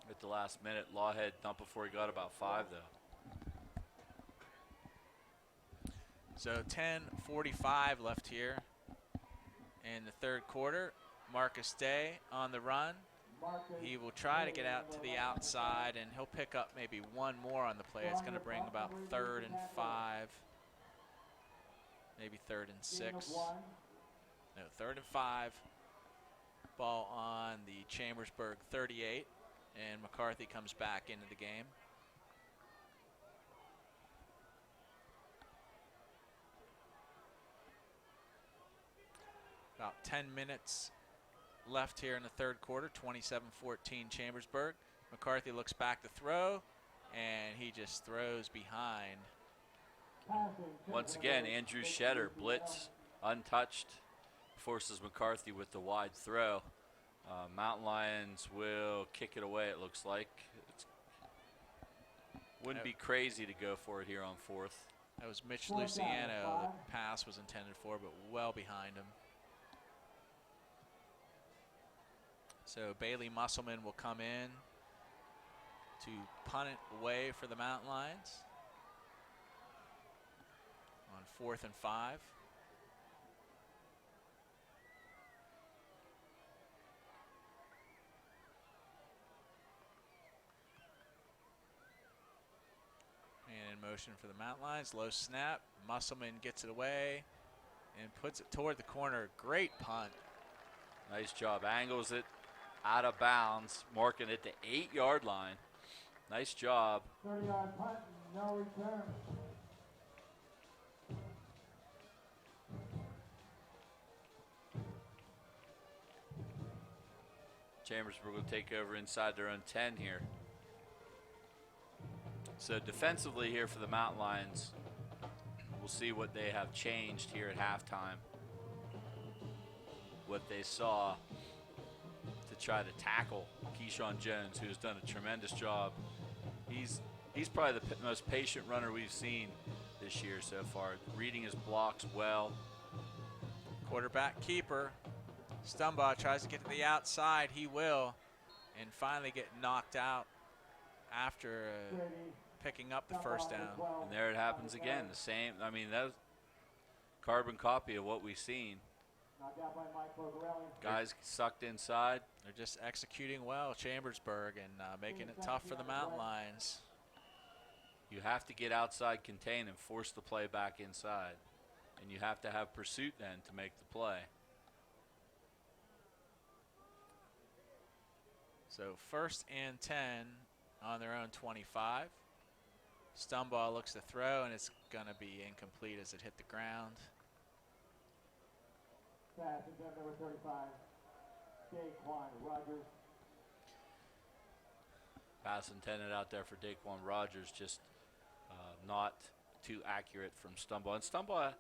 at the last minute. Lawhead not before he got about 5, though. So 10:45 left here in the third quarter. Marcus Day on the run. He will try to get out to the outside, and he'll pick up maybe 1 more on the play. It's going to bring about 3rd and 5, maybe 3rd and 6. No, 3rd and 5. Ball on the Chambersburg 38, and McCarthy comes back into the game. About 10 minutes left here in the third quarter, 27-14 Chambersburg. McCarthy looks back to throw, and he just throws behind. Once again, Andrew Shetter, blitz, untouched, forces McCarthy with the wide throw. Mountain Lions will kick it away, it looks like. Wouldn't be crazy to go for it here on 4th. That was Mitch Luciano. The pass was intended for, but well behind him. So Bailey Musselman will come in to punt it away for the Mountain Lions on 4th and 5. And in motion for the Mountain Lions, low snap. Musselman gets it away and puts it toward the corner. Great punt. Nice job, angles it out of bounds, marking it the 8-yard line. Nice job. 30-yard punt, no return. Chambersburg will take over inside their own 10 here. So defensively here for the Mountain Lions, we'll see what they have changed here at halftime. what they saw to try to tackle Keyshawn Jones, who has done a tremendous job. He's probably the most patient runner we've seen this year so far, reading his blocks well. Quarterback keeper. Stumbaugh tries to get to the outside. He will, and finally get knocked out after picking up the first down. And there it happens again. The same. I mean, that's carbon copy of what we've seen. Guys sucked inside. They're just executing well, Chambersburg, and making it tough for the Mountain Lions. You have to get outside, contain, and force the play back inside. And you have to have pursuit then to make the play. So 1st and 10 on their own 25. Stumbaugh looks to throw, and it's going to be incomplete as it hit the ground. Pass attempt number 35, Daquan Rogers. Pass intended out there for Daquan Rogers, just not too accurate from Stumbaugh. And Stumbaugh,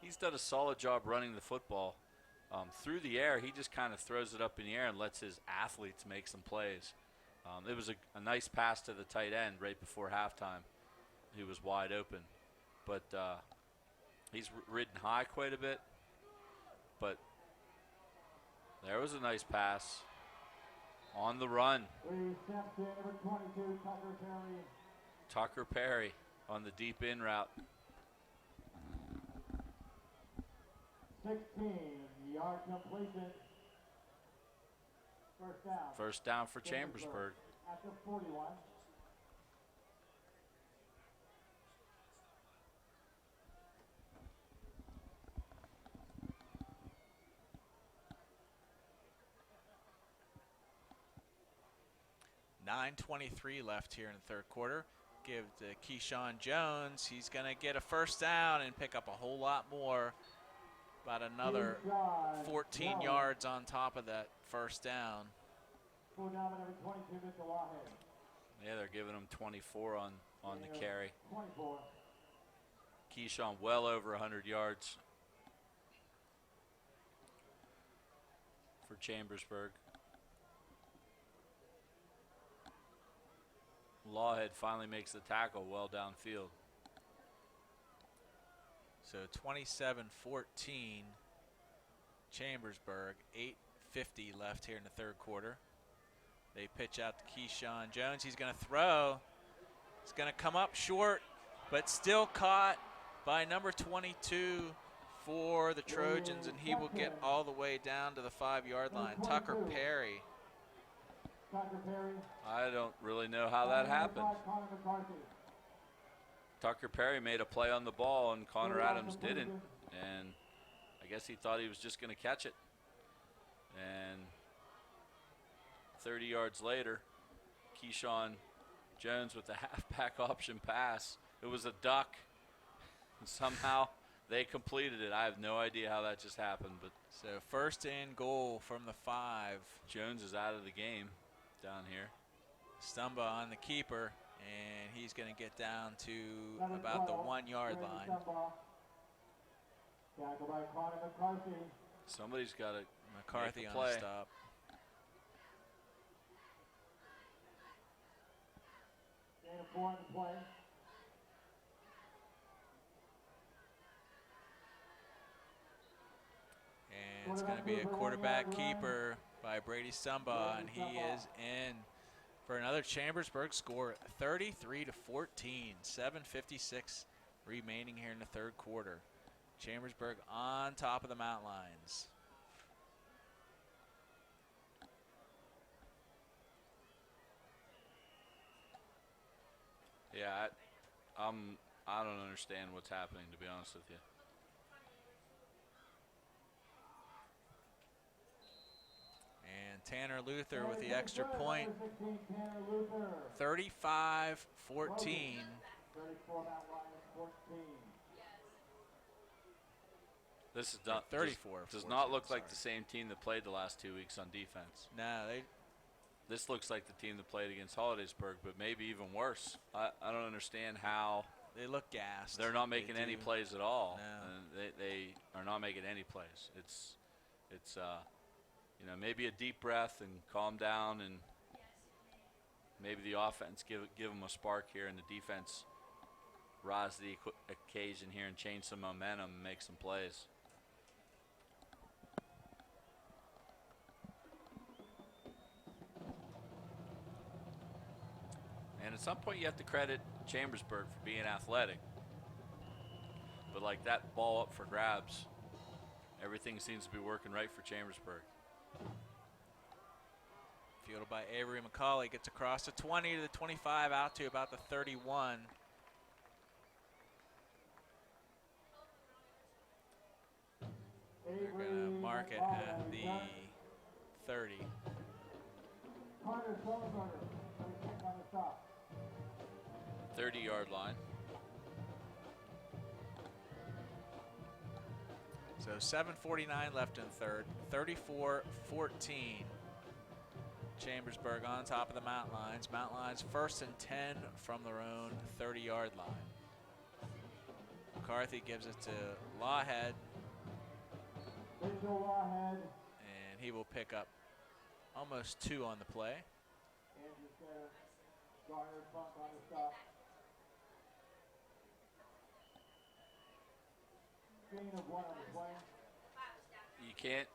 he's done a solid job running the football. Through the air, he just kind of throws it up in the air and lets his athletes make some plays. It was a nice pass to the tight end right before halftime. He was wide open. But he's ridden high quite a bit. But there was a nice pass on the run. Number 22, Tucker Perry. Tucker Perry on the deep in route. 16-yard completion. First down. First down for Chambersburg. At the 41. .9:23 left here in the third quarter. Give to Keyshawn Jones. He's going to get a first down and pick up a whole lot more. About another 14 yards on top of that first down. Yeah, they're giving him 24 on the carry. 24. Keyshawn well over 100 yards for Chambersburg. Lawhead finally makes the tackle well downfield. So 27-14 Chambersburg, 8:50 left here in the third quarter. They pitch out to Keyshawn Jones. He's going to throw. He's going to come up short, but still caught by number 22 for the Trojans, and he will get all the way down to the 5-yard line. Tucker Perry. I don't really know how that happened. Tucker Perry made a play on the ball, and Connor Adams didn't. And I guess he thought he was just going to catch it. And 30 yards later, Keyshawn Jones with the halfback option pass. It was a duck. Somehow they completed it. I have no idea how that just happened. But so 1st and goal from the 5. Jones is out of the game down here. Stumbaugh on the keeper, and he's going to get down to about the 1-yard line. Somebody's got to McCarthy make a on play. the stop. And it's going to be a quarterback keeper by Brady Stumbaugh, and he is in for another Chambersburg score, 33-14, 7:56 remaining here in the third quarter. Chambersburg on top of the Mountain Lions. Yeah, I don't understand what's happening, to be honest with you. And Tanner Luther with the extra point, 35-14. This is not 34. Does not look like the same team that played the last 2 weeks on defense. No, This looks like the team that played against Hollidaysburg, but maybe even worse. I don't understand how they look gassed. they're not making any plays at all. No. And they are not making any plays. It's It's you know, maybe a deep breath and calm down, and maybe the offense give them a spark here, and the defense rise to the occasion here and change some momentum and make some plays. And at some point you have to credit Chambersburg for being athletic. But like that ball up for grabs, everything seems to be working right for Chambersburg. Fielded by Avery McCauley, gets across the 20 to the 25, out to about the 31. They're going to mark it at the 30. Carter Schoenberger, 36 on the stop. 30-yard line. So 7:49 left in third. 34-14. Chambersburg on top of the Mountain Lions. Mountain Lions 1st and 10 from their own 30-yard line. McCarthy gives it to Lawhead. And he will pick up almost 2 on the play. You can't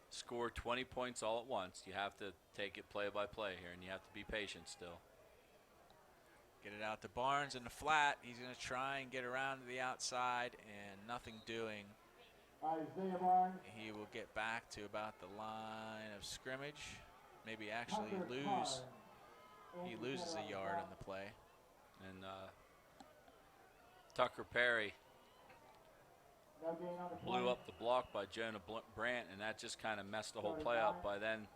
score 20 points all at once. You have to take it play by play here, and you have to be patient still. Get it out to Barnes in the flat. He's going to try and get around to the outside, and nothing doing. Isaiah Barnes. He will get back to about the line of scrimmage. Maybe actually he loses a yard on the play. And Tucker Perry blew up the block by Jonah Brandt, and that just kind of messed the whole play up. By then,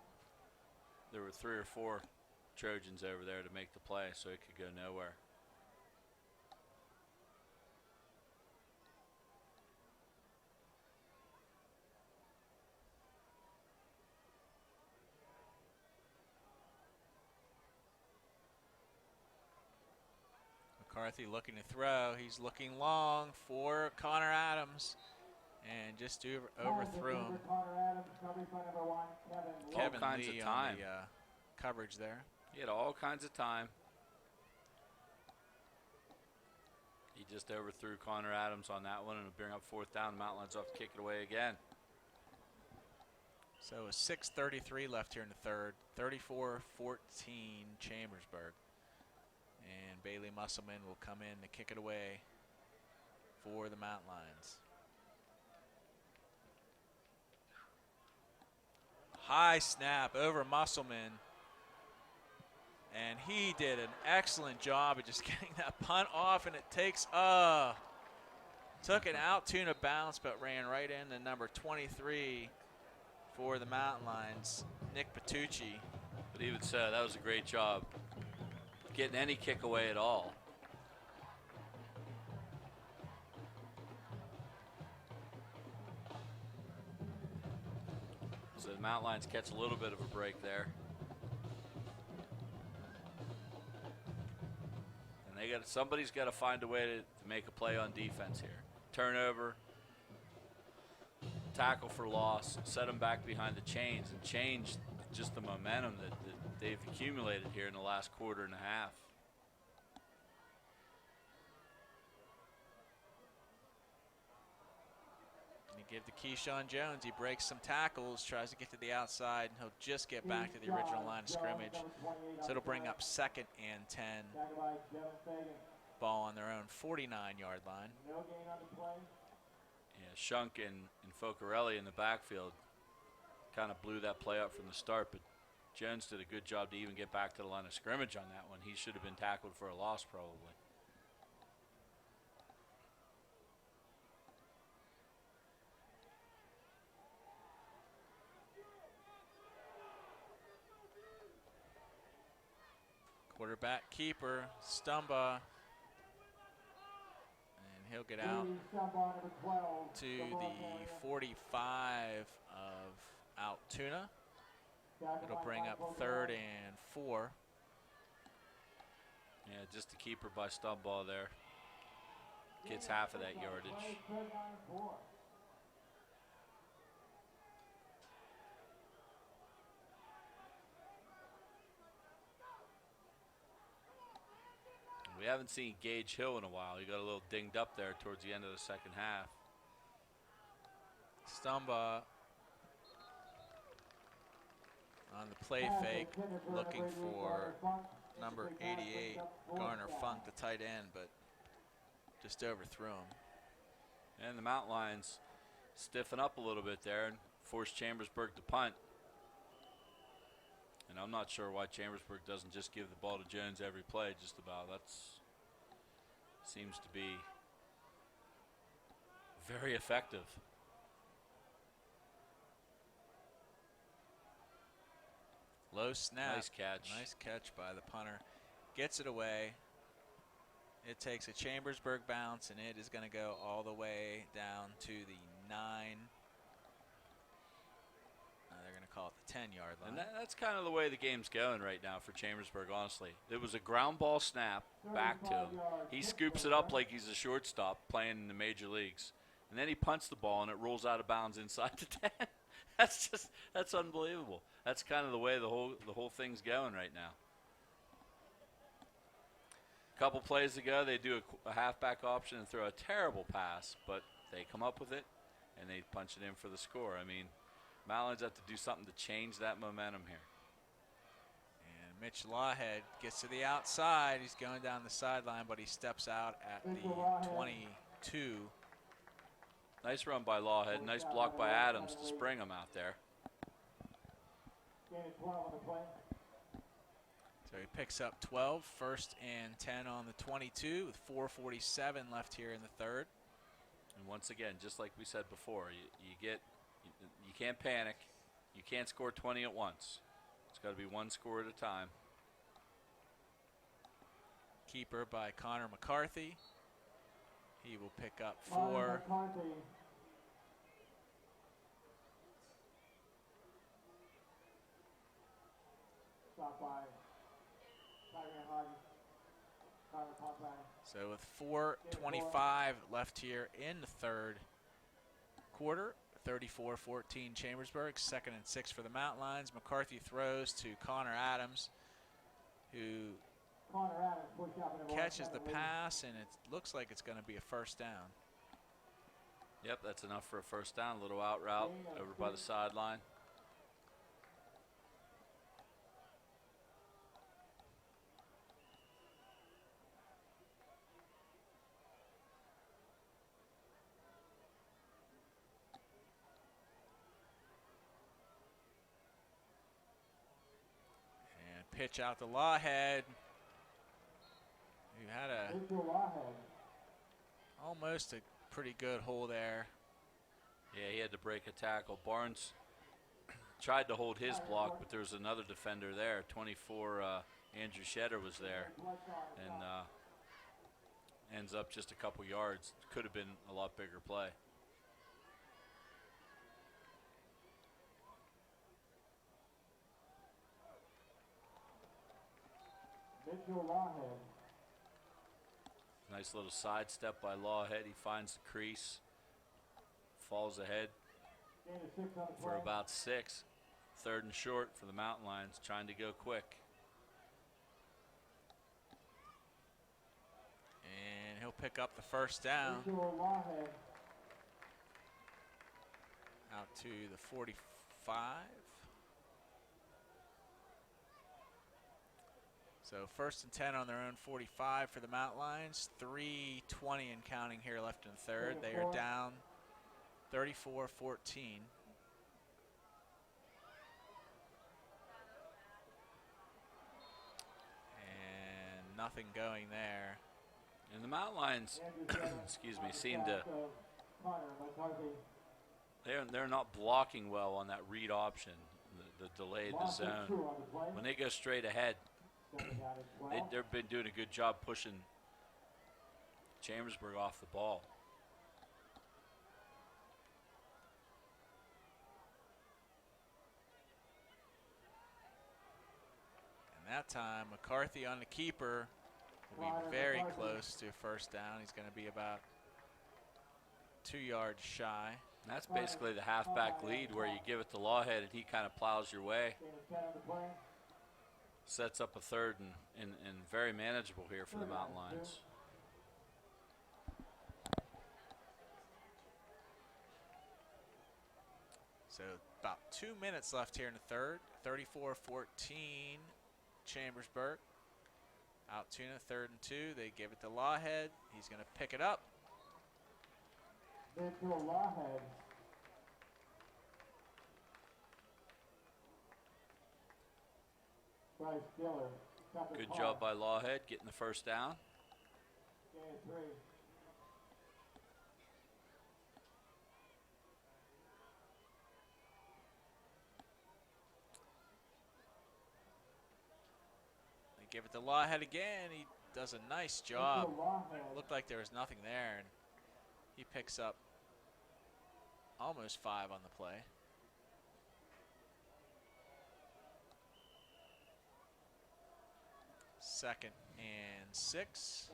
there were 3 or 4 Trojans over there to make the play, so it could go nowhere. McCarthy looking to throw. He's looking long for Connor Adams, and just overthrew him. Kevin All kinds Lee of time. on the coverage there. He had all kinds of time. He just overthrew Connor Adams on that one, and it'll bring up 4th down. Mountain Lions off to kick it away again. So a 6:33 left here in the third. 34-14 Chambersburg. And Bailey Musselman will come in to kick it away for the Mountain Lions. High snap over Musselman. And he did an excellent job of just getting that punt off, and it took an Altoona bounce, but ran right into number 23 for the Mountain Lions, Nick Patucci. But even so, that was a great job getting any kick away at all. So the Mountain Lions catch a little bit of a break there. And somebody's got to find a way to make a play on defense here. Turnover, tackle for loss, set them back behind the chains, and change just the momentum that they've accumulated here in the last quarter and a half. And you give to Keyshawn Jones. He breaks some tackles, tries to get to the outside, and he'll just get back to the original line of scrimmage. So it'll bring up 2nd and 10. Ball on their own 49-yard line. Yeah, Shunk and Focarelli in the backfield kind of blew that play up from the start, but Jones did a good job to even get back to the line of scrimmage on that one. He should have been tackled for a loss probably. Quarterback keeper, Stumba. And he'll get out to the 45 of Altoona. It'll bring up 3rd and 4. Yeah, just the keeper by Stumba there. Gets half of that yardage. haven't seen Gage Hill in a while. He got a little dinged up there towards the end of the second half. Stumba on the play fake, looking for number 88, Garner Funk, the tight end, but just overthrew him. And the Mountain Lions stiffen up a little bit there and force Chambersburg to punt. And I'm not sure why Chambersburg doesn't just give the ball to Jones every play, just about. That's seems to be very effective. Low snap. Nice catch. Nice catch by the punter. Gets it away. It takes a Chambersburg bounce, and it is going to go all the way down to the 9. They're going to call it the 10-yard line. And that's kind of the way the game's going right now for Chambersburg, honestly. It was a ground ball snap back to him. He scoops it up like he's a shortstop playing in the major leagues. And then he punts the ball, and it rolls out of bounds inside the 10. That's unbelievable. That's kind of the way the whole thing's going right now. A couple plays ago, they do a halfback option and throw a terrible pass, but they come up with it, and they punch it in for the score. I mean, Malins have to do something to change that momentum here. And Mitch Lawhead gets to the outside. He's going down the sideline, but he steps out at the 22. Nice run by Lawhead. Nice block by Adams to spring him out there. So he picks up 12, first and 10 on the 22 with 4:47 left here in the third. And once again, just like we said before, you can't panic. You can't score 20 at once. It's got to be one score at a time. Keeper by Connor McCarthy. He will pick up 4. So with 4:25 left here in the third quarter, 34-14 Chambersburg, 2nd and 6 for the Mountain Lions. McCarthy throws to Connor Adams, who catches the pass, and it looks like it's going to be a first down. Yep, that's enough for a first down. A little out route over by the sideline. Pitch out to Lawhead, who had almost a pretty good hole there. Yeah, he had to break a tackle. Barnes tried to hold his block, but there was another defender there. 24, Andrew Shedder was there, and ends up just a couple yards. Could have been a lot bigger play. Nice little sidestep by Lawhead. He finds the crease, falls ahead for about 6. 3rd and short for the Mountain Lions, trying to go quick. And he'll pick up the first down. Out to the 45. So 1st and 10 on their own 45 for the Mountain Lions. 3:20 and counting here left in the third. They are down 34-14. And nothing going there. And the Mountain Lions, excuse me, seem to, they're not blocking well on that read option, the delay, the zone. When they go straight ahead, they've been doing a good job pushing Chambersburg off the ball. And that time, McCarthy on the keeper will be very close to a first down. He's going to be about 2 yards shy. And that's basically the halfback lead, where you give it to Lawhead and he kind of plows your way. Sets up a third and very manageable here for the Mountain Lions. So about 2 minutes left here in the third. 34-14, Chambersburg. Altoona, 3rd and 2. They give it to Lawhead. He's going to pick it up. Then to Lawhead. Bryce Diller. Good job by Lawhead getting the first down. Gain of 3. They give it to Lawhead again. He does a nice job. Looked like there was nothing there, and he picks up almost 5 on the play. Second and 6.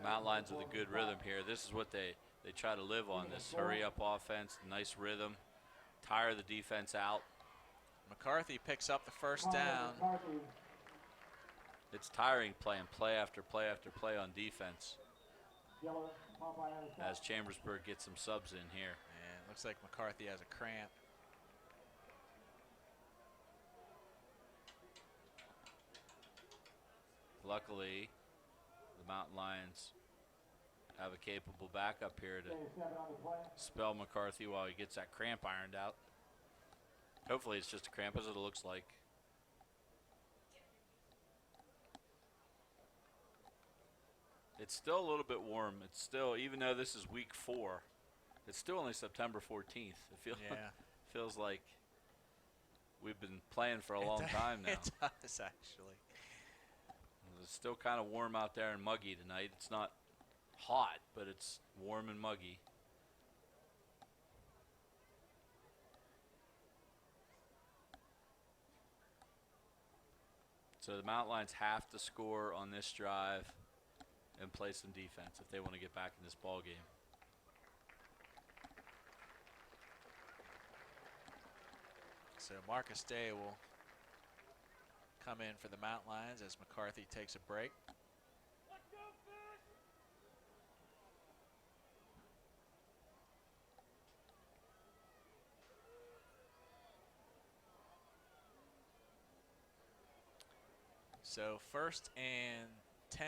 Mountain Lions with a good rhythm here. This is what they try to live on, this hurry-up offense, nice rhythm, tire the defense out. McCarthy picks up the first down. It's tiring playing play after play after play on defense as Chambersburg gets some subs in here. And it looks like McCarthy has a cramp. Luckily, the Mountain Lions have a capable backup here to spell McCarthy while he gets that cramp ironed out. Hopefully it's just a cramp, as it looks like. It's still a little bit warm. It's still, even though this is week 4, it's still only September 14th. It feels like we've been playing for a long time now. It does, actually. It's still kind of warm out there and muggy tonight. It's not hot, but it's warm and muggy. So the Mountain Lions have to score on this drive and play some defense if they want to get back in this ball game. So Marcus Day will come in for the Mountain Lions as McCarthy takes a break. So 1st and 10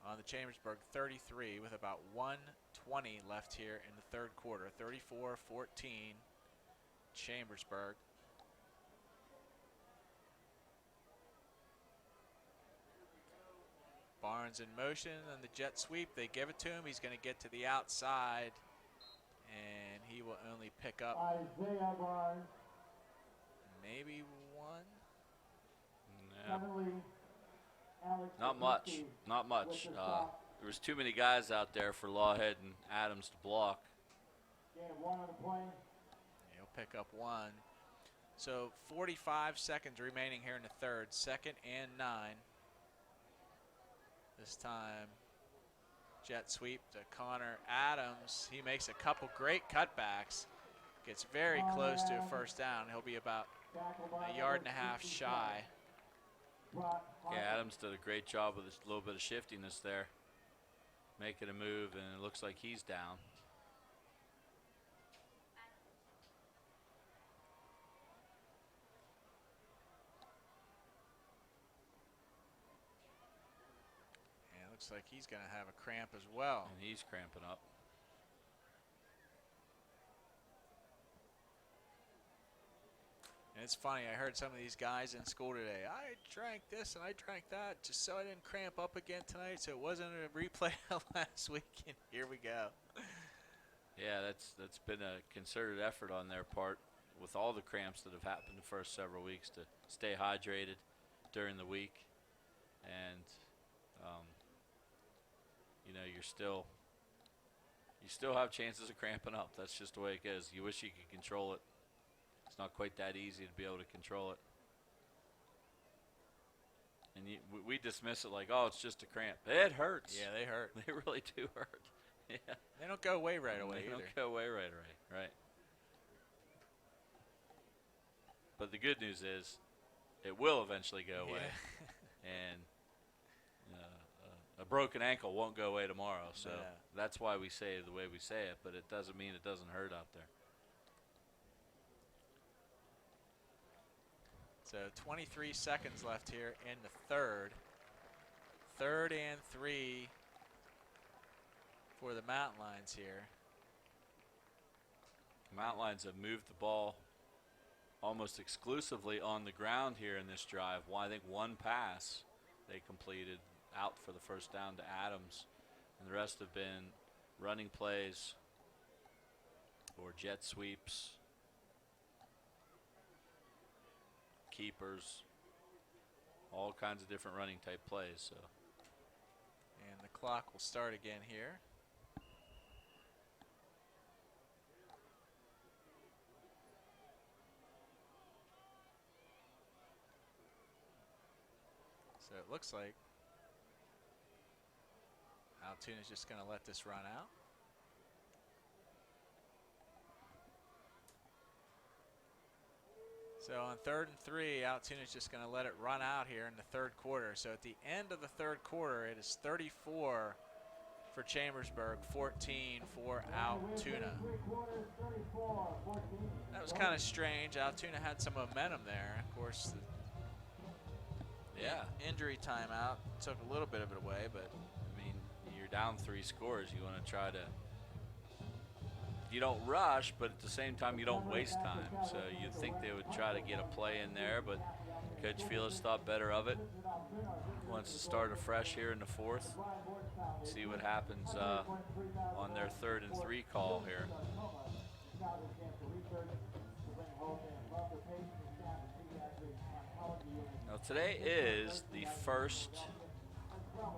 on the Chambersburg 33 with about 1:20 left here in the 3rd quarter. 34-14 Chambersburg. Barnes in motion on the jet sweep. They give it to him. He's going to get to the outside, and he will only pick up Isaiah Barnes. maybe 1. Not much. Not much. There was too many guys out there for Lawhead and Adams to block. Gain of 1 on the play. He'll pick up 1. So 45 seconds remaining here in the 3rd. 2nd and 9. This time, jet sweep to Connor Adams. He makes a couple great cutbacks. Gets very close to a first down. He'll be about a yard and a half shy. Yeah, Adams did a great job with a little bit of shiftiness there, making a move, and it looks like he's down. And it looks like he's going to have a cramp as well. And he's cramping up. And it's funny, I heard some of these guys in school today, I drank this and I drank that just so I didn't cramp up again tonight, so it wasn't a replay of last week, and here we go. Yeah, that's been a concerted effort on their part with all the cramps that have happened the first several weeks to stay hydrated during the week. And, you know, you still have chances of cramping up. That's just the way it goes. You wish you could control it. It's not quite that easy to be able to control it. And we dismiss it like, oh, it's just a cramp. It hurts. Yeah, they hurt. They really do hurt. Yeah. They don't go away right away either. They don't go away right away, right. But the good news is it will eventually go away. Yeah. And a broken ankle won't go away tomorrow. So Yeah. that's why we say it the way we say it, but it doesn't mean it doesn't hurt out there. So 23 seconds left here in the third. 3rd and 3 for the Mountain Lions here. Mountain Lions have moved the ball almost exclusively on the ground here in this drive. Well, I think one pass they completed out for the first down to Adams, and the rest have been running plays or jet sweeps, keepers, all kinds of different running type plays. So. And the clock will start again here. So it looks like Altoona is just going to let this run out. So on 3rd and 3, Altoona is just going to let it run out here in the 3rd quarter. So at the end of the 3rd quarter, it is 34 for Chambersburg, 14 for Altoona. That was kind of strange. Altoona had some momentum there. Of course, the injury timeout took a little bit of it away, but I mean, you're down 3 scores. You want to try to. You don't rush, but at the same time, you don't waste time. So you'd think they would try to get a play in there, but Coach Felix thought better of it. Wants to start afresh here in the 4th. See what happens on their 3rd and 3 call here. Now today is the first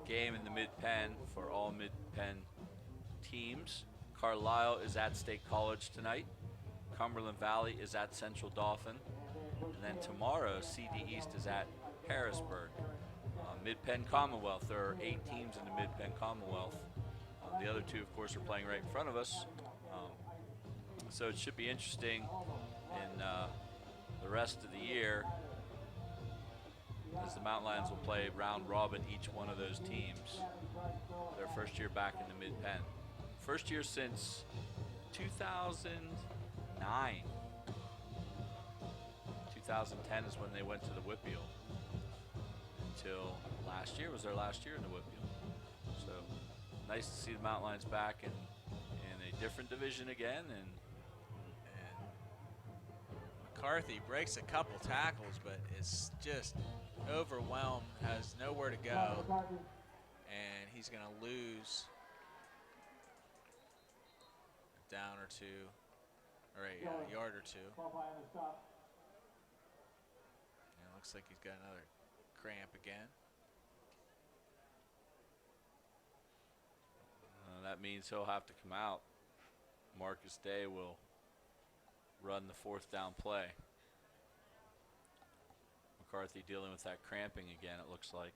game in the Mid-Penn for all Mid-Penn teams. Carlisle is at State College tonight. Cumberland Valley is at Central Dauphin. And then tomorrow, CD East is at Harrisburg. Mid-Penn Commonwealth, there are 8 teams in the Mid-Penn Commonwealth. The other 2, of course, are playing right in front of us. So it should be interesting in the rest of the year, as the Mountain Lions will play round robin each one of those teams. Their first year back in the Mid-Penn. First year since 2009. 2010 is when they went to the Whitfield. Until last year was their last year in the Whitfield. So nice to see the Mountain Lions back in a different division again. And McCarthy breaks a couple tackles, but is just overwhelmed, has nowhere to go, and he's going to lose a down or 2, or a yard or 2. And it looks like he's got another cramp again. That means he'll have to come out. Marcus Day will run the 4th down play. McCarthy dealing with that cramping again, it looks like.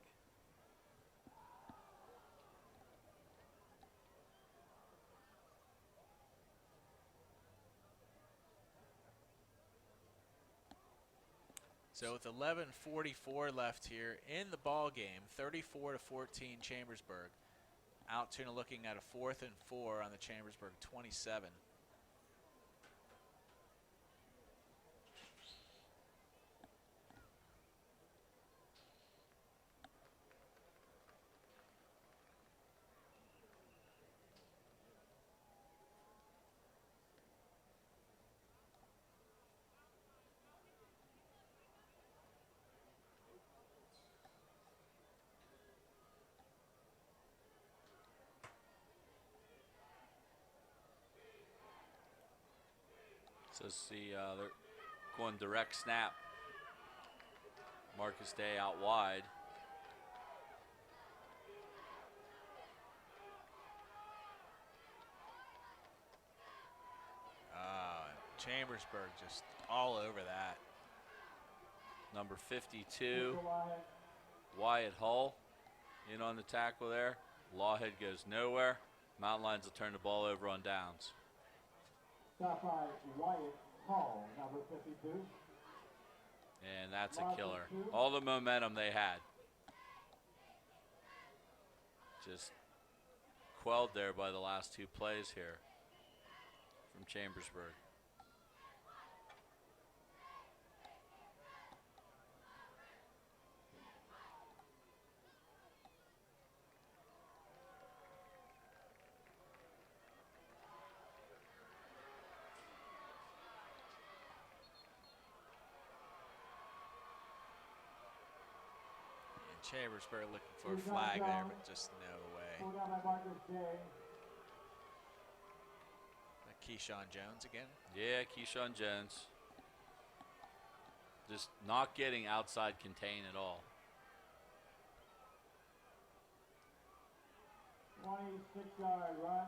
So with 11:44 left here in the ball game, 34-14 Chambersburg. Altoona looking at a 4th and 4 on the Chambersburg 27. So they're going direct snap. Marcus Day out wide. Chambersburg just all over that. Number 52, Wyatt Hull in on the tackle there. Lawhead goes nowhere. Mountain Lions will turn the ball over on downs. Stop by Wyatt Hull, number 52. And that's a killer. All the momentum they had just quelled there by the last 2 plays here from Chambersburg. Chambersburg looking for a flag there, but just no way. Keyshawn Jones again. Yeah, Keyshawn Jones. Just not getting outside contain at all. 26-yard run.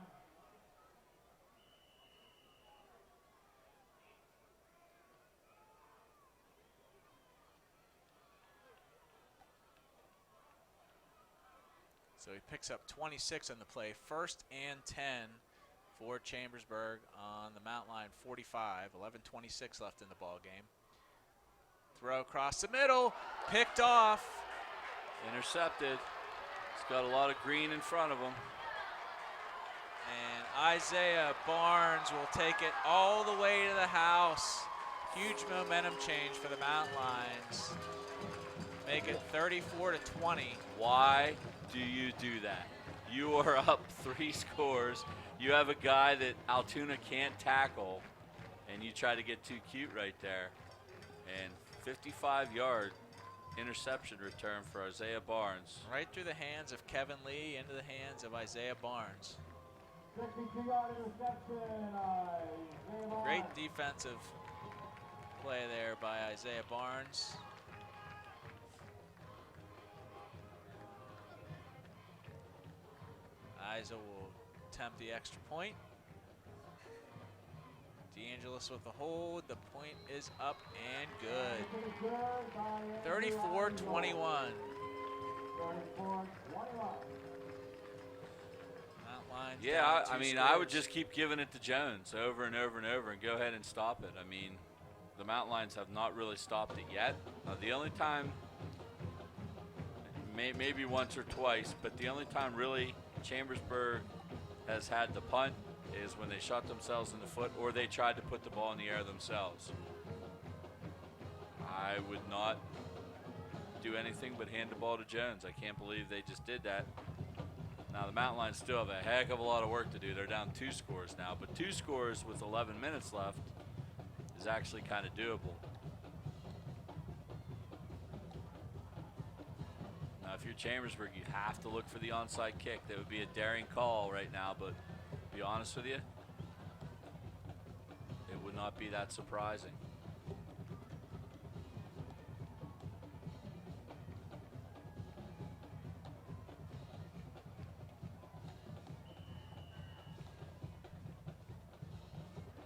So he picks up 26 on the play. 1st and 10 for Chambersburg on the Mount Line 45. 11:26 left in the ball game. Throw across the middle, picked off. Intercepted. He's got a lot of green in front of him. And Isaiah Barnes will take it all the way to the house. Huge momentum change for the Mountain Lions. Make it 34-20. Why do you do that? You are up 3 scores. You have a guy that Altoona can't tackle, and you try to get too cute right there. And 55-yard interception return for Isaiah Barnes. Right through the hands of Kevin Lee, into the hands of Isaiah Barnes. 62-yard interception, Isaiah Barnes. Great defensive play there by Isaiah Barnes. Isa will attempt the extra point. DeAngelis with the hold. The point is up and good. 34-21. Yeah, I mean, I would just keep giving it to Jones over and over and over and go ahead and stop it. I mean, the Mountain Lions have not really stopped it yet. The only time, maybe once or twice, but the only time really Chambersburg has had the punt is when they shot themselves in the foot or they tried to put the ball in the air themselves. I would not do anything but hand the ball to Jones. I can't believe they just did that. Now the Mountain Lions still have a heck of a lot of work to do. They're down 2 scores now, but 2 scores with 11 minutes left is actually kind of doable. Now, if you're Chambersburg, you have to look for the onside kick. That would be a daring call right now, but to be honest with you, it would not be that surprising.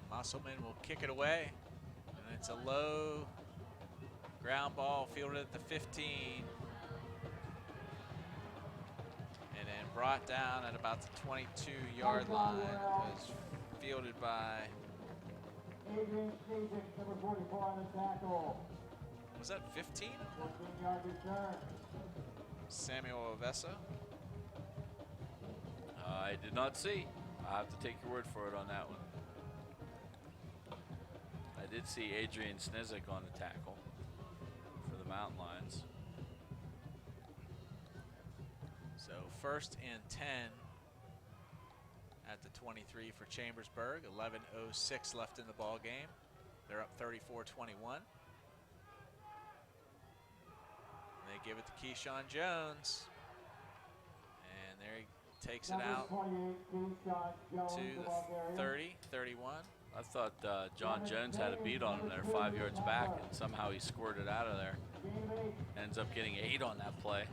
Musselman will kick it away, and it's a low ground ball fielded at the 15. And then brought down at about the 22-yard line. It was fielded by Adrian Stasic, number 44 on the tackle. Was that 15? 15-yard return. Samuel Ovesa. I did not see. I have to take your word for it on that one. I did see Adrian Snizik on the tackle for the Mountain Lions. So 1st and 10 at the 23 for Chambersburg. 11:06 left in the ball game. They're up 34-21. They give it to Keyshawn Jones. And there he takes it out to the 30, 31. I thought John Jones had a beat on him there 5 yards back, and somehow he squirted out of there. Ends up getting 8 on that play.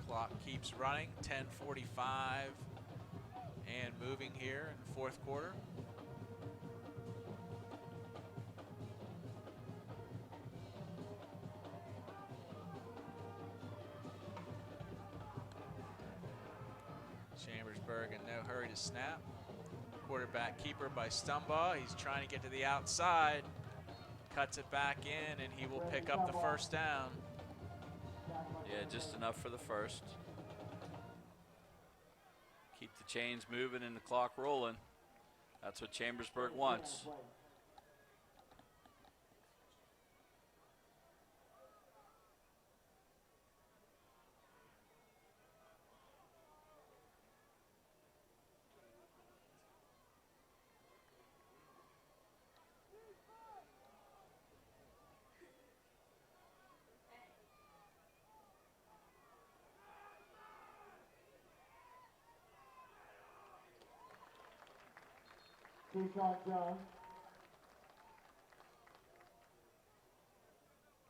Clock keeps running, 10:45 and moving here in the 4th quarter. Chambersburg in no hurry to snap. Quarterback keeper by Stumbaugh. He's trying to get to the outside. cuts it back in, and he will pick up the first down. Yeah, just enough for the first. Keep the chains moving and the clock rolling. That's what Chambersburg wants.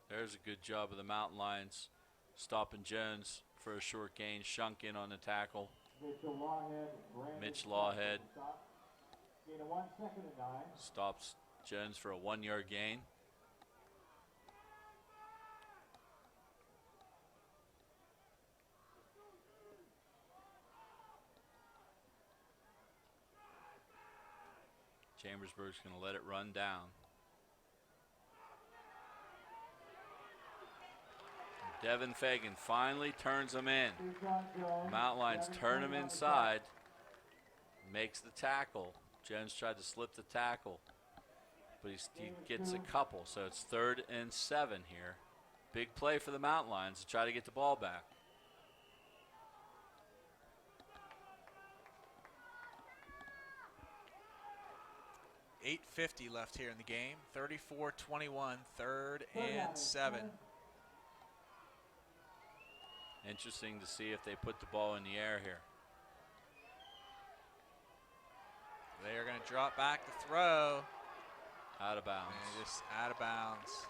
There's a good job of the Mountain Lions stopping Jones for a short gain. Shunk in on the tackle. Mitch Lawhead stops Jones for a 1-yard gain. Chambersburg's going to let it run down. Devin Fagan finally turns them in. Mountain Lions turn him inside. Makes the tackle. Jones tried to slip the tackle, but he gets a couple. So it's 3rd and 7 here. Big play for the Mountain Lions to try to get the ball back. $8:50 left here in the game. 34-21, 3rd and 7. Interesting to see if they put the ball in the air here. They are going to drop back to throw. Out of bounds. And just out of bounds.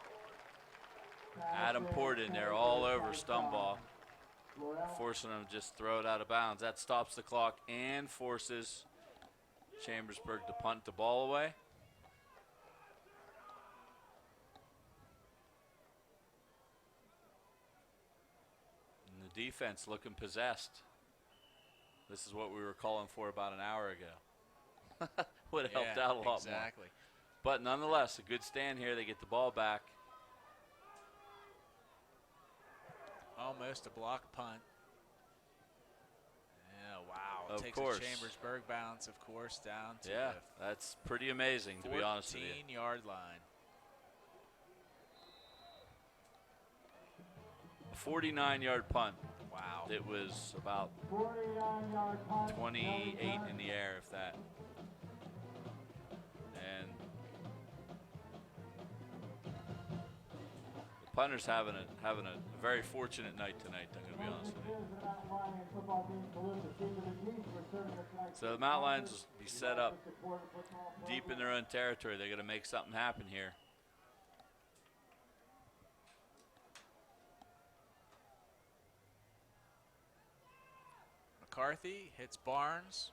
Adam poured in there all over Stumbaugh, forcing him to just throw it out of bounds. That stops the clock and forces Chambersburg to punt the ball away. And the defense looking possessed. This is what we were calling for about an hour ago. Would have helped out a lot more. Exactly. But nonetheless, a good stand here. They get the ball back. Almost a block punt. Yeah, wow. Of Takes course. a Chambersburg bounce, of course, down to Yeah, the that's pretty amazing, to be honest with you. 14-yard line. A 49-yard punt. Wow. It was about 28 in the air, if that. And the punter's having a very fortunate night tonight, I'm going to be honest with you. So the Mountain Lions will be set up deep in their own territory. They're going to make something happen here. McCarthy hits Barnes.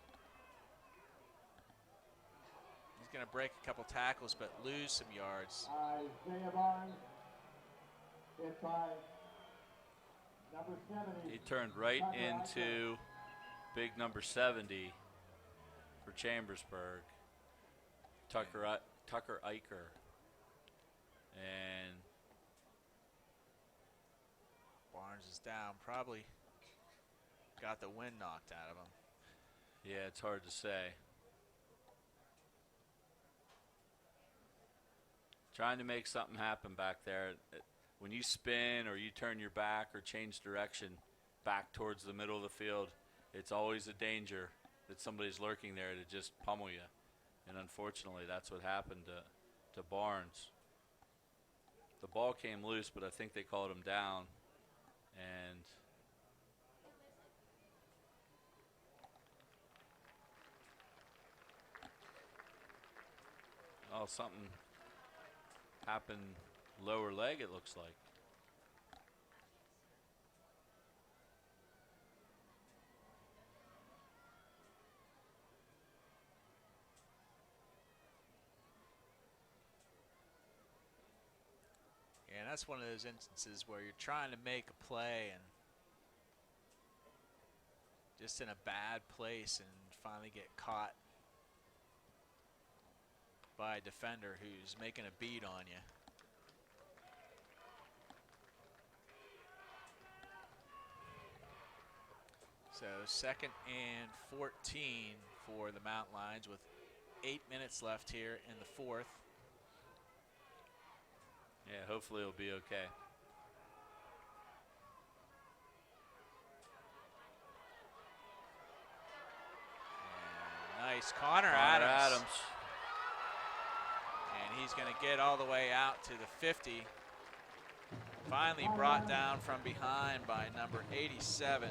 He's going to break a couple tackles, but lose some yards. Isaiah Barnes hit by number 70. He turned right into big number 70 for Chambersburg. Tucker Eicher. And Barnes is down. Probably got the wind knocked out of him. yeah, it's hard to say. Trying to make something happen back there. When you spin or you turn your back or change direction back towards the middle of the field, it's always a danger that somebody's lurking there to just pummel you. And unfortunately, that's what happened to Barnes. The ball came loose, but I think they called him down. And oh, something happened lower leg, it looks like. Yeah, and that's one of those instances where you're trying to make a play and just in a bad place and finally get caught by a defender who's making a beat on you. So 2nd and 14 for the Mountain Lions with 8 minutes left here in the 4th. Yeah, hopefully it'll be okay. And nice Connor Adams. And he's going to get all the way out to the 50. Finally brought down from behind by number 87,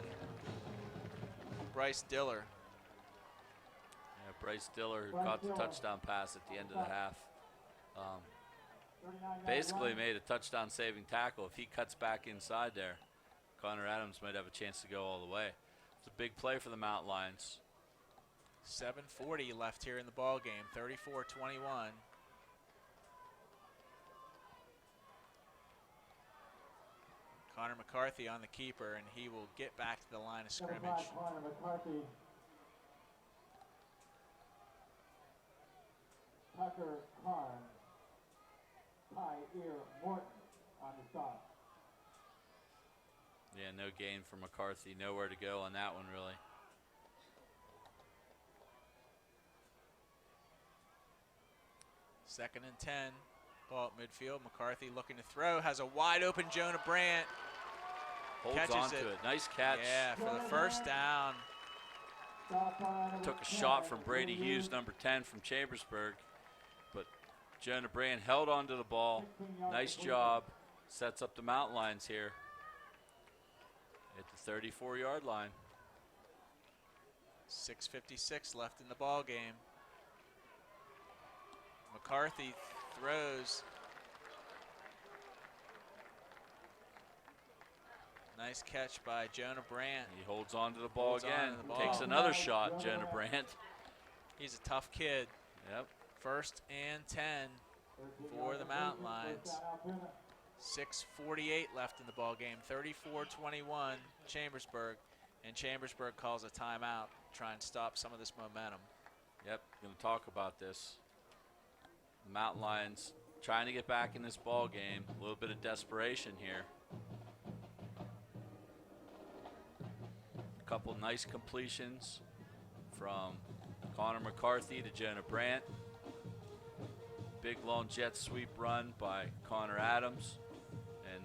Bryce Diller. Yeah, Bryce Diller, who caught the touchdown pass at the end of the half. Basically made a touchdown saving tackle. If he cuts back inside there, Connor Adams might have a chance to go all the way. It's a big play for the Mountain Lions. 7:40 left here in the ball game, 34-21. Connor McCarthy on the keeper, and he will get back to the line of scrimmage. Connor McCarthy. Tucker Carn. Ty Morton on the stop. Yeah, no gain for McCarthy. Nowhere to go on that one, really. Second and 10. Ball at midfield. McCarthy looking to throw. Has a wide open Jonah Brandt. Holds on to it. Nice catch. Yeah, for the first down. Took a shot from Brady Hughes, number 10 from Chambersburg. But Jonah Brandt held onto the ball. Nice job. Sets up the Mountain Lions here at the 34-yard line. 6:56 left in the ball game. McCarthy throws. Nice catch by Jonah Brandt. He holds on to the ball Holds on again. to the ball. Takes another shot, Jonah Brandt. He's a tough kid. Yep. 1st and 10 for the Mountain Lions. 6:48 left in the ball game. 34-21 Chambersburg, and Chambersburg calls a timeout to try and stop some of this momentum. Yep, going to talk about this. The Mountain Lions trying to get back in this ball game. A little bit of desperation here. A couple nice completions from Connor McCarthy to Jonah Brandt. Big long jet sweep run by Connor Adams. And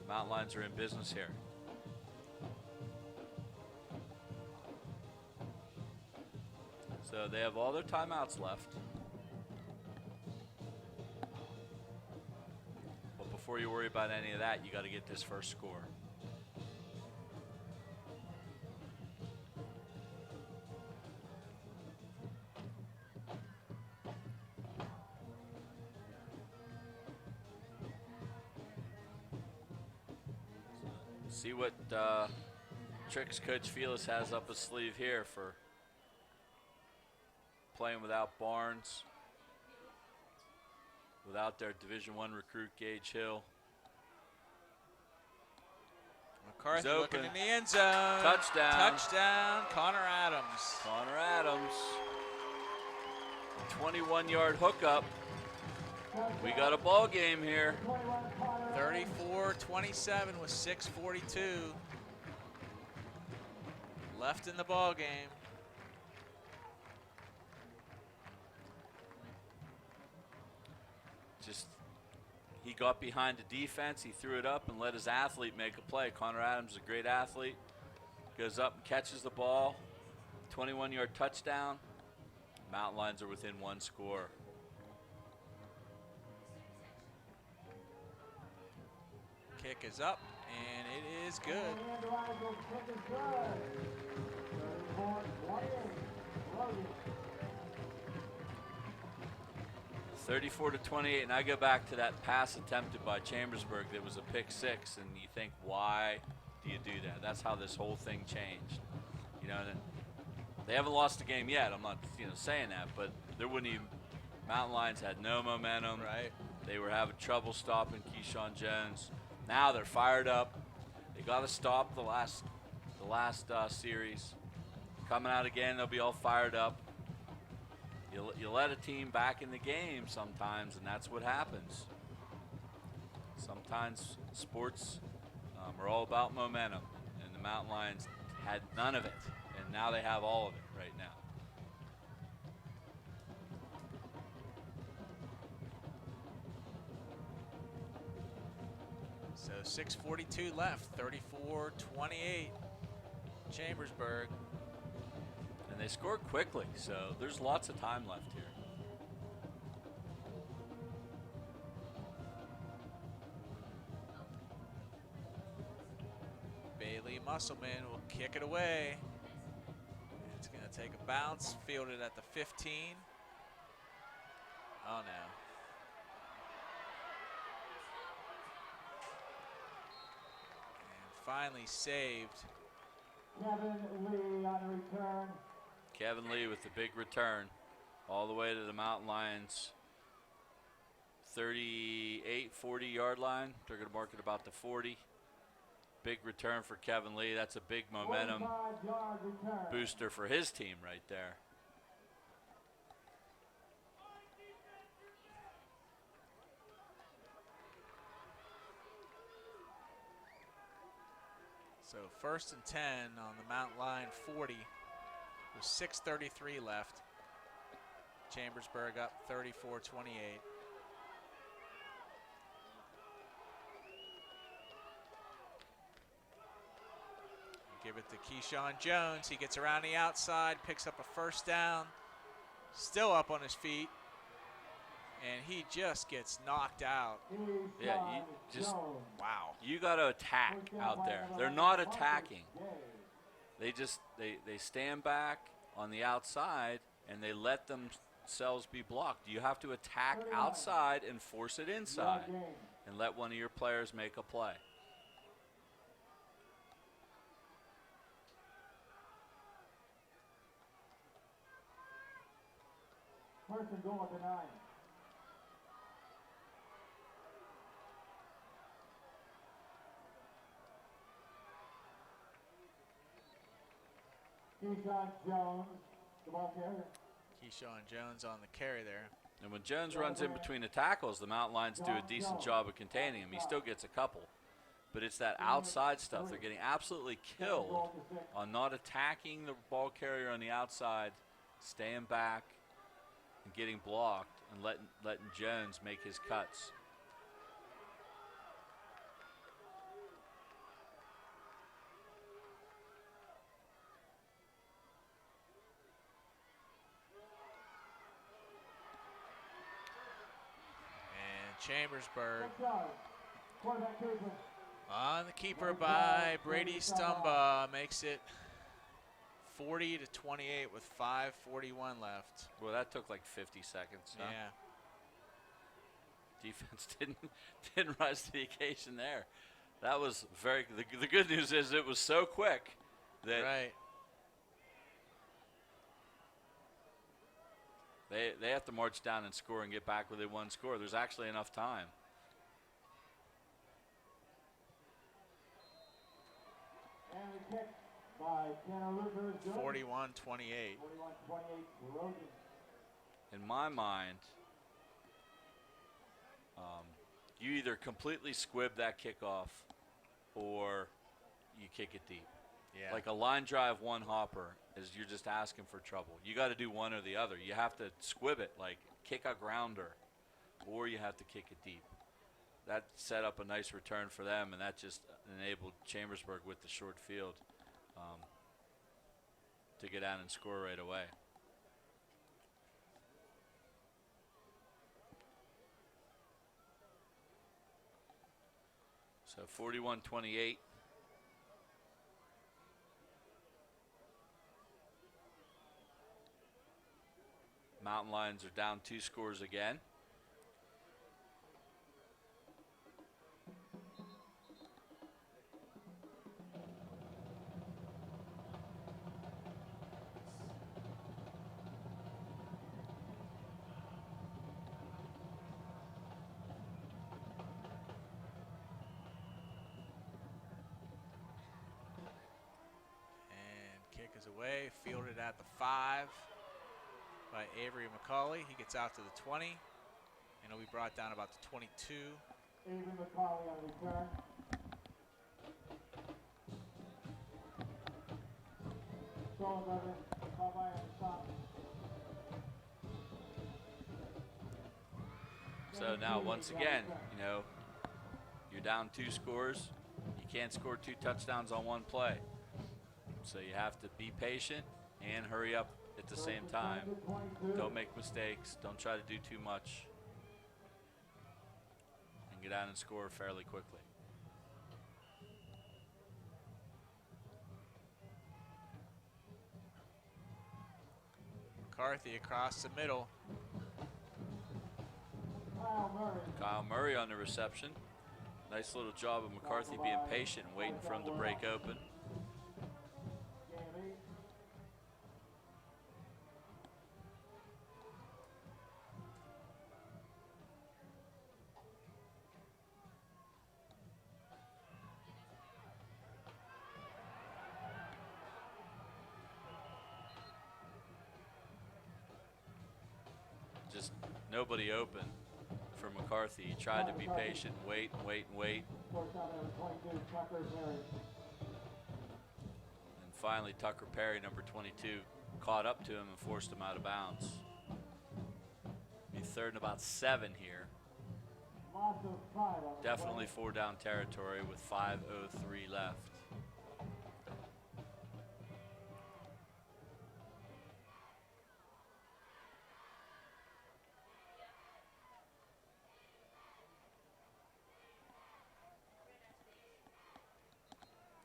Mountain Lions are in business here. So they have all their timeouts left. But before you worry about any of that, you got to get this first score. See what tricks Coach Felix has up his sleeve here for playing without Barnes, without their Division I recruit Gage Hill. McCarthy looking in the end zone. Touchdown. Touchdown, Connor Adams. Connor Adams. 21-yard hookup. We got a ball game here. 34-27 with 6:42 left in the ball game. Just, he got behind the defense, he threw it up and let his athlete make a play. Connor Adams is a great athlete. Goes up and catches the ball. 21-yard touchdown. Mountain Lions are within one score. Kick is up, and it is good. 34-28, and I go back to that pass attempted by Chambersburg that was a pick six, and you think, why do you do that? That's how this whole thing changed. You know, they haven't lost the game yet. I'm not, saying that, but there wouldn't even. Mountain Lions had no momentum. Right. They were having trouble stopping Keyshawn Jones. Now they're fired up. They got to stop the last series. Coming out again, they'll be all fired up. You let a team back in the game sometimes, and that's what happens. Sometimes sports are all about momentum, and the Mountain Lions had none of it, and now they have all of it right now. So 6:42 left, 34-28, Chambersburg. And they scored quickly, so there's lots of time left here. Bailey Musselman will kick it away. It's going to take a bounce, fielded at the 15. Oh no. And finally saved. Kevin Lee on the return. Kevin Lee with the big return all the way to the Mountain Lions 38, 40-yard line. They're going to mark it about the 40. Big return for Kevin Lee. That's a big momentum 45-yard return. booster for his team right there. So 1st and 10 on the Mountain Lion 40 with 6:33 left. Chambersburg up 34-28. Give it to Keyshawn Jones. He gets around the outside, picks up a first down, still up on his feet, and he just gets knocked out. Yeah, you just, Wow. you got to attack out there. They're not attacking. They just, they stand back on the outside and they let themselves be blocked. You have to attack outside and force it inside and let one of your players make a play. First and goal at the 9. Keyshawn Jones, the ball carrier. Keyshawn Jones on the carry there. And when Jones runs in between the tackles, the Mountain Lions do a decent job of containing him. He still gets a couple. But it's that outside stuff. They're getting absolutely killed on not attacking the ball carrier on the outside, staying back, and getting blocked, and letting Jones make his cuts. And Chambersburg Quarterback keeper. on the keeper by Brady Stumba makes it 40-28 with 5:41 left. Well, that took like 50 seconds. Huh? Yeah. Defense didn't rise to the occasion there. That was very. The good news is it was so quick that Right. they have to march down and score and get back within one score. There's actually enough time. And the kick by Tanner Luther is good. 41-28. 41-28, Rosen. In my mind, you either completely squib that kickoff or you kick it deep. Yeah. Like a line drive one hopper is you're just asking for trouble. You got to do one or the other. You have to squib it, like kick a grounder, or you have to kick it deep. That set up a nice return for them, and that just enabled Chambersburg with the short field to get out and score right away. So 41-28. Mountain Lions are down 2 scores again. Kick is away, fielded at the 5 by Avery McCauley. He gets out to the 20, and he'll be brought down about the 22. Avery McCauley on return. So now, once again, you know, you're down 2 scores. You can't score 2 touchdowns on one play. So you have to be patient and hurry up at the same time. Don't make mistakes. Don't try to do too much. And get out and score fairly quickly. McCarthy across the middle. Kyle Murray on the reception. Nice little job of McCarthy being patient and waiting for him to break open. Just nobody open for McCarthy. He tried to be patient, wait and wait and wait. And finally, Tucker Perry, number 22, caught up to him and forced him out of bounds. Be 3rd and about 7 here. Definitely 4 down territory with 5:03 left.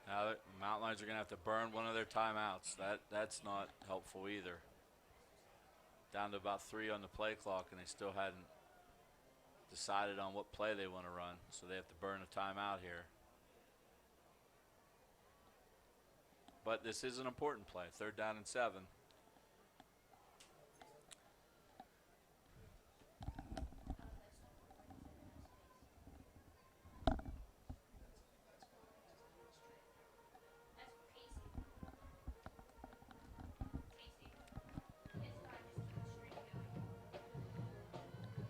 Now the Mountain Lions are going to have to burn one of their timeouts. That's not helpful either. Down to about 3 on the play clock, and they still hadn't decided on what play they want to run, so they have to burn a timeout here. But this is an important play, 3rd down and 7.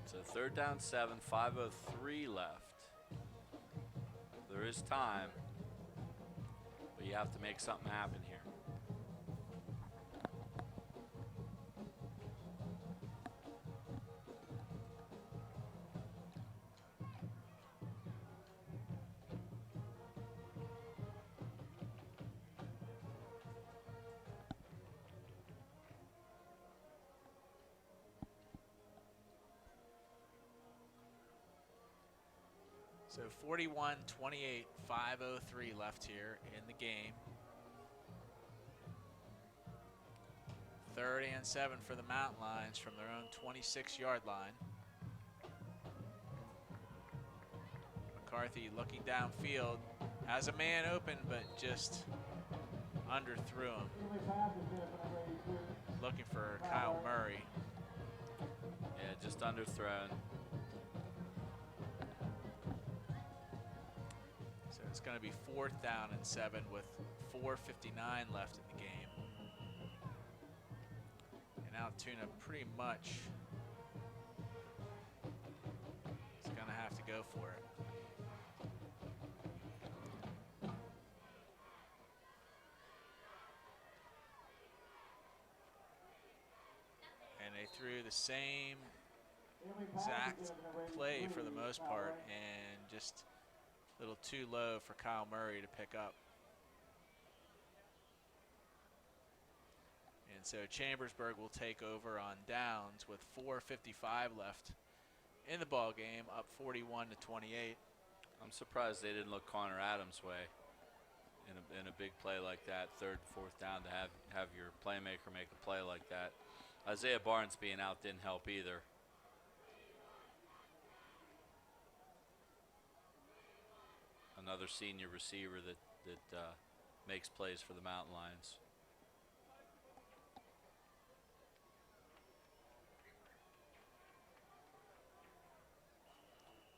So 3rd down 7, 5:03 left. There is time, but you have to make something happen here. So 41-28, 5:03 left here in the game. 3rd and 7 for the Mountain Lions from their own 26-yard line. McCarthy looking downfield, has a man open, but just underthrew him. Looking for Kyle Murray. Yeah, just underthrown. So it's going to be 4th down and 7 with 4:59 left in the game. And Altoona pretty much is going to have to go for it. And they threw the same exact play for the most part, and just a little too low for Kyle Murray to pick up. And so Chambersburg will take over on downs with 4:55 left in the ball game, up 41-28. I'm surprised they didn't look Connor Adams' way in a big play like that, 3rd, 4th down, to have your playmaker make a play like that. Isaiah Barnes being out didn't help either. Another senior receiver that makes plays for the Mountain Lions.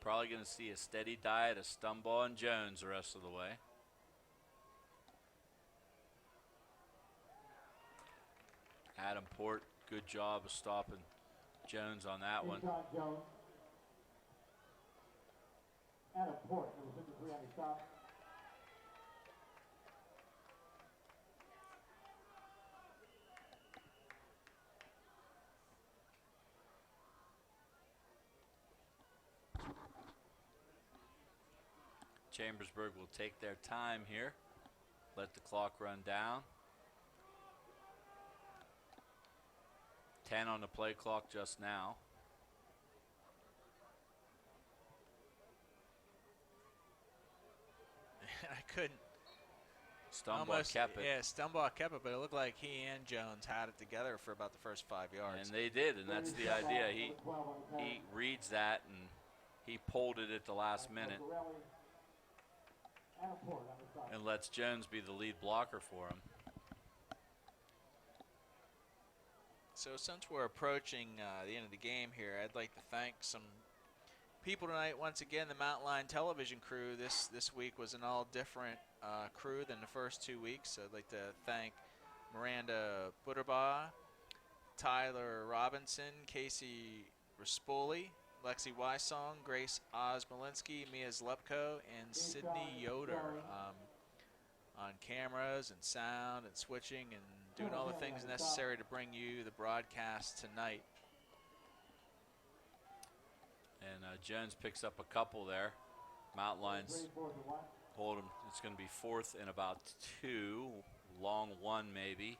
Probably going to see a steady diet of Stumbaugh and Jones the rest of the way. Adam Port, good job of stopping Jones on that one. Adam Port, number 53 on the stop. Chambersburg will take their time here. Let the clock run down. 10 on the play clock just now. I couldn't. Stumbaugh kept it. Yeah, Stumbaugh kept it, but it looked like he and Jones had it together for about the first 5 yards. And they did, and that's the idea. He reads that, and he pulled it at the last minute and lets Jones be the lead blocker for him. So since we're approaching the end of the game here, I'd like to thank some people tonight. Once again, the Mountain Line television crew this week was an all different crew than the first 2 weeks. So I'd like to thank Miranda Butterbaugh, Tyler Robinson, Casey Rispoli, Lexi Wysong, Grace Osmolinski, Mia Zlepko, and Sydney Yoder on cameras and sound and switching and doing all the things necessary to bring you the broadcast tonight. And Jones picks up a couple there. Mountain Lions hold him. It's going to be 4th and about 2, long 1 maybe.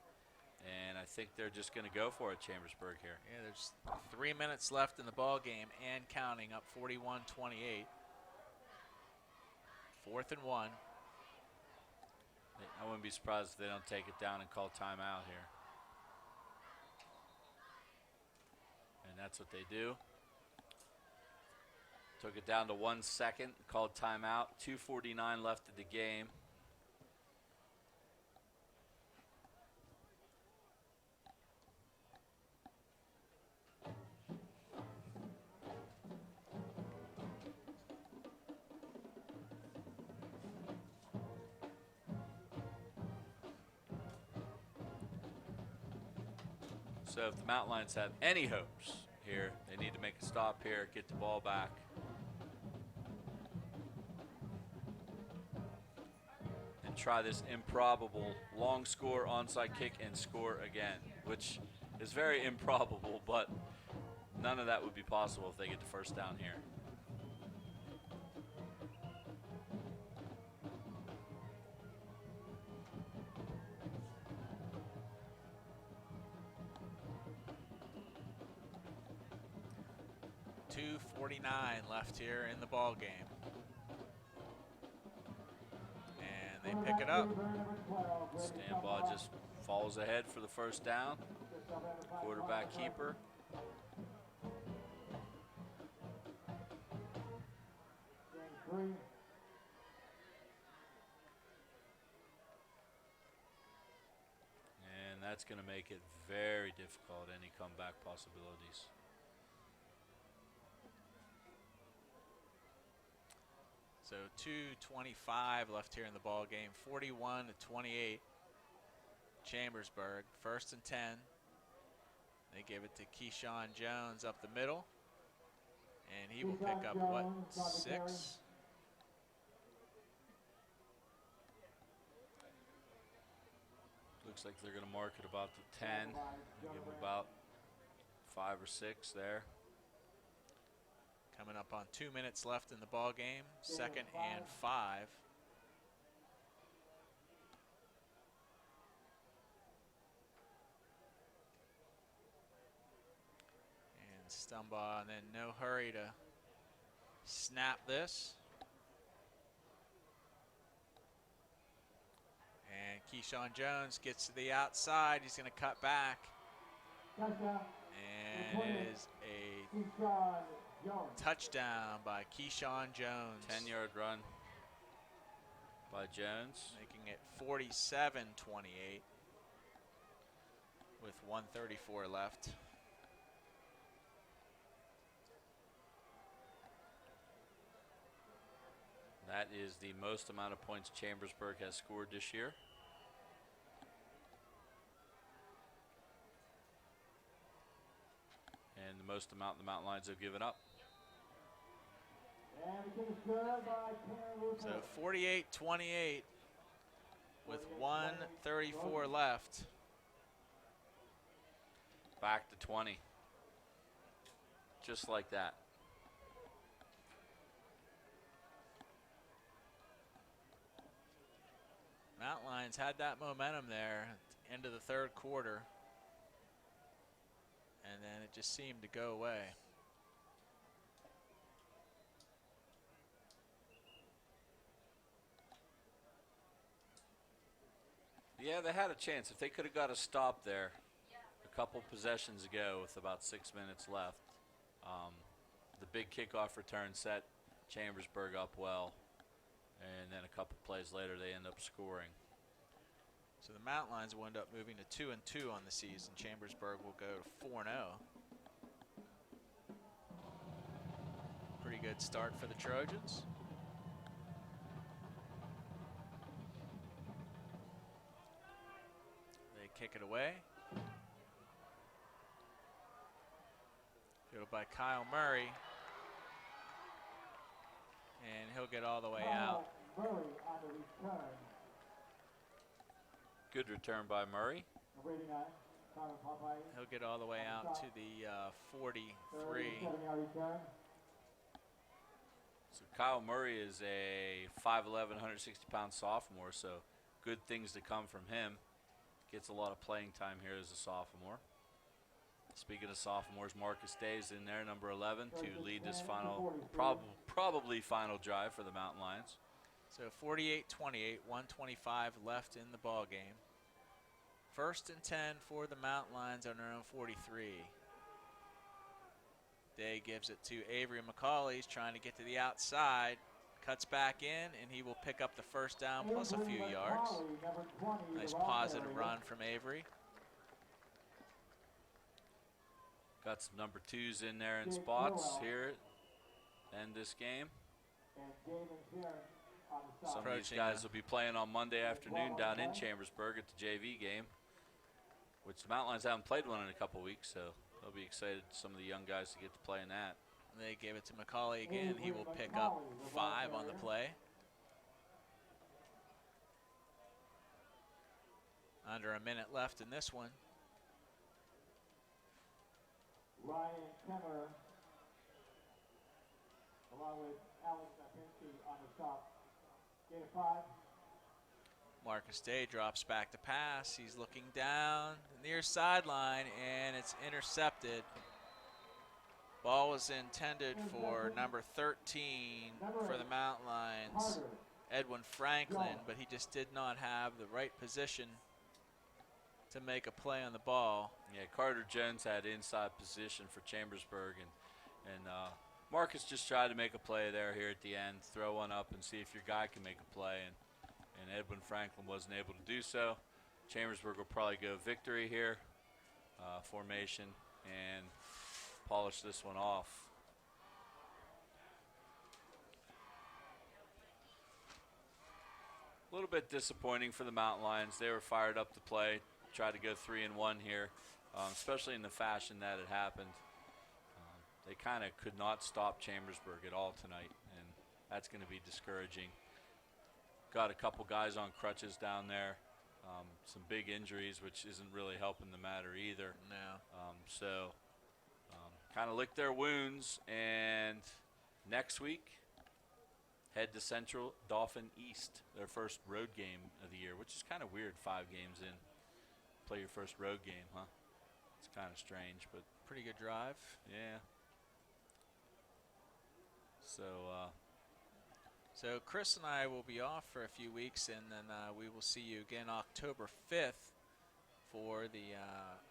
And I think they're just going to go for it, Chambersburg here. Yeah, there's 3 minutes left in the ball game and counting, up 41-28. 4th and 1. I wouldn't be surprised if they don't take it down and call timeout here. And that's what they do. Took it down to 1 second, called timeout. 2:49 left of the game. So if the Mountain Lions have any hopes here, they need to make a stop here, get the ball back. And try this improbable long score, onside kick, and score again, which is very improbable, but none of that would be possible if they get the first down here. .249 left here in the ball game. And they pick it up. Stumbaugh just falls ahead for the first down. Quarterback keeper. And that's going to make it very difficult, any comeback possibilities. So 2:25 left here in the ball game. 41-28. Chambersburg, 1st and 10. They give it to Keyshawn Jones up the middle, and he will pick up what, 6? Looks like they're going to mark it about the 10. Give them about 5 or 6 there. Coming up on 2 minutes left in the ball game. 2nd and 5. And Stumbaugh, and then no hurry to snap this. And Keyshawn Jones gets to the outside. He's going to cut back. And it is a touchdown by Keyshawn Jones. 10-yard run by Jones. Making it 47-28 with 1:34 left. That is the most amount of points Chambersburg has scored this year. And the most amount the Mountain Lions have given up. So 48-28 with 1:34 left. Back to 20. Just like that. Mountain Lions had that momentum there at the end of the third quarter, and then it just seemed to go away. Yeah, they had a chance. If they could have got a stop there a couple possessions ago with about 6 minutes left, the big kickoff return set Chambersburg up well, and then a couple plays later they end up scoring. So the Mountain Lions will end up moving to 2-2 on the season. Chambersburg will go to 4-0. Pretty good start for the Trojans. They kick it away. Fielded by Kyle Murray. And he'll get all the way out. Murray on the return. Good return by Murray. Number 89, Connor Popeye. He'll get all the way out to the 43. 7-yard return. So Kyle Murray is a 5'11", 160-pound sophomore, so good things to come from him. Gets a lot of playing time here as a sophomore. Speaking of sophomores, Marcus Day is in there, number 11, to lead this final, probably final drive for the Mountain Lions. So 48-28, 1:25 left in the ball game. 1st and 10 for the Mountain Lions on their own 43. Day gives it to Avery McCauley. He's trying to get to the outside. Cuts back in, and he will pick up the first down plus a few yards. Nice positive run from Avery. Got some number 2s in there in spots here. End this game. Some of these guys will be playing on Monday afternoon down in Chambersburg at the JV game, which the Mountain Lions haven't played one in a couple weeks, so they'll be excited, some of the young guys, to get to play in that. They give it to McCauley again. He will pick up 5 on the play. Under a minute left in this one. Ryan Kemmer, along with Alex Zapinski on the stop. Gain of 5. Marcus Day drops back to pass. He's looking down the near sideline, and it's intercepted. Ball was intended for number 13 for the Mountain Lions, Edwin Franklin, but he just did not have the right position to make a play on the ball. Yeah, Carter Jones had inside position for Chambersburg, and Marcus just tried to make a play there here at the end, throw one up and see if your guy can make a play, and Edwin Franklin wasn't able to do so. Chambersburg will probably go victory here, formation, and polish this one off. A little bit disappointing for the Mountain Lions. They were fired up to play, tried to go 3-1 here, especially in the fashion that it happened. They kind of could not stop Chambersburg at all tonight, and that's going to be discouraging. Got a couple guys on crutches down there, some big injuries, which isn't really helping the matter either. No. Kind of lick their wounds, and next week head to Central Dauphin East, their first road game of the year, which is kind of weird, 5 games in. Play your first road game, huh? It's kind of strange, but pretty good drive. yeah. So Chris and I will be off for a few weeks, and then we will see you again October 5th for the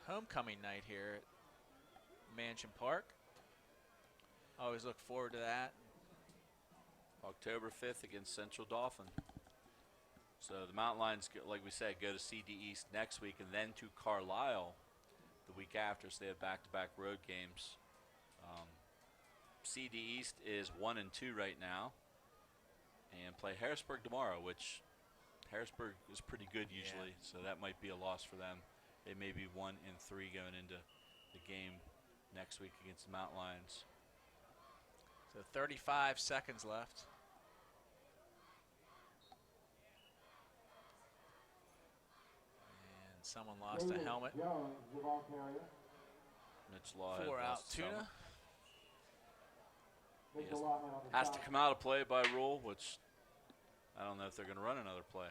homecoming night here at Mansion Park. Always look forward to that. October 5th against Central Dauphin. So the Mountain Lions, like we said, go to CD East next week and then to Carlisle the week after. So they have back-to-back road games. CD East is 1-2 right now, and play Harrisburg tomorrow, which Harrisburg is pretty good usually, so that might be a loss for them. They may be 1-3 going into the game next week against the Mountain Lions. So 35 seconds left. And someone lost a helmet Mitch Law had for lost his Altoona. helmet. He has to come out of play by rule, which I don't know if they're going to run another play.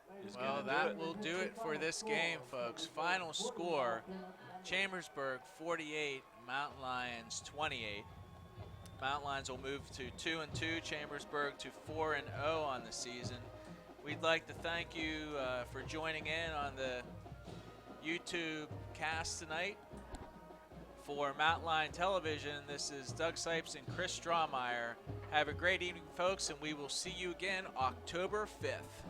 that is Well, going to that do it. will do it for this game, folks. Final score, Chambersburg 48, Mountain Lions 28. Mountain Lions will move to 2-2, Chambersburg to 4-0 on the season. We'd like to thank you for joining in on the YouTube cast tonight. For Mountain Lion Television, this is Doug Sipes and Chris Strawmeyer. Have a great evening, folks, and we will see you again October 5th.